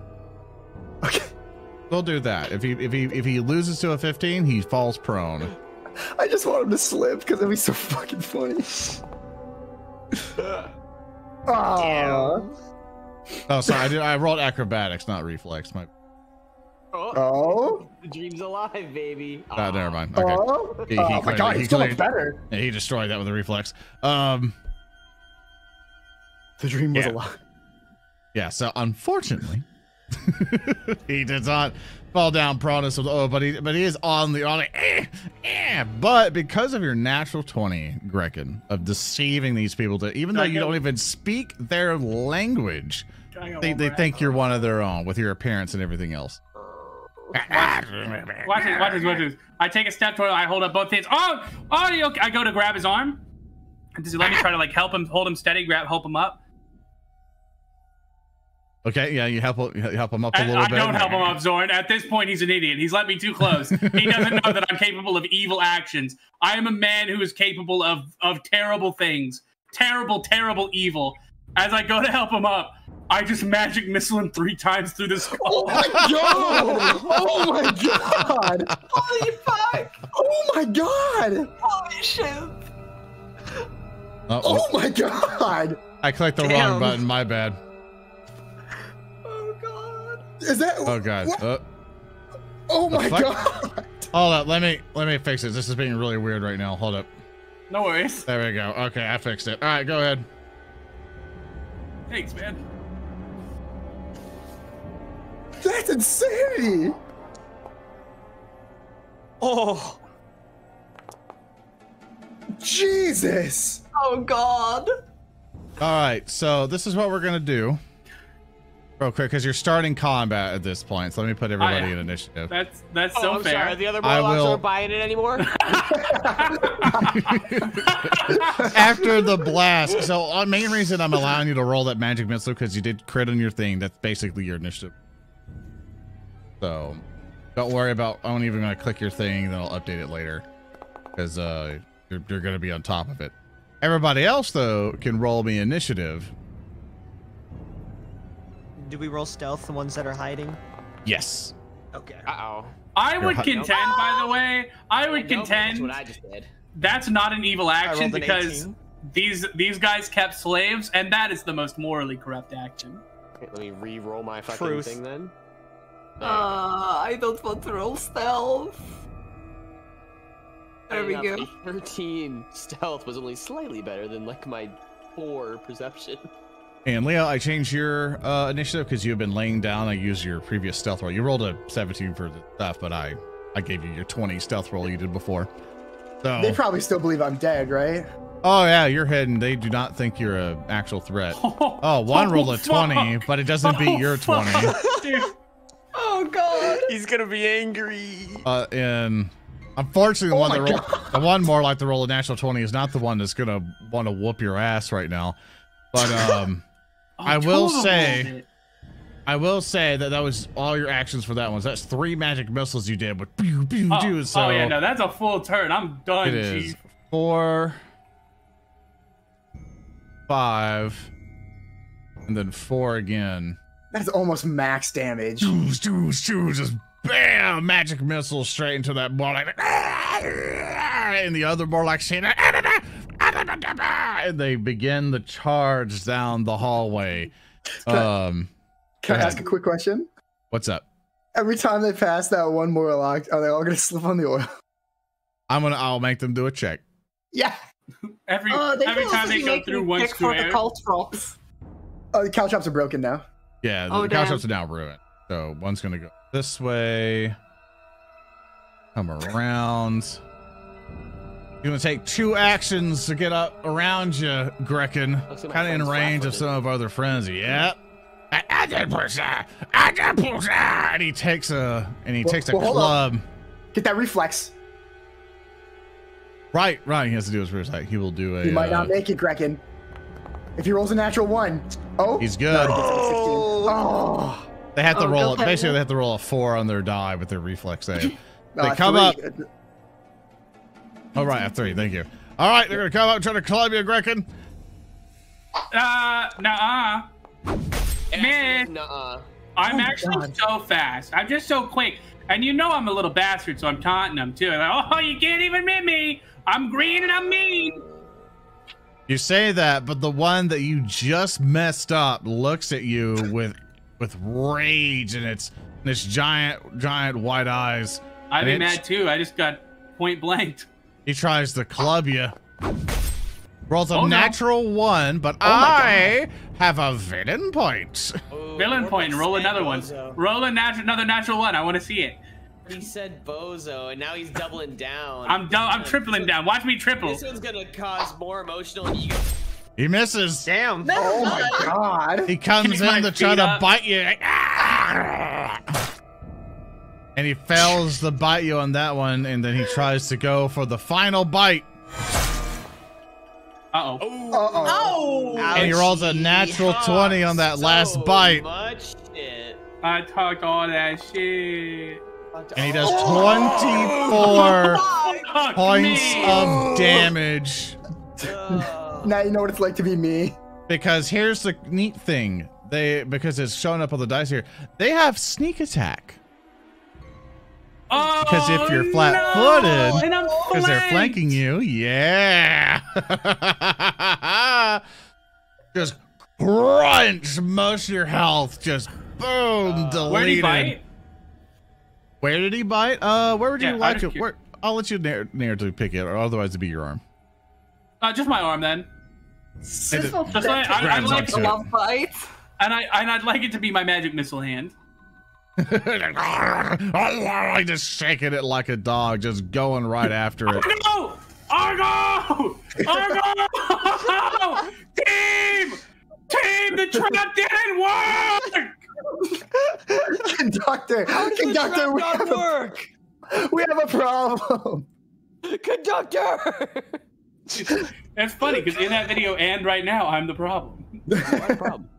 Okay. We'll do that. If he loses to a 15, he falls prone. I just want him to slip because it'd be so fucking funny. Oh. Oh, sorry. I rolled acrobatics, not reflex. Oh. The dream's alive, baby. Oh, never mind. Okay. Oh, He my God, he's so much better. Yeah, he destroyed that with a reflex. The dream was alive. Yeah, so unfortunately, he did not fall down prone. But he is on the But because of your natural 20, Grekin, of deceiving these people, even though you don't even speak their language, they think you're one of their own with your appearance and everything else. Watch this. I take a step toward him. I hold up both hands. I go to grab his arm. Does he let me try to like help him, hold him steady, help him up? Okay, yeah, you help him up a little bit. I don't help him up, Zoran. At this point, he's an idiot. He's let me too close. He doesn't know that I'm capable of evil actions. I am a man who is capable of terrible things. Terrible, terrible evil. As I go to help him up, I just magic missile him 3 times through the skull. Oh my God! Oh my God! Holy fuck! Oh my God! Holy shit! Oh my God! I clicked the wrong button. My bad. Oh God! Is that? Oh God! Oh my God! Hold up. Let me fix it. This is being really weird right now. Hold up. No worries. There we go. Okay, I fixed it. All right, go ahead. Thanks, man. That's insanity! Oh. Jesus! Oh God! All right, so this is what we're gonna do, real quick, because you're starting combat at this point. So let me put everybody in initiative. That's so I'm fair. sorry. The other Morlocks aren't buying it anymore. After the blast. So the main reason I'm allowing you to roll that magic missile because you did crit on your thing. That's basically your initiative. So don't worry about. I'm even gonna click your thing, then I'll update it later because you're gonna be on top of it. Everybody else though can roll me initiative. Do we roll stealth, the ones that are hiding? Yes. Okay. Uh-oh. I would contend, by the way, That's what I just did. That's not an evil action because 18. these guys kept slaves, and that is the most morally corrupt action. Okay, let me re-roll my fucking Truth. thing then. I don't want to roll stealth. There we go. 13 stealth was only slightly better than like my 4 perception. And Leo, I changed your initiative because you've been laying down. I used your previous stealth roll. You rolled a 17 for the stuff, but I gave you your 20 stealth roll you did before. So They probably still believe I'm dead, right? oh yeah, you're hidden. They do not think you're an actual threat. Oh, one rolled a 20, but it doesn't beat your 20. Dude. Oh God! He's gonna be angry. And unfortunately, the one more like the roll a natural 20 is not the one that's gonna want to whoop your ass right now. But I will say that was all your actions for that one. So that's 3 magic missiles you did with pew pew pew. So oh yeah, no, that's a full turn. I'm done, it is Chief. 4, 5, and then 4 again. That's almost max damage. Just bam, magic missile straight into that Morlock. And the other Morlock saying, and they begin the charge down the hallway. Can I ask a quick question? What's up? Every time they pass that one Morlock, are they all gonna slip on the oil? I'll make them do a check. Yeah. Every They time can they also go make through me one check for the square. cult drops. Oh, the cow traps are broken now. Yeah, Oh, the cow damn. traps are now ruined. So one's gonna go this way. Come around. You're gonna take 2 actions to get up around you, Grekin. Looks like my Kind of in friend's range of flat-footed. some of our other friends. Yep. And he takes a Well, hold club. Get that reflex. Right. He has to do his first attack. He will do a. He might not make it, Grekin. If he rolls a natural 1. Oh. He's good. No, he gets a 16. Oh. They have to Oh, roll. go ahead. Basically, they have to roll a 4 on their die with their reflex save. They come 3. up. Oh right, a 3. Thank you. All right, they're gonna come up and try to club you, Grekin. Nuh-uh. Man, Nuh-uh. I'm actually so fast. I'm just so quick. And you know I'm a little bastard, so I'm taunting them too. Like, oh, you can't even hit me. I'm green and I'm mean. You say that, but the one that you just messed up looks at you with rage in its giant white eyes. I'd be mad too. I just got point blanked. He tries to club you. Rolls a natural 1, but I have a villain point. Villain point. Roll another one. Roll another natural 1. I want to see it. He said bozo, and now he's doubling down. I'm tripling down. Watch me triple. This one's gonna cause more emotional ego. He misses. Damn. Oh my god. He comes in to try to bite you. And he fails to bite you on that one, and then he tries to go for the final bite. Uh-oh. Oh! And he rolls a natural 20 on that last bite. Much shit. I talked all that shit. And he does 24 points of damage. Now you know what it's like to be me. Because here's the neat thing. Because it's showing up on the dice here, they have sneak attack. Oh, Because if you're flat-footed, and I'm because they're flanked. flanking you, yeah. Just crunch most of your health. Just boom, deleted. Where did he bite? Where did he bite? Where would you like to? Where? I'll let you narratively pick it, or otherwise it'd be your arm. Just my arm then. Just like I'd like a love bite. And I'd like it to be my magic missile hand. I just shaking it like a dog, just going right after it. Argo! Argo! Argo! Team! The trap didn't work! Conductor! Conductor, we have a problem! Conductor! It's funny, because in that video and right now, I'm the problem. What a problem.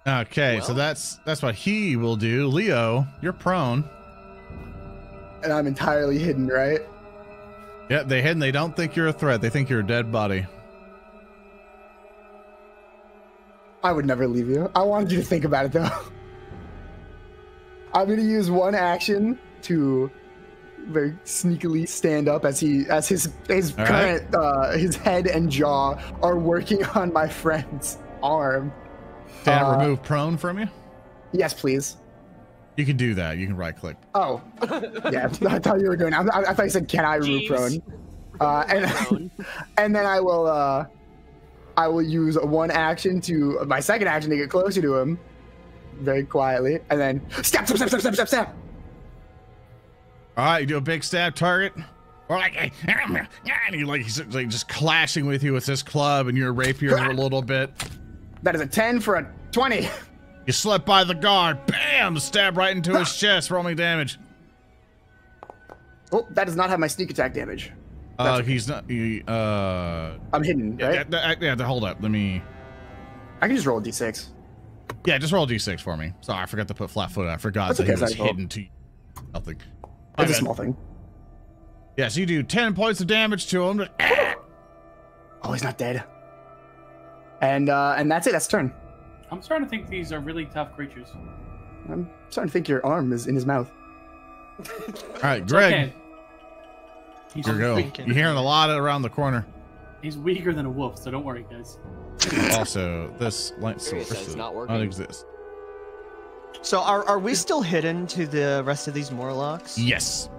Okay, so that's what he will do. Leo, you're prone. And I'm entirely hidden, right? Yeah, they hidden. They don't think you're a threat. They think you're a dead body. I would never leave you. I wanted you to think about it, though. I'm gonna use one action to very sneakily stand up as his current his head and jaw are working on my friend's arm. Can I remove prone from you? Yes, please. You can do that. You can right click. Oh, yeah. I thought you were going. I thought you said, "Can I remove prone?" And then I will use one action to my second action to get closer to him, very quietly, and then stab. All right, you do a big stab target. Or he's like just clashing with you with this club and your rapier a little bit. That is a 10 for a 20. You slip by the guard. Bam! Stab right into his chest. Roll me damage. Oh, that does not have my sneak attack damage. He's not. I'm hidden, right? Yeah, hold up. Let me. I can just roll a d6. Yeah, just roll a d6 for me. Sorry, I forgot to put flat foot. I forgot that he was hidden to nothing. It's a small thing. Yeah, so you do 10 points of damage to him. Oh, he's not dead. And that's it. That's turn. I'm starting to think these are really tough creatures. I'm starting to think your arm is in his mouth. All right, Greg. Okay. Here we go. You're hearing a lot around the corner. He's weaker than a wolf, so don't worry, guys. Also, this light source does not work. exist. So are we still hidden to the rest of these Morlocks? Yes.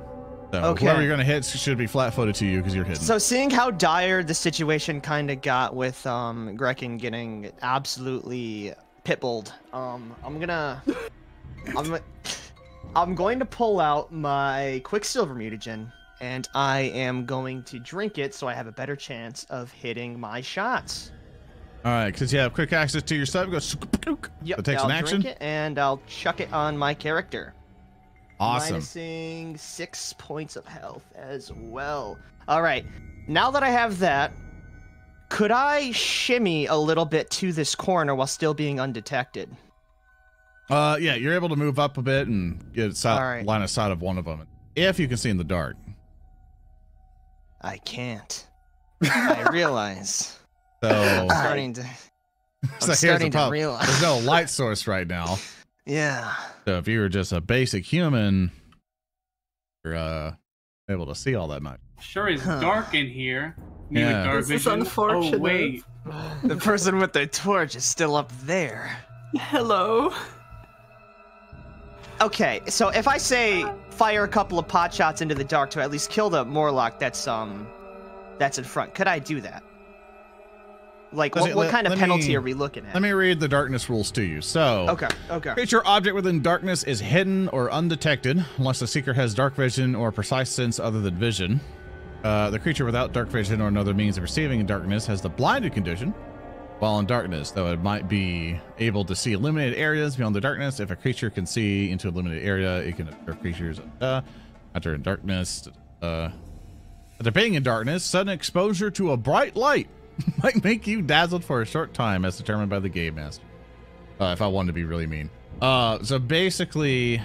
So Okay. whoever you're gonna hit should be flat-footed to you because you're hidden. So seeing how dire the situation kind of got with Grekin getting absolutely pitbulled, I'm going to pull out my Quicksilver mutagen, and I am going to drink it so I have a better chance of hitting my shots. All right, because you have quick access to your stuff, go. Yep, That takes I'll an action. drink it and I'll chuck it on my character. Awesome. Minusing 6 points of health as well. All right, now that I have that, could I shimmy a little bit to this corner while still being undetected? Yeah, you're able to move up a bit and get line of sight of one of them, if you can see in the dark. I can't. I realize. So I'm starting to. so here's the problem. There's no light source right now. Yeah. So if you were just a basic human, you're able to see all that much. Sure is dark in here. Yeah. Dark This is vision. unfortunate. Oh wait. The person with the torch is still up there. Hello. Okay, so if I say fire a couple of pot shots into the dark to at least kill the Morlock that's in front, could I do that? Like, what kind of penalty are we looking at? Let me read the darkness rules to you. So, okay. Creature object within darkness is hidden or undetected unless the seeker has dark vision or precise sense other than vision. The creature without dark vision or another means of perceiving in darkness has the blinded condition while in darkness, though it might be able to see illuminated areas beyond the darkness. If a creature can see into a limited area, it can observe creatures after in darkness. After being in darkness, sudden exposure to a bright light might make you dazzled for a short time as determined by the game master. If I wanted to be really mean. So basically,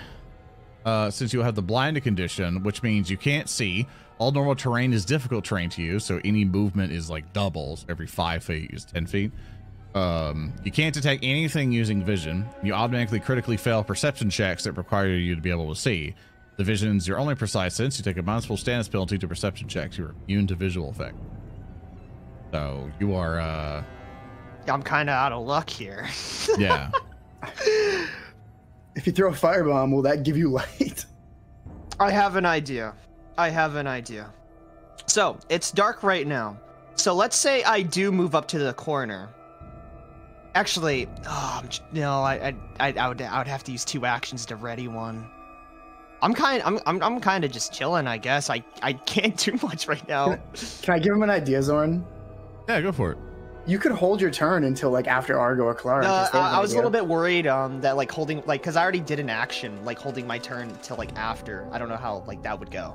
since you have the blinded condition, which means you can't see, all normal terrain is difficult terrain to you, so any movement is like doubles. Every 5 feet is 10 feet. You can't detect anything using vision. You automatically critically fail perception checks that require you to be able to see. The vision's your only precise sense. You take a minus status penalty to perception checks. You're immune to visual effect. So you are I'm kind of out of luck here. Yeah. If you throw a firebomb, will that give you light? I have an idea. So it's dark right now. So let's say I do move up to the corner. Actually, no, I would have to use 2 actions to ready one. I'm kind of just chilling, I guess. I can't do much right now. Can I give him an idea, Zoran? Yeah, go for it. You could hold your turn until like after Argo or Klaara. I was a little bit worried that like holding because I already did an action like holding my turn till like after. I don't know how like that would go.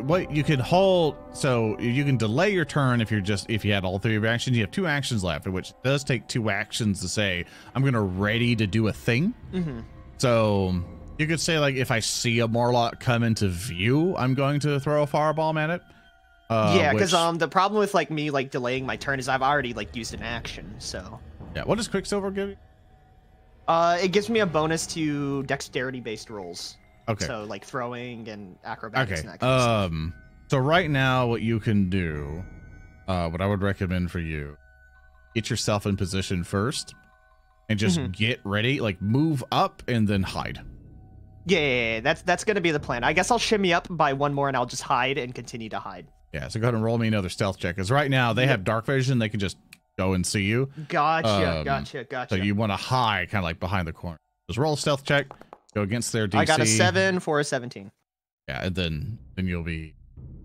What you can hold, so you can delay your turn if you had all 3 of your actions. You have 2 actions left, which does take 2 actions to say I'm gonna ready to do a thing. Mm-hmm. So you could say like if I see a Morlock come into view, I'm going to throw a firebomb at it. Yeah, because the problem with like me like delaying my turn is I've already like used an action. So yeah, what does Quicksilver give you? It gives me a bonus to dexterity based rolls. Okay. So like throwing and acrobatics. Okay. And that kind of stuff. So right now, what you can do, what I would recommend for you, get yourself in position first, and just get ready. Like move up and then hide. Yeah, that's gonna be the plan. I guess I'll shimmy up by 1 more and I'll just hide and continue to hide. Yeah, so go ahead and roll me another stealth check. Because right now they have dark vision; they can just go and see you. Gotcha. So you want to hide, kind of like behind the corner. Just roll a stealth check. Go against their DC. I got a 7 for a 17. Yeah, and then you'll be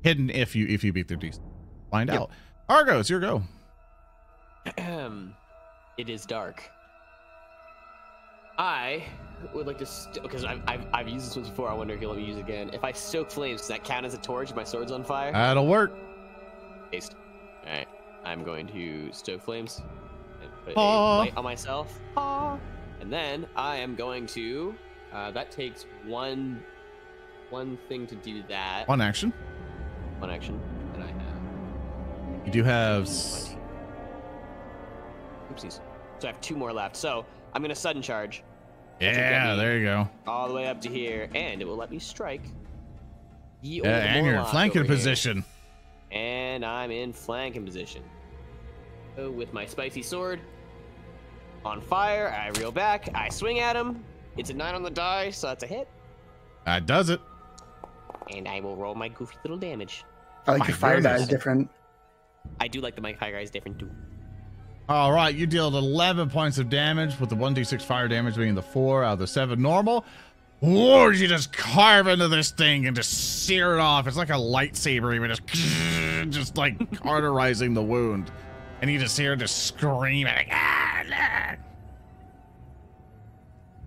hidden if you beat their DC. Find out. Argo, it's your go. It is dark. I would like to, because I've used this one before. I wonder if you'll let me use it again. If I stoke flames, does that count as a torch if my sword's on fire? That'll work. Taste. All right, I'm going to stoke flames and put a light on myself. And then I am going to. That takes one thing to do that. One action. And I have. You do have. Oopsies. So I have 2 more left. So I'm gonna sudden charge. Yeah, there you go. All the way up to here, and it will let me strike. And you're in flanking position. And I'm in flanking position. So with my spicy sword on fire, I reel back. I swing at him. It's a 9 on the die, so that's a hit. That does it. And I will roll my goofy little damage. I like your fire die is different. I do like the my fire guy is different too. All right, you dealt 11 points of damage, with the 1d6 fire damage being the 4 out of the 7 normal. Or you just carve into this thing and just sear it off. It's like a lightsaber, even just like cauterizing the wound. And you just hear it just scream like,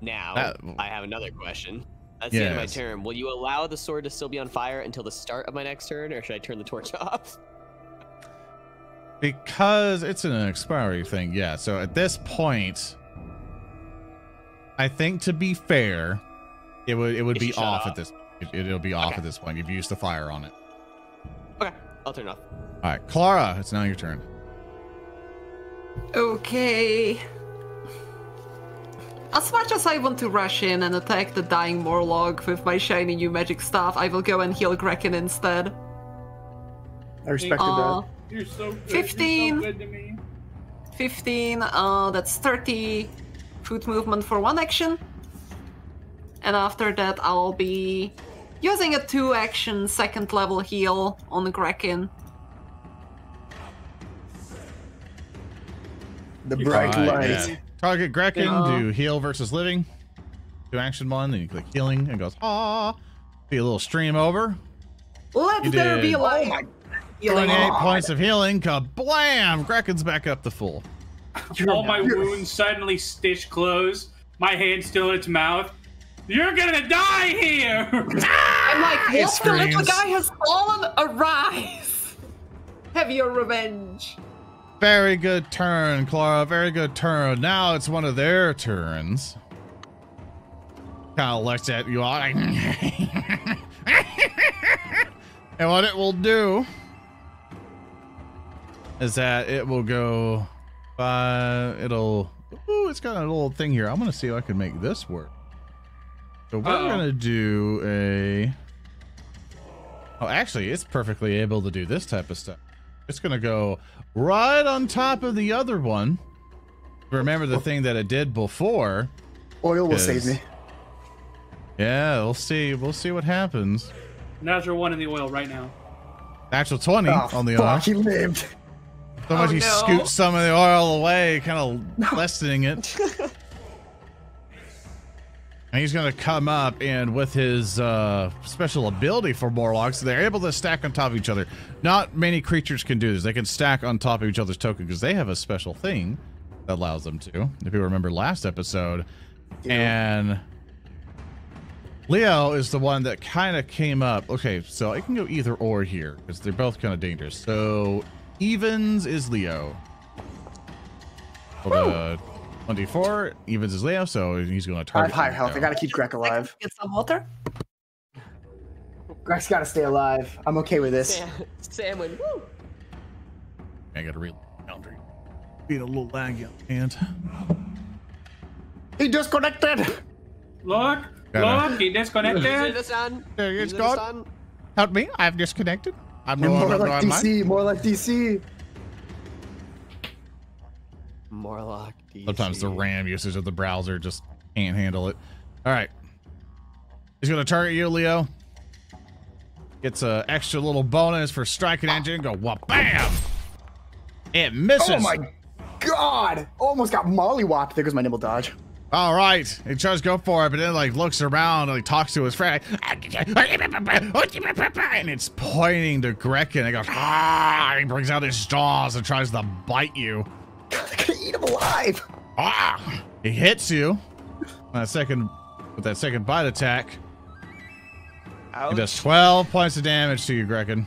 Now, I have another question. That's the end of my turn. Will you allow the sword to still be on fire until the start of my next turn, or should I turn the torch off? Because it's an expiry thing, yeah. So at this point, I think to be fair, it would be off at this. It'll be off at this point. You've used the fire on it. Okay, I'll turn off. All right, Klaara, it's now your turn. Okay. As much as I want to rush in and attack the dying Morlock with my shiny new magic staff, I will go and heal Grekin instead. I respected that. You're so good. 15. You're so good to me. 15, that's 30 foot movement for one action. And after that, I'll be using a 2-action second level heal on Grekin. The bright light. Yeah. Target Grekin, do heal versus living. 2-action one, then you click healing, and it goes, ah. See a little stream over. Let there be light. Oh 28 points of healing, kablam! Grekin's back up to full. All my wounds suddenly stitch closed. My hand still in its mouth. You're gonna die here! I'm like, He what? The little screams. guy has fallen. Arise! Have your revenge. Very good turn, Klaara. Very good turn. Now it's one of their turns. Kind of looks at you all. And what it will do is that it will go by. It'll. Ooh, it's got a little thing here. I'm gonna see if I can make this work. So we're gonna do a. Oh, actually, it's perfectly able to do this type of stuff. It's gonna go right on top of the other one. Remember the thing that it did before. Oil will save me. Yeah, we'll see. We'll see what happens. Natural 1 in the oil right now. Natural 20 on the oil. Fuck, he lived. So much he no. scoots some of the oil away, kind of lessening it. And he's going to come up, and with his special ability for Morlocks, they're able to stack on top of each other. Not many creatures can do this. They can stack on top of each other's token because they have a special thing that allows them to. If you remember last episode. Yeah. And Leo is the one that kind of came up. Okay, so I can go either or here because they're both kind of dangerous. So evens is Leo. For the 24, evens is Leo, so he's going to I have target. higher health. I Leo. gotta keep Greg alive. Get some water. Greg's gotta stay alive. I'm okay with this. Sam went, woo! I got to read boundary. Being a little laggy and He disconnected. Look, Gotta- look, he disconnected. This on. there it's This gone. on. Help me! I've disconnected. I'm no More longer like online. DC. More like DC. Morlock. DC. Sometimes the RAM usage of the browser just can't handle it. All right, he's gonna target you, Leo. Gets a extra little bonus for striking engine. Go wha bam! It misses. Oh my god! Almost got mollywopped. There goes my nimble dodge. All right, he tries to go for it, but then like looks around and like talks to his friend, and it's pointing to Grekin. He goes, ah! He brings out his jaws and tries to bite you. They're gonna eat him alive. Ah! He hits you on with that second bite attack. Ouch. He does 12 points of damage to you, Grekin.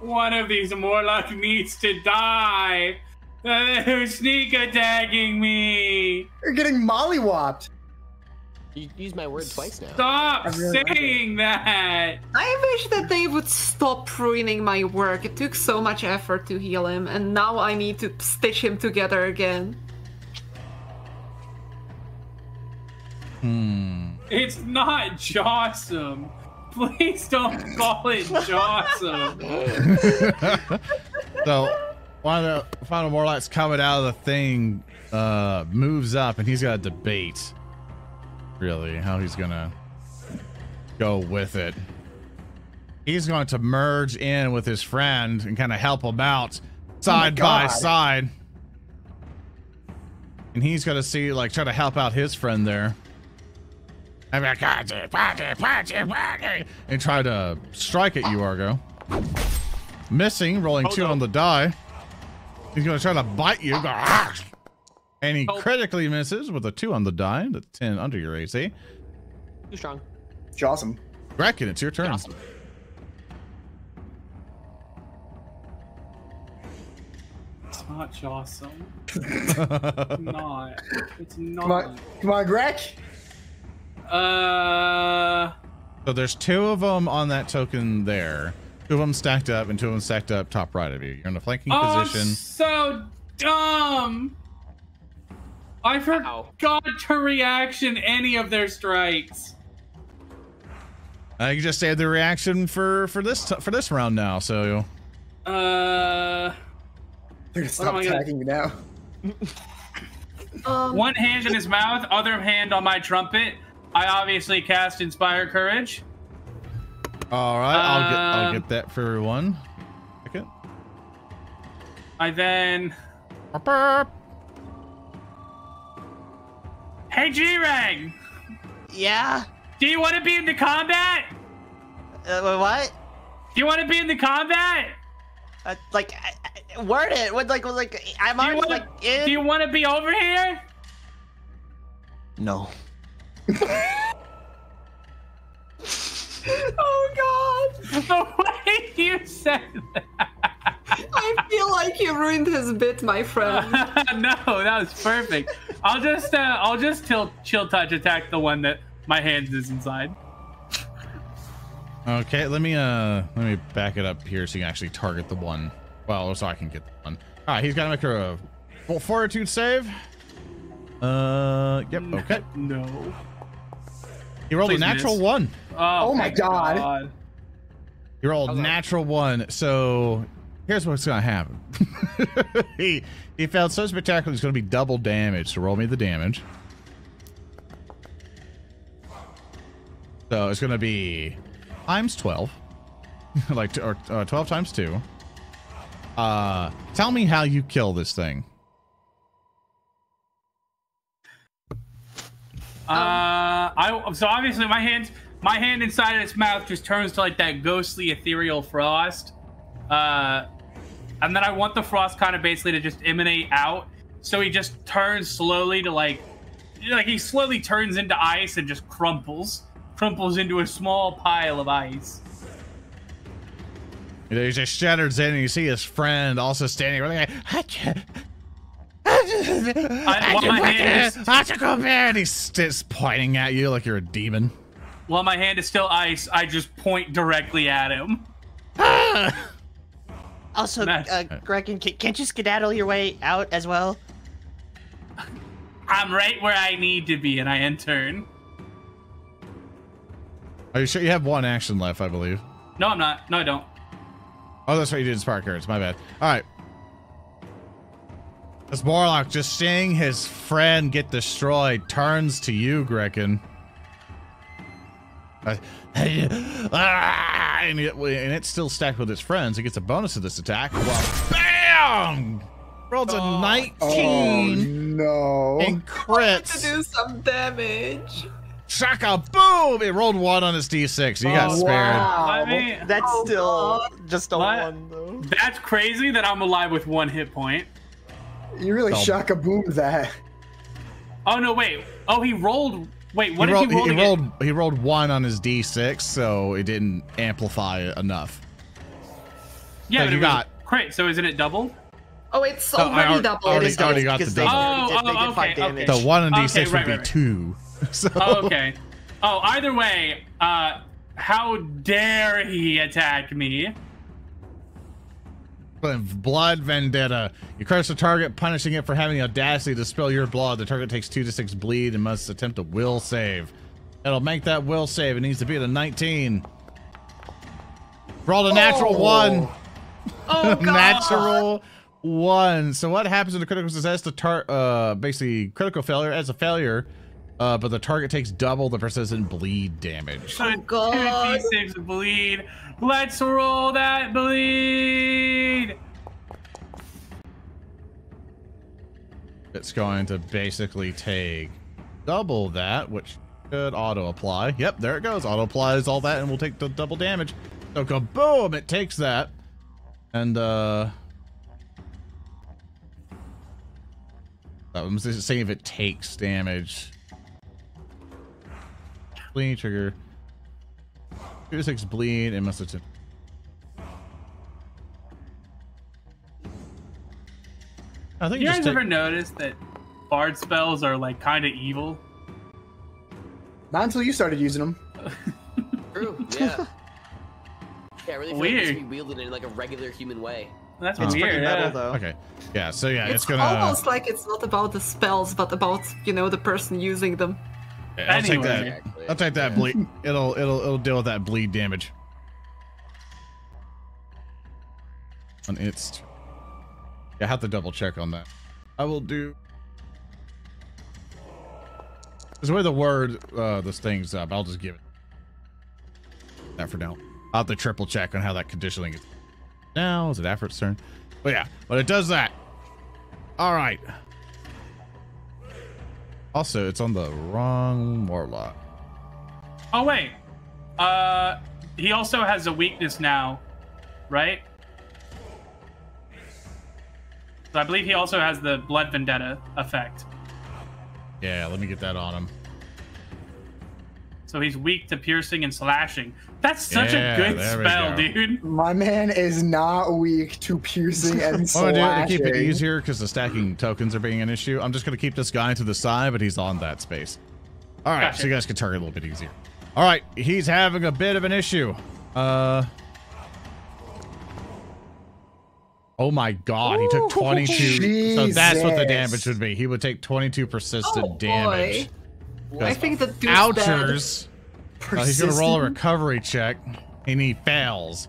One of these Morlock needs to die. They're sneak attacking me. You're getting mollywopped. You used my word twice now. Stop I really like saying that. I wish that they would stop ruining my work. It took so much effort to heal him, and now I need to stitch him together again. It's not Jawsome. Please don't call it Jawsome. So one of the final Morlocks coming out of the thing moves up, and he's got a debate, really, how he's gonna go with it. He's going to merge in with his friend and kind of help him out side by God. side. And he's gonna see, like, try to help out his friend there. And try to strike at you, Argo. Missing, rolling 2 on the die. He's gonna try to bite you. Go, "Ah!" And he critically misses with a 2 on the die. That's 10 under your AC. Too strong. It's awesome. Grekin, it's your turn. Awesome. It's not Jawsome. Not. It's not. Come on, Greg. So there's 2 of them on that token there. Two of them stacked up, and two of them stacked up top right of you. You're in a flanking position. I'm so dumb. I forgot to reaction any of their strikes. You just saved the reaction for this round now. So. They're gonna stop tagging you now. One hand in his mouth, other hand on my trumpet. I obviously cast Inspire Courage. All right, I'll get that for 1 second. I then. Hey, Gereg! Yeah? Do you want to be in the combat? What? Do you want to be in the combat? Word it. I'm already in. Do you want to be over here? No. Oh God! The way you said that. I feel like you ruined his bit, my friend. No, that was perfect. I'll just chill touch attack the one that my hands is inside. Okay, let me back it up here so you can actually target the one. Well, so I can get the one. All right, he's got to make a fortitude save. Yep. Okay. No. He rolled a natural 1. Oh my God. He rolled natural 1. So here's what's gonna happen. he failed so spectacularly. It's gonna be double damage. So roll me the damage. So it's gonna be times 12, or 12 times 2. Tell me how you kill this thing. So obviously my hand inside of its mouth just turns to like that ghostly ethereal frost. And then I want the frost kind of basically to just emanate out. So he just turns slowly to like he slowly turns into ice and just crumples into a small pile of ice. He just shatters in, and you see his friend also standing there and he's just pointing at you like you're a demon. While my hand is still ice, I just point directly at him. Also, Grekin, can't you skedaddle your way out as well? I'm right where I need to be, and I end turn. Are you sure you have 1 action left, I believe? No, I'm not. No, I don't. Oh, that's right, you did Inspire Courage. My bad. All right. This Morlock, just seeing his friend get destroyed, turns to you, Grekin. And it's still stacked with its friends. It gets a bonus to this attack. Well, bam! Rolls a 19. Oh, no. And crits. To do some damage. Shaka boom! It rolled 1 on his d6. You got spared. Wow. I mean, That's still just a what? 1, though. That's crazy that I'm alive with 1 hit point. You really shaka-boomed that. Oh, no, wait. Oh, he rolled... Wait, what did he roll again? He rolled 1 on his d6, so it didn't amplify enough. Yeah, but but you got... Great, so isn't it double? Oh, it's already double. Already got the double. Okay. The 1 on d6 right, would be 2. So. Oh, okay. Oh, either way, how dare he attack me? Blood Vendetta. You curse the target, punishing it for having the audacity to spill your blood. The target takes 2d6 bleed and must attempt a will save. It'll make that will save. It needs to be at a 19. Rolled a natural 1. Oh, God. Natural 1. So what happens in the critical success? The basically critical failure as a failure, but the target takes double the persistent bleed damage. So God. 2d6 bleed. Let's roll that bleed. It's going to basically take double that, which should auto apply. Yep, there it goes. Auto applies all that, and we'll take the double damage. So kaboom! It takes that, and I'm just saying if it takes damage. Bleed trigger. 2d6 bleed and must attempt. I think you guys ever noticed that bard spells are like kind of evil? Not until you started using them. True. Yeah. Yeah, I really feel like it should be wielded in like a regular human way. That's It's weird. pretty metal though. Okay. Yeah. So yeah, It's gonna almost like it's not about the spells, but about the person using them. Yeah, I'll take that. Exactly. I'll take that bleed. It'll deal with that bleed damage. On its. Yeah, I have to double check on that. I will do. Because the way the word this thing's up, I'll just give it that for now. I'll have to triple check on how that conditioning is. Now is it after its turn? But yeah, but it does that. All right. Also, it's on the wrong warlock. Oh wait, he also has a weakness now, right? So I believe he also has the Blood Vendetta effect. Yeah, let me get that on him. So he's weak to piercing and slashing. That's such Yeah, a good there we spell, go. dude. My man is not weak to piercing and What slashing. I'm gonna do to keep it easier, because the stacking tokens are being an issue, I'm just gonna keep this guy to the side, but he's on that space. All right, Gotcha. so you guys can target a little bit easier. All right, he's having a bit of an issue. Oh my God, he took 22. So that's what the damage would be. He would take 22 persistent damage. I think that dude's Ouchers. He's gonna roll a Persistent? recovery check, and he fails.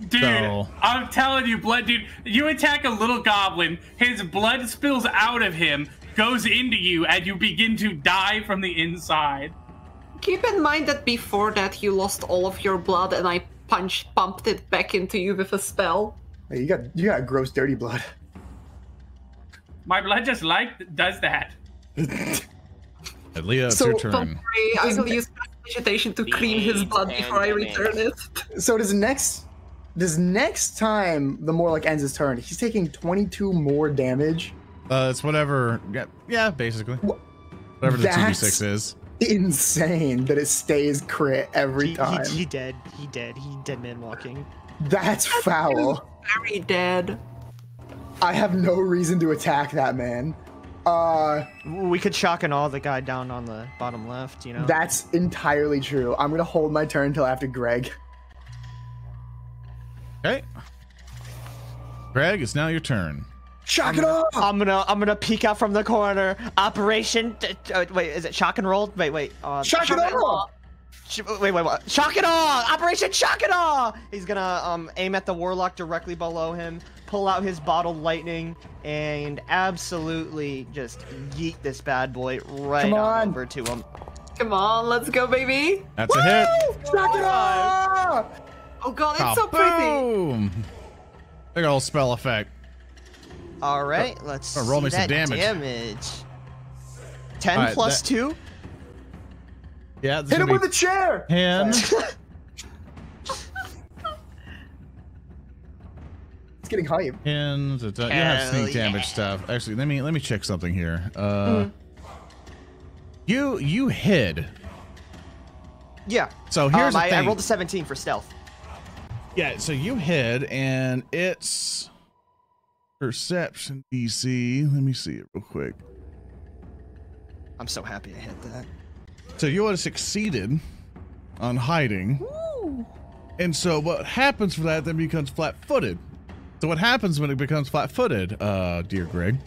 Dude, So- I'm telling you, blood, dude. You attack a little goblin, his blood spills out of him, goes into you, and you begin to die from the inside. Keep in mind that before that you lost all of your blood and I pumped it back into you with a spell. Hey, you got gross dirty blood. My blood just does that. Leah, it's So- your Don't turn. worry, I will use vegetation to clean his blood before I return it. So does next time the Morlock ends his turn, he's taking 22 more damage. It's whatever. Yeah, basically. Whatever the That's 2d6 is. insane that it stays crit every time. He dead. He dead. He dead man walking. That's foul. Very dead. I have no reason to attack that man. We could shock and awe the guy down on the bottom left, you know? That's entirely true. I'm gonna hold my turn until after Greg. Okay. Greg, it's now your turn. Shock it off! I'm gonna peek out from the corner. Operation. Wait, is it shock and roll? Wait. Shock it off! Wait. What? Shock and awe! Operation shock and awe! He's gonna aim at the warlock directly below him, pull out his bottled lightning, and absolutely just yeet this bad boy right Come on. over to him. Come on, let's go, baby. That's a hit. Shock it off! Oh god, it's so pretty. Boom! Big old spell effect. All right, let's roll see me some that damage. 10 All right, plus that- 2. Yeah, this Hit is him gonna with a chair! be 10. It's getting hype. And you have sneak damage stuff. Actually, let me check something here. You hid. Yeah. So here's the I thing. rolled a 17 for stealth. Yeah, so you hid, and it's perception DC. Let me see it real quick. I'm so happy I hit that. So you would have succeeded on hiding. Woo. And so what happens for that then becomes flat-footed. So what happens when it becomes flat-footed, dear Greg?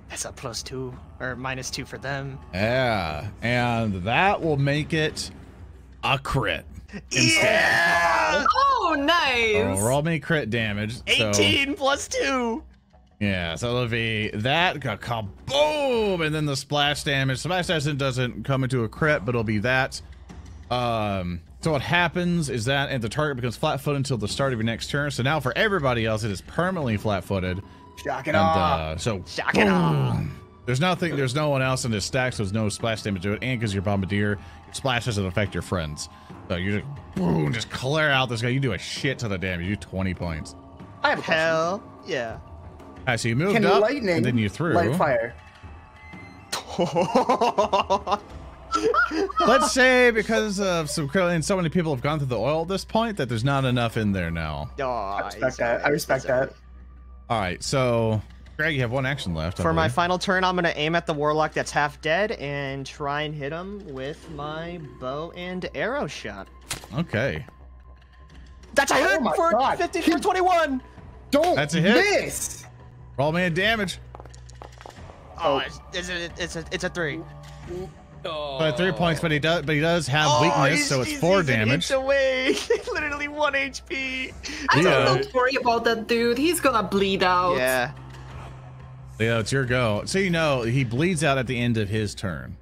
That's a +2 or -2 for them. Yeah, and that will make it a crit. Yeah! Oh, nice. Oh, roll me crit damage. 18 plus 2. Yeah, so it'll be that, kaboom, and then the splash damage. Splash damage doesn't come into a crit, but it'll be that. So what happens is that, and the target becomes flat-footed until the start of your next turn. So now for everybody else, it is permanently flat-footed. Shock it And off! so Shock it off. there's no one else in this stack, so there's no splash damage to it. And because you're Bombardier, your splash doesn't affect your friends. So you just boom, just clear out this guy. You do a shit ton of damage. You do 20 points. I have a question. Hell yeah. All right, so you moved Can up, lightning and then you threw. light fire? Let's say because of and so many people have gone through the oil at this point that there's not enough in there now. I respect that. I respect that. All right, so Greg, you have one action left. I For my believe. final turn, I'm gonna aim at the warlock that's half dead and try and hit him with my bow and arrow shot. Okay. That's a hit my for God. 15 for 21. Don't That's a hit. miss. Roll me a damage. Oh, it's a 3. But 3 points, but he does have weakness, so it's 4 damage. Away. Literally 1 HP. Don't worry about that dude. He's gonna bleed out. Yeah. Leo, it's your go. So you know he bleeds out at the end of his turn.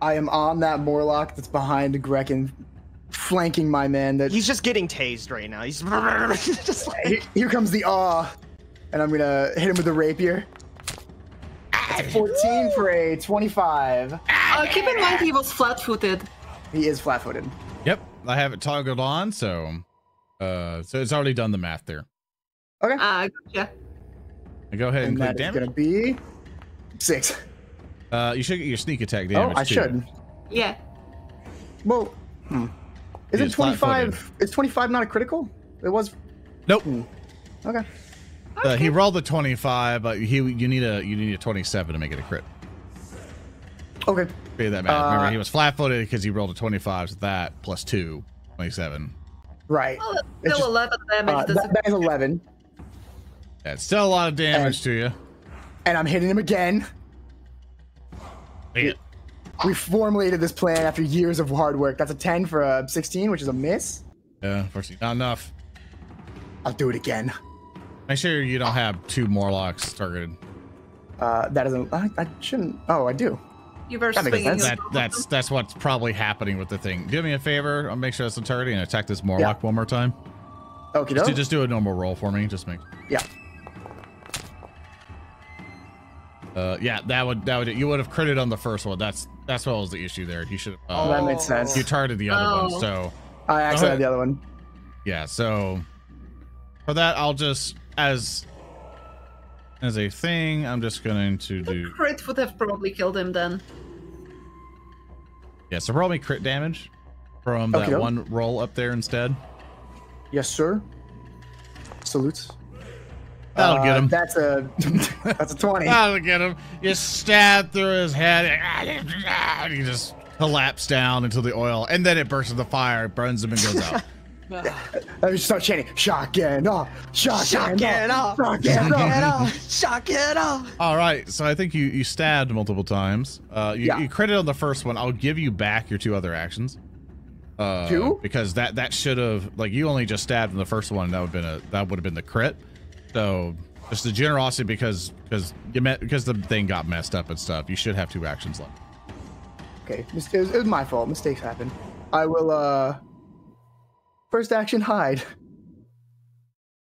I am on that Morlock that's behind Grekin, flanking my man. That He's just getting tased right now. He's just like... Here comes the awe, and I'm gonna hit him with the rapier. That's a 14 for a 25. Keep in mind he was flat-footed. He is flat-footed. Yep, I have it toggled on, so it's already done the math there. Okay. Gotcha. Go ahead and click that is damage. gonna be 6. You should get your sneak attack damage. Oh, I too. should. Yeah. Well, is it 25? Is 25 not a critical? It was. Nope. Okay. He rolled a 25, but you need a 27 to make it a crit. Okay. Figure that math. Remember, he was flat-footed because he rolled a 25, so that plus 2, 27. Right. Well, it's still 11 damage. That is 11. That's still a lot of damage to you. And I'm hitting him again. Yeah. We formulated this plan after years of hard work. That's a 10 for a 16, which is a miss. Yeah, unfortunately, not enough. I'll do it again. Make sure you don't have 2 Morlocks targeted. That isn't. I shouldn't. Oh, I do. You were That makes swinging. sense. That's what's probably happening with the thing. Do me a favor. I'll make sure that's a target and attack this Morlock one more time. Okay. Just do a normal roll for me. Just make. Yeah. Yeah, that would you would have critted on the first one. That's what was the issue there. You should have. That makes sense. You targeted the other one, so. I actually had the other one. Yeah, so for that, I'll just as a thing, I'm just going to do. Crit would have probably killed him then. Yeah, so roll me crit damage from that one roll up there instead. Yes, sir. Salutes. That'll get him. That's a 20. That'll get him. You stab through his head, and he just collapse down into the oil, and then it bursts into fire, burns him, and goes out. I just start chanting, shotgun off, shotgun off, shotgun off, shotgun off. All right, so I think you stabbed multiple times. You critted on the first one. I'll give you back your 2 other actions. 2? Because that should have, like, you only just stabbed in the first one. That would have been the crit. So just the generosity because the thing got messed up and stuff. You should have 2 actions left. Okay, it was my fault. Mistakes happen. I will first action hide.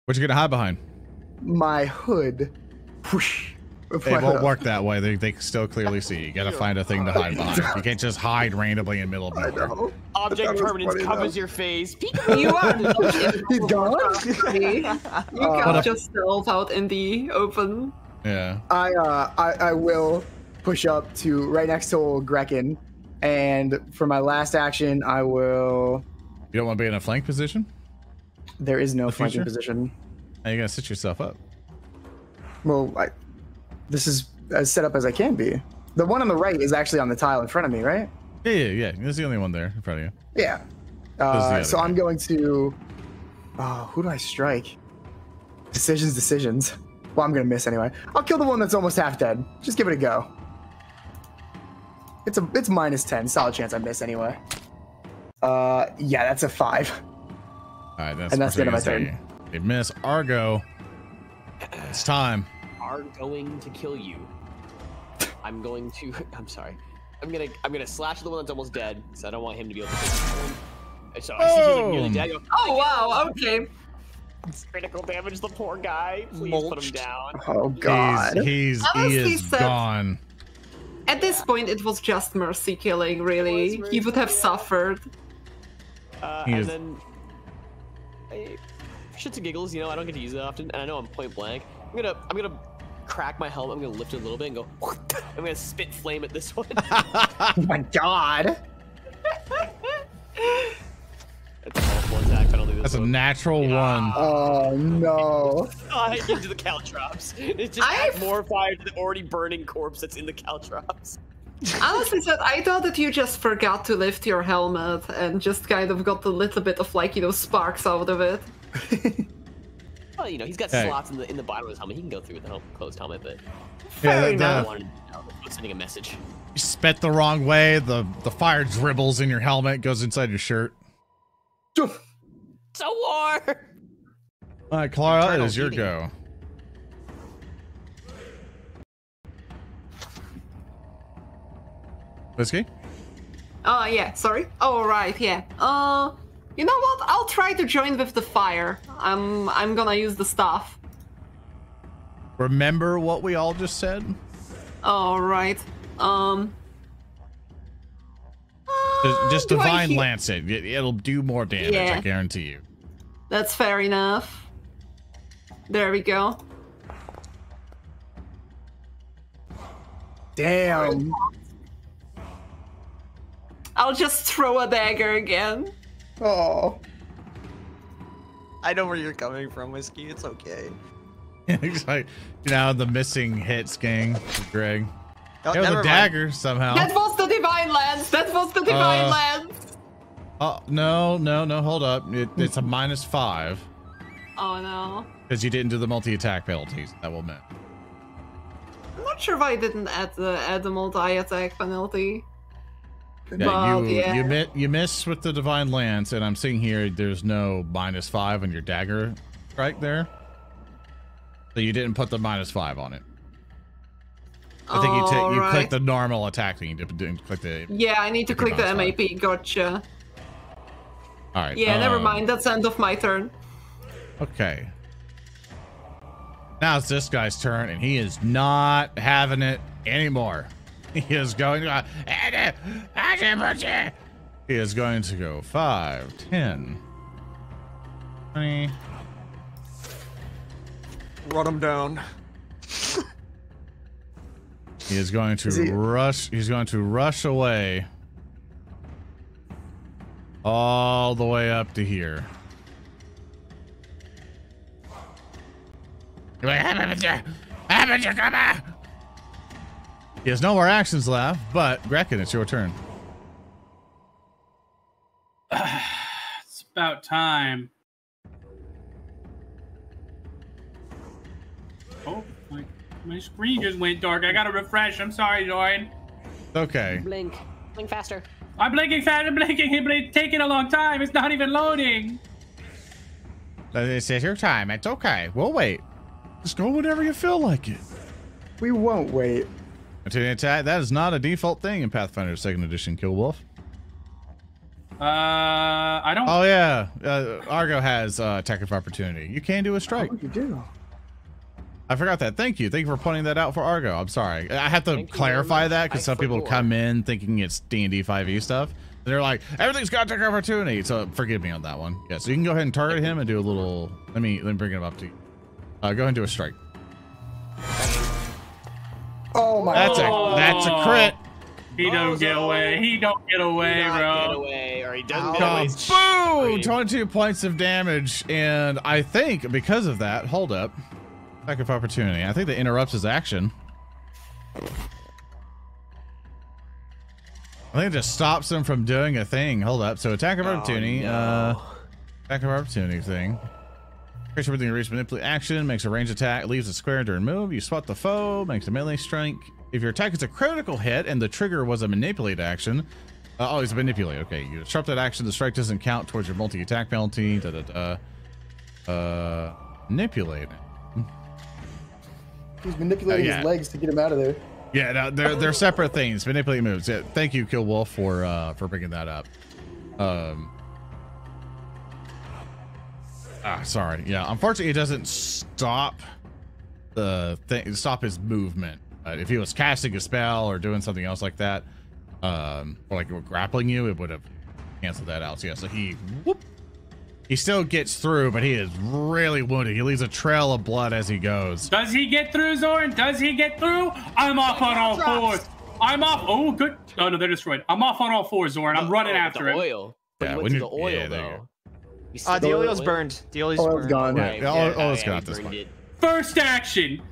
What you gonna hide behind? My hood. Whoosh. It won't work that way. They still clearly see. You gotta find a thing to hide behind. You can't just hide randomly in the middle of nowhere. Object permanence covers your face. You are. He's gone. You can't just stealth out in the open. Yeah. I will push up to right next to old Grekin, and for my last action, I will. You don't want to be in a flank position? There is no flanking position. How you gonna sit yourself up? Well, this is as set up as I can be. The one on the right is actually on the tile in front of me, right? Yeah. There's the only one there in front of you. Yeah. So I'm going to. Who do I strike? Decisions. Well, I'm gonna miss anyway. I'll kill the one that's almost half dead. Just give it a go. It's -10. Solid chance I miss anyway. Yeah, that's a 5. All right, that's the end of my turn. They miss Argo. It's time. Are going to kill you. I'm going to. I'm sorry. I'm gonna slash the one that's almost dead, because I don't want him to be able to take it. So I see he's like nearly dead. Oh wow! Okay. It's critical damage. The poor guy. Please put him down. Oh god. He is gone. At this point, it was just mercy killing. Really, he would have suffered. And then, shits and giggles. You know, I don't get to use it often, and I know I'm point blank. I'm gonna crack my helmet. I'm gonna lift it a little bit and go. I'm gonna spit flame at this one. Oh my god. That's a multiple attack penalty. That's a natural 1. Oh no. Into the caltrops. It just adds more fire to the already burning corpse that's in the caltrops. Honestly said, I thought that you just forgot to lift your helmet and just kind of got a little bit of like, sparks out of it. Well, he's got slots in the bottom of his helmet. He can go through with the closed helmet, but Fair enough. I wanted to sending a message. You spit the wrong way. The fire dribbles in your helmet, goes inside your shirt. So warm. All right, Klaara, it is your go. Whiskey? Yeah, sorry. Oh, right, yeah. You know what? I'll try to join with the fire. I'm gonna use the staff. Remember what we all just said? All right. Just divine lance it. It'll do more damage, I guarantee you. That's fair enough. There we go. Damn. I'll just throw a dagger again. Oh. I know where you're coming from, Whiskey. It's okay. It's like, the missing hits, gang. Greg. Oh, it was a dagger somehow. That was the divine lance. That was the divine lance. Oh, no, hold up. It's a -5. Oh, no. Because you didn't do the multi-attack penalties. That will mean. I'm not sure if I didn't add the multi-attack penalty. Yeah, you miss with the divine lance, and I'm seeing here there's no -5 on your dagger strike there. So you didn't put the -5 on it. I think you click the normal attack thing. You didn't click the. Yeah, I need to click the MAP. Gotcha. All right. Yeah, never mind. That's the end of my turn. Okay. Now it's this guy's turn, and he is not having it anymore. He is going to he is going to go 5, 10, 20. Run him down. He is going to rush. He's going to rush away all the way up to here. He has no more actions left, but Grekin, it's your turn. It's about time. Oh, my screen just went dark. I gotta refresh. I'm sorry, Zoran. Okay. Blink faster. I'm blinking fast. I'm blinking, but it's taking a long time. It's not even loading. This is your time. It's okay. We'll wait. Just go whenever you feel like it. We won't wait. Attack. That is not a default thing in Pathfinder 2nd Edition, Kill Wolf. I don't. Oh yeah, Argo has attack of opportunity. You can do a strike. Oh, you do. I forgot that. Thank you for pointing that out for Argo. I'm sorry. I have to clarify that because some people come in thinking it's D&D 5e stuff. And they're like, everything's got attack of opportunity. So forgive me on that one. Yeah. So you can go ahead and target him and do a little. Let me bring him up to you. Go ahead and do a strike. Oh my! That's a crit. He don't get away. He don't get away, bro. Get away, or he doesn't get away. Boom! 22 points of damage, and I think because of that, hold up. Attack of opportunity. I think that interrupts his action. I think it just stops him from doing a thing. Hold up. So attack of opportunity. Attack of opportunity thing. Creature within your reach manipulate action, makes a range attack, leaves a square during move. You spot the foe, makes a melee strike. If your attack is a critical hit and the trigger was a manipulate action, it's a manipulate. Okay, you disrupt that action. The strike doesn't count towards your multi-attack penalty. Manipulate. He's manipulating his legs to get him out of there. Yeah, no, they're separate things. Manipulate moves. Yeah, thank you, Kill Wolf, for bringing that up. Sorry. Yeah, unfortunately, it doesn't stop stop his movement. If he was casting a spell or doing something else like that, or like grappling you, it would have canceled that out. So yeah, so he still gets through, but he is really wounded. He leaves a trail of blood as he goes. Does he get through, Zoran? Does he get through? I'm off on all fours. I'm off. Oh, good. Oh, no, they're destroyed. I'm off on all fours, Zoran. I'm running after him. Oil. Yeah, when you the oil, though. The oil's burned. The oil's burned. Gone. Right. Yeah, oil's gone at this point. First action.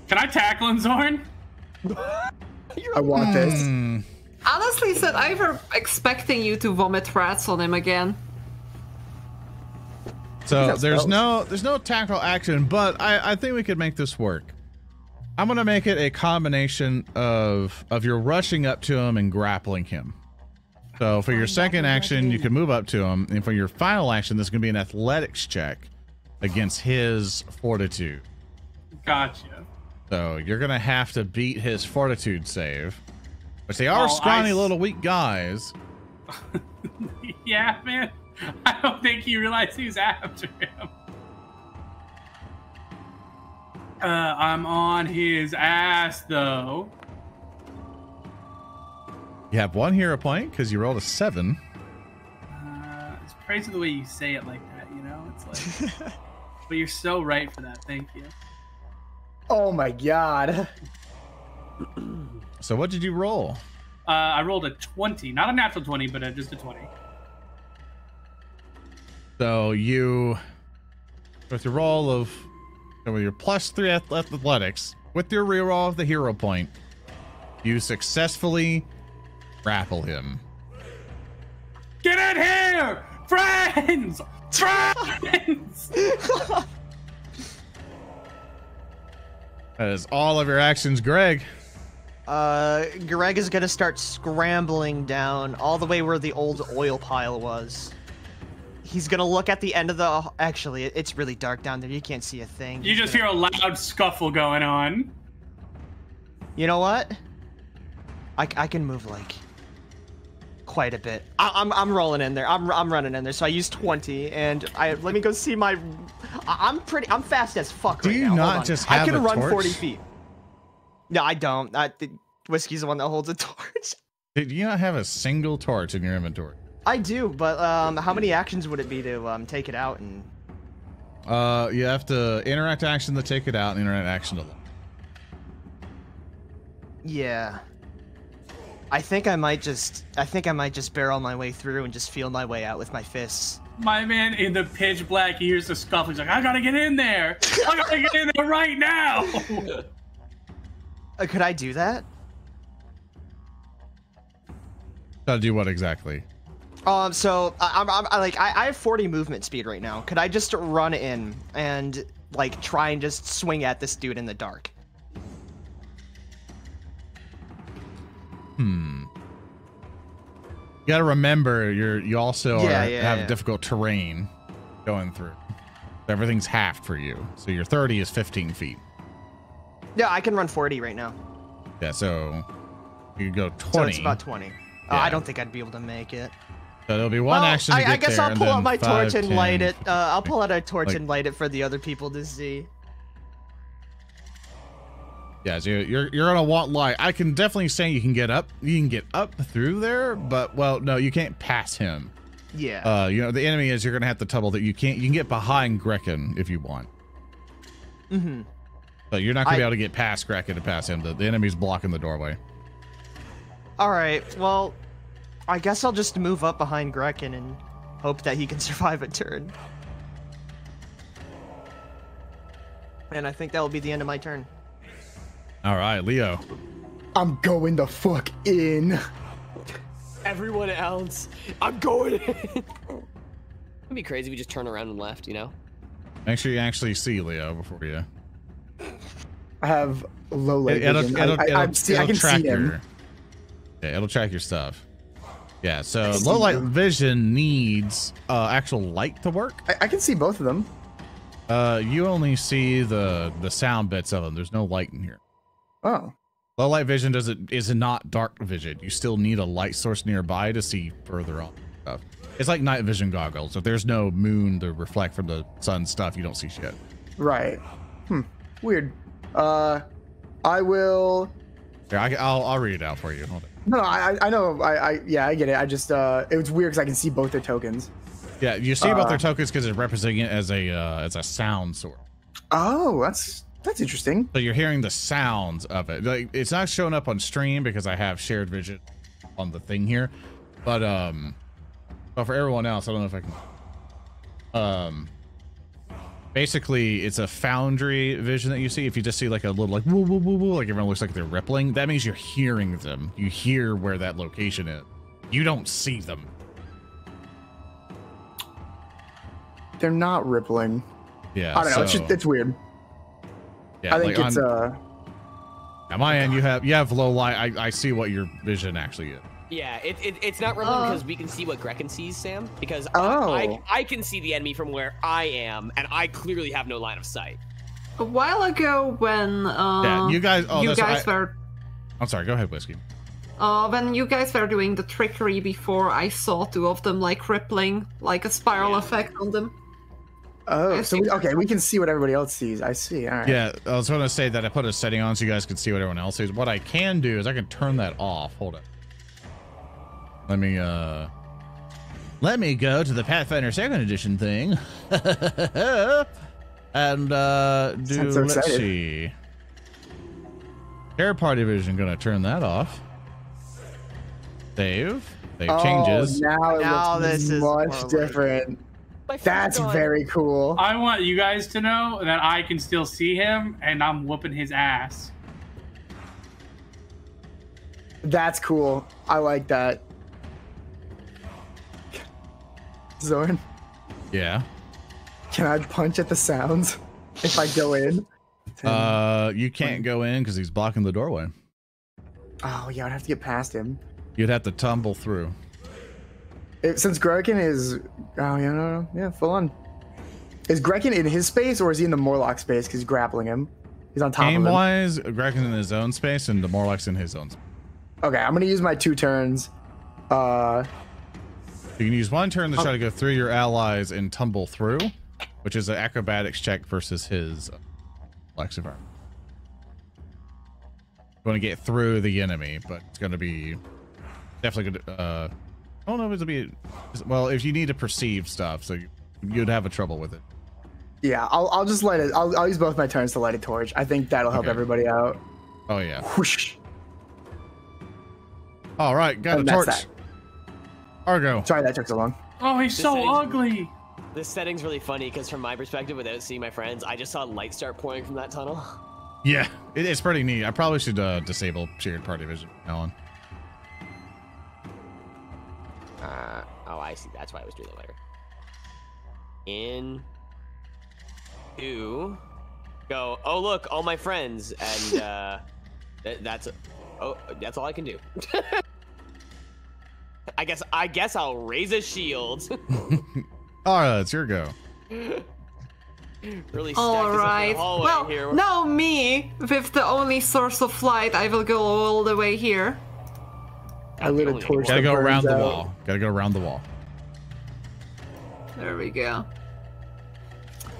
Can I tackle him, Zoran? I want this. Honestly, said I were expecting you to vomit rats on him again. So there's no tactical action, but I think we could make this work. I'm gonna make it a combination of your rushing up to him and grappling him. So for your second action, you can move up to him, and for your final action, this is gonna be an athletics check against his fortitude. Gotcha. So you're gonna have to beat his fortitude save, which they are scrawny little weak guys. Yeah, man. I don't think he realized he was after him. I'm on his ass, though. You have 1 hero point because you rolled a 7. It's crazy the way you say it like that, you know? It's like, but you're so right for that. Thank you. Oh my god. So what did you roll? I rolled a 20, not a natural 20, but just a 20. So you, with your roll of, with your +3 athletics, with your reroll of the hero point, you successfully grapple him. Get in here! Friends! Friends! That is all of your actions, Greg. Gereg is gonna start scrambling down all the way where the old oil pile was. He's gonna look at the end of the... Actually, it's really dark down there. You can't see a thing. You just hear a loud scuffle going on. You know what? I can move, like, quite a bit. I'm rolling in there. I'm running in there. So I used 20, and let me go see my... I'm fast as fuck right now. Do you not just have I can a run torch? 40 feet. No, I don't. Whiskey's the one that holds a torch. Did you not have a single torch in your inventory? I do, but how many actions would it be to take it out? And you have to interact action to take it out and interact action to look. Yeah. I think I might just barrel my way through and just feel my way out with my fists. My man in the pitch black, he hears the scuffle. He's like, I gotta get in there. I gotta get in there right now. Could I do that? Gotta do what exactly? So I have 40 movement speed right now. Could I just run in and like try and just swing at this dude in the dark? You gotta remember, you also have difficult terrain going through. Everything's halved for you, so your 30 is 15 feet. Yeah, I can run 40 right now. Yeah, so you can go 20. So it's about 20. Yeah. I don't think I'd be able to make it. So there'll be one action to get I guess there, I'll pull out my torch and 10, light it. I'll pull out a torch like, and light it for the other people to see. Yeah, so you're gonna want light. I can definitely say you can get up. You can get up through there, but well, no, you can't pass him. Yeah. You know, the enemy is you're gonna have to double that. You can get behind Grekin if you want. Mm-hmm. But you're not gonna be able to get past Grekin to pass him. The enemy's blocking the doorway. All right. Well, I guess I'll just move up behind Grekin and hope that he can survive a turn. And I think that will be the end of my turn. All right, Leo. I'm going the fuck in. Everyone else, I'm going in. It'd be crazy if we just turn around and left, you know? Make sure you actually see Leo before you. I have low light vision. It'll I can track see him. Yeah, it'll track your stuff. Yeah, so low light vision needs actual light to work. I can see both of them. You only see the sound bits of them. There's no light in here. Oh. Low light vision is not dark vision. You still need a light source nearby to see further on stuff. It's like night vision goggles. If there's no moon to reflect from the sun stuff, you don't see shit. Right. Weird. I will. Here, I'll read it out for you. Hold on. No, I know. Yeah, I get it. I just it was weird because I can see both their tokens. Yeah, you see about their tokens because it's representing it as a sound source. Oh, that's interesting. So you're hearing the sounds of it. Like, it's not showing up on stream because I have shared vision on the thing here, but for everyone else, I don't know if I can. basically it's a foundry vision that you see. If you just see like a little like woo woo woo woo, like everyone looks like they're rippling, that means you're hearing them. You hear where that location is. You don't see them. They're not rippling. Yeah. I don't know. It's just, it's weird. Yeah, I think like it's at my end, you have low light. I see what your vision actually is. Yeah, it's not relevant because we can see what Grekin sees, Sam. Because Oh. I can see the enemy from where I am, and I clearly have no line of sight. A while ago, when Yeah, you guys. Oh, you that's guys were I'm sorry. Go ahead, Whiskey. when you guys were doing the trickery before, I saw two of them like rippling, like a spiral effect on them. Oh, so okay, we can see what everybody else sees. I see. All right. Yeah, I was going to say that I put a setting on so you guys could see what everyone else sees. What I can do is I can turn that off. Hold it. Let me go to the Pathfinder 2nd edition thing. And Sounds so let's excited. see. Air party vision, gonna turn that off. Save changes. Now it Now looks this is much more different. That's very cool. I want you guys to know that I can still see him, and I'm whooping his ass. That's cool. I like that. Zoran, Yeah. can I punch at the sounds if I go in? You can't go in because he's blocking the doorway. Oh yeah, I'd have to get past him. You'd have to tumble through. Since Grekin is, yeah, full on. Is Grekin in his space or is he in the Morlock space? Because he's grappling him. He's on top of him. Game-wise, Grekin's in his own space and the Morlock's in his own space. Okay, I'm gonna use my 2 turns. You can use 1 turn to try to go through your allies and tumble through, which is an acrobatics check versus his flex environment. You want to get through the enemy, but it's going to be definitely good. I don't know if it'll be, well, if you need to perceive stuff, so you'd have a trouble with it. Yeah, I'll just light it. I'll use both my turns to light a torch. I think that'll help everybody out. Oh yeah. Whoosh. All right, got a that's torch. that. Argo. Sorry that took so long. Oh, he's so ugly. This setting's really funny because from my perspective, without seeing my friends, I just saw light start pouring from that tunnel. Yeah, it's pretty neat. I probably should disable shared party vision, Alan. Oh, I see. That's why I was doing it later. In, 2, go. Oh, look, all my friends, and that's all I can do. I guess I'll raise a shield. All right, it's your go. Really All right. Well, here. now me, with the only source of light, I will go all the way here. I lit a torch. Gotta that go around burns the out. wall. Gotta go around the wall. There we go.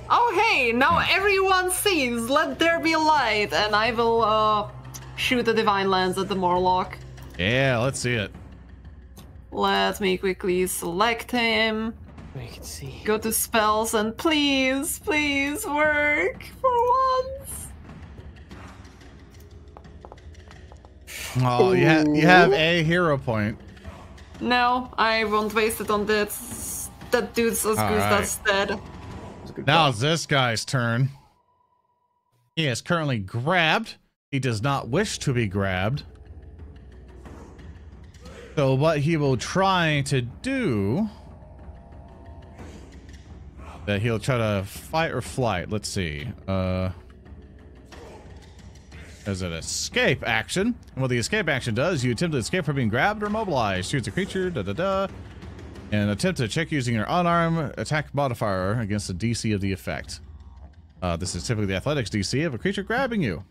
Oh, hey, now everyone sees. Let there be light, and I will shoot a divine lens at the Morlock. Yeah, let's see it. Let me quickly select him. We can see. Go to spells and please work for once. Oh, you have a hero point. No, I won't waste it on that. That dude's as good as dead. Now it's this guy's turn. He is currently grabbed. He does not wish to be grabbed. So what he will try to do, that he'll try to fight or flight. Let's see. As an escape action. And what the escape action does, you attempt to escape from being grabbed or mobilized. Shoots a creature, and attempt to check using your unarmed attack modifier against the DC of the effect. This is typically the athletics DC of a creature grabbing you.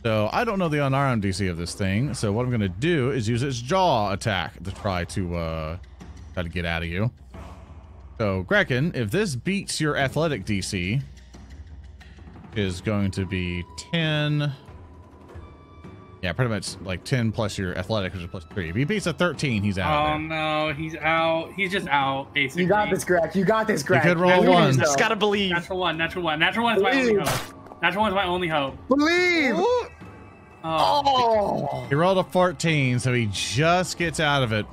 So I don't know the unarmed DC of this thing. So what I'm going to do is use its jaw attack to try to get out of you. So Grekin, if this beats your athletic DC, is going to be 10. Yeah, pretty much like 10 plus your athletic, which is plus 3. If he beats a 13, he's out. Oh no, he's out. He's just out, basically. You got this, Greg. You got this, Greg. You could roll one. Just gotta believe. Natural one is my only hope. Natural one is my only hope. Believe. Oh. He rolled a 14, so he just gets out of it.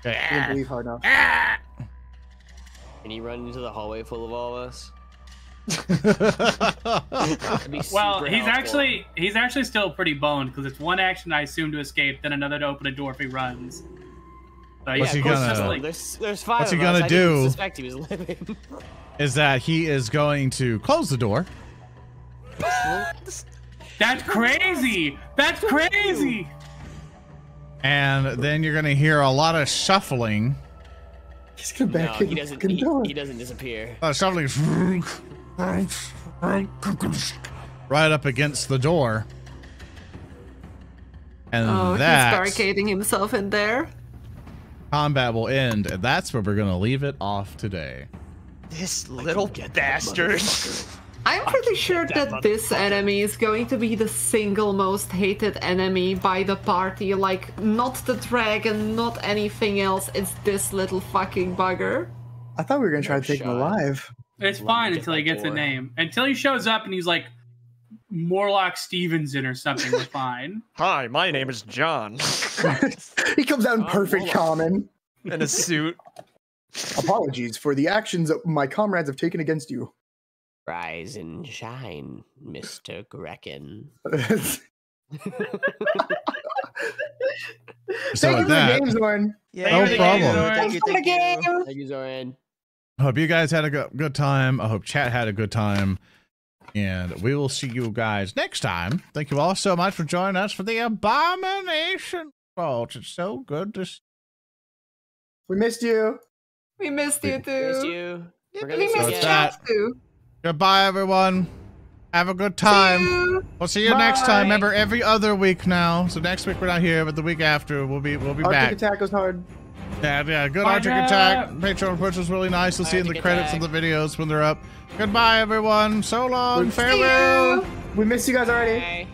I didn't believe hard enough. Can he run into the hallway full of all of us? Well, he's actually still pretty boned because it's one action I assume to escape, then another to open a door if he runs. So, What's he gonna? There's five. What's he of us. gonna I do? didn't suspect he was living. Is that he is going to close the door? That's crazy! That's crazy! And then you're gonna hear a lot of shuffling. He's come back No, in he the doesn't. fucking door. He doesn't disappear. Shuffling right up against the door. And Oh, that he's barricading himself in there. combat will end, and that's where we're gonna leave it off today. This little bastard. I'm pretty sure that this enemy is going to be the single most hated enemy by the party. Like, not the dragon, not anything else. It's this little fucking bugger. I thought we were gonna try to take him alive. It's fine until he gets a name. Until he shows up and he's like Morlock Stevenson or something, we're fine. Hi, my name is John. He comes out in perfect common. In a suit. Apologies for the actions that my comrades have taken against you. Rise and shine, Mr. Grekin. So Thank you with for the that, game, Zoran. no problem. Thank you, thank you. Thank you, Zoran. I hope you guys had a good time. I hope chat had a good time. And we will see you guys next time. Thank you all so much for joining us for the Abomination Vault. It's so good to see. We missed you. We missed you too. Missed you. We're We gonna see missed you. Chat too. Goodbye, everyone. Have a good time. We'll see you next time. Remember, every other week now. So next week we're not here, but the week after we'll be Arctic back. attack was hard. Yeah, good Bye, Arctic Jack. attack. Patreon push was really nice. You'll see in the Arctic credits of attack. the videos when they're up. Goodbye, everyone. So long. See Farewell. We missed you guys already. Bye.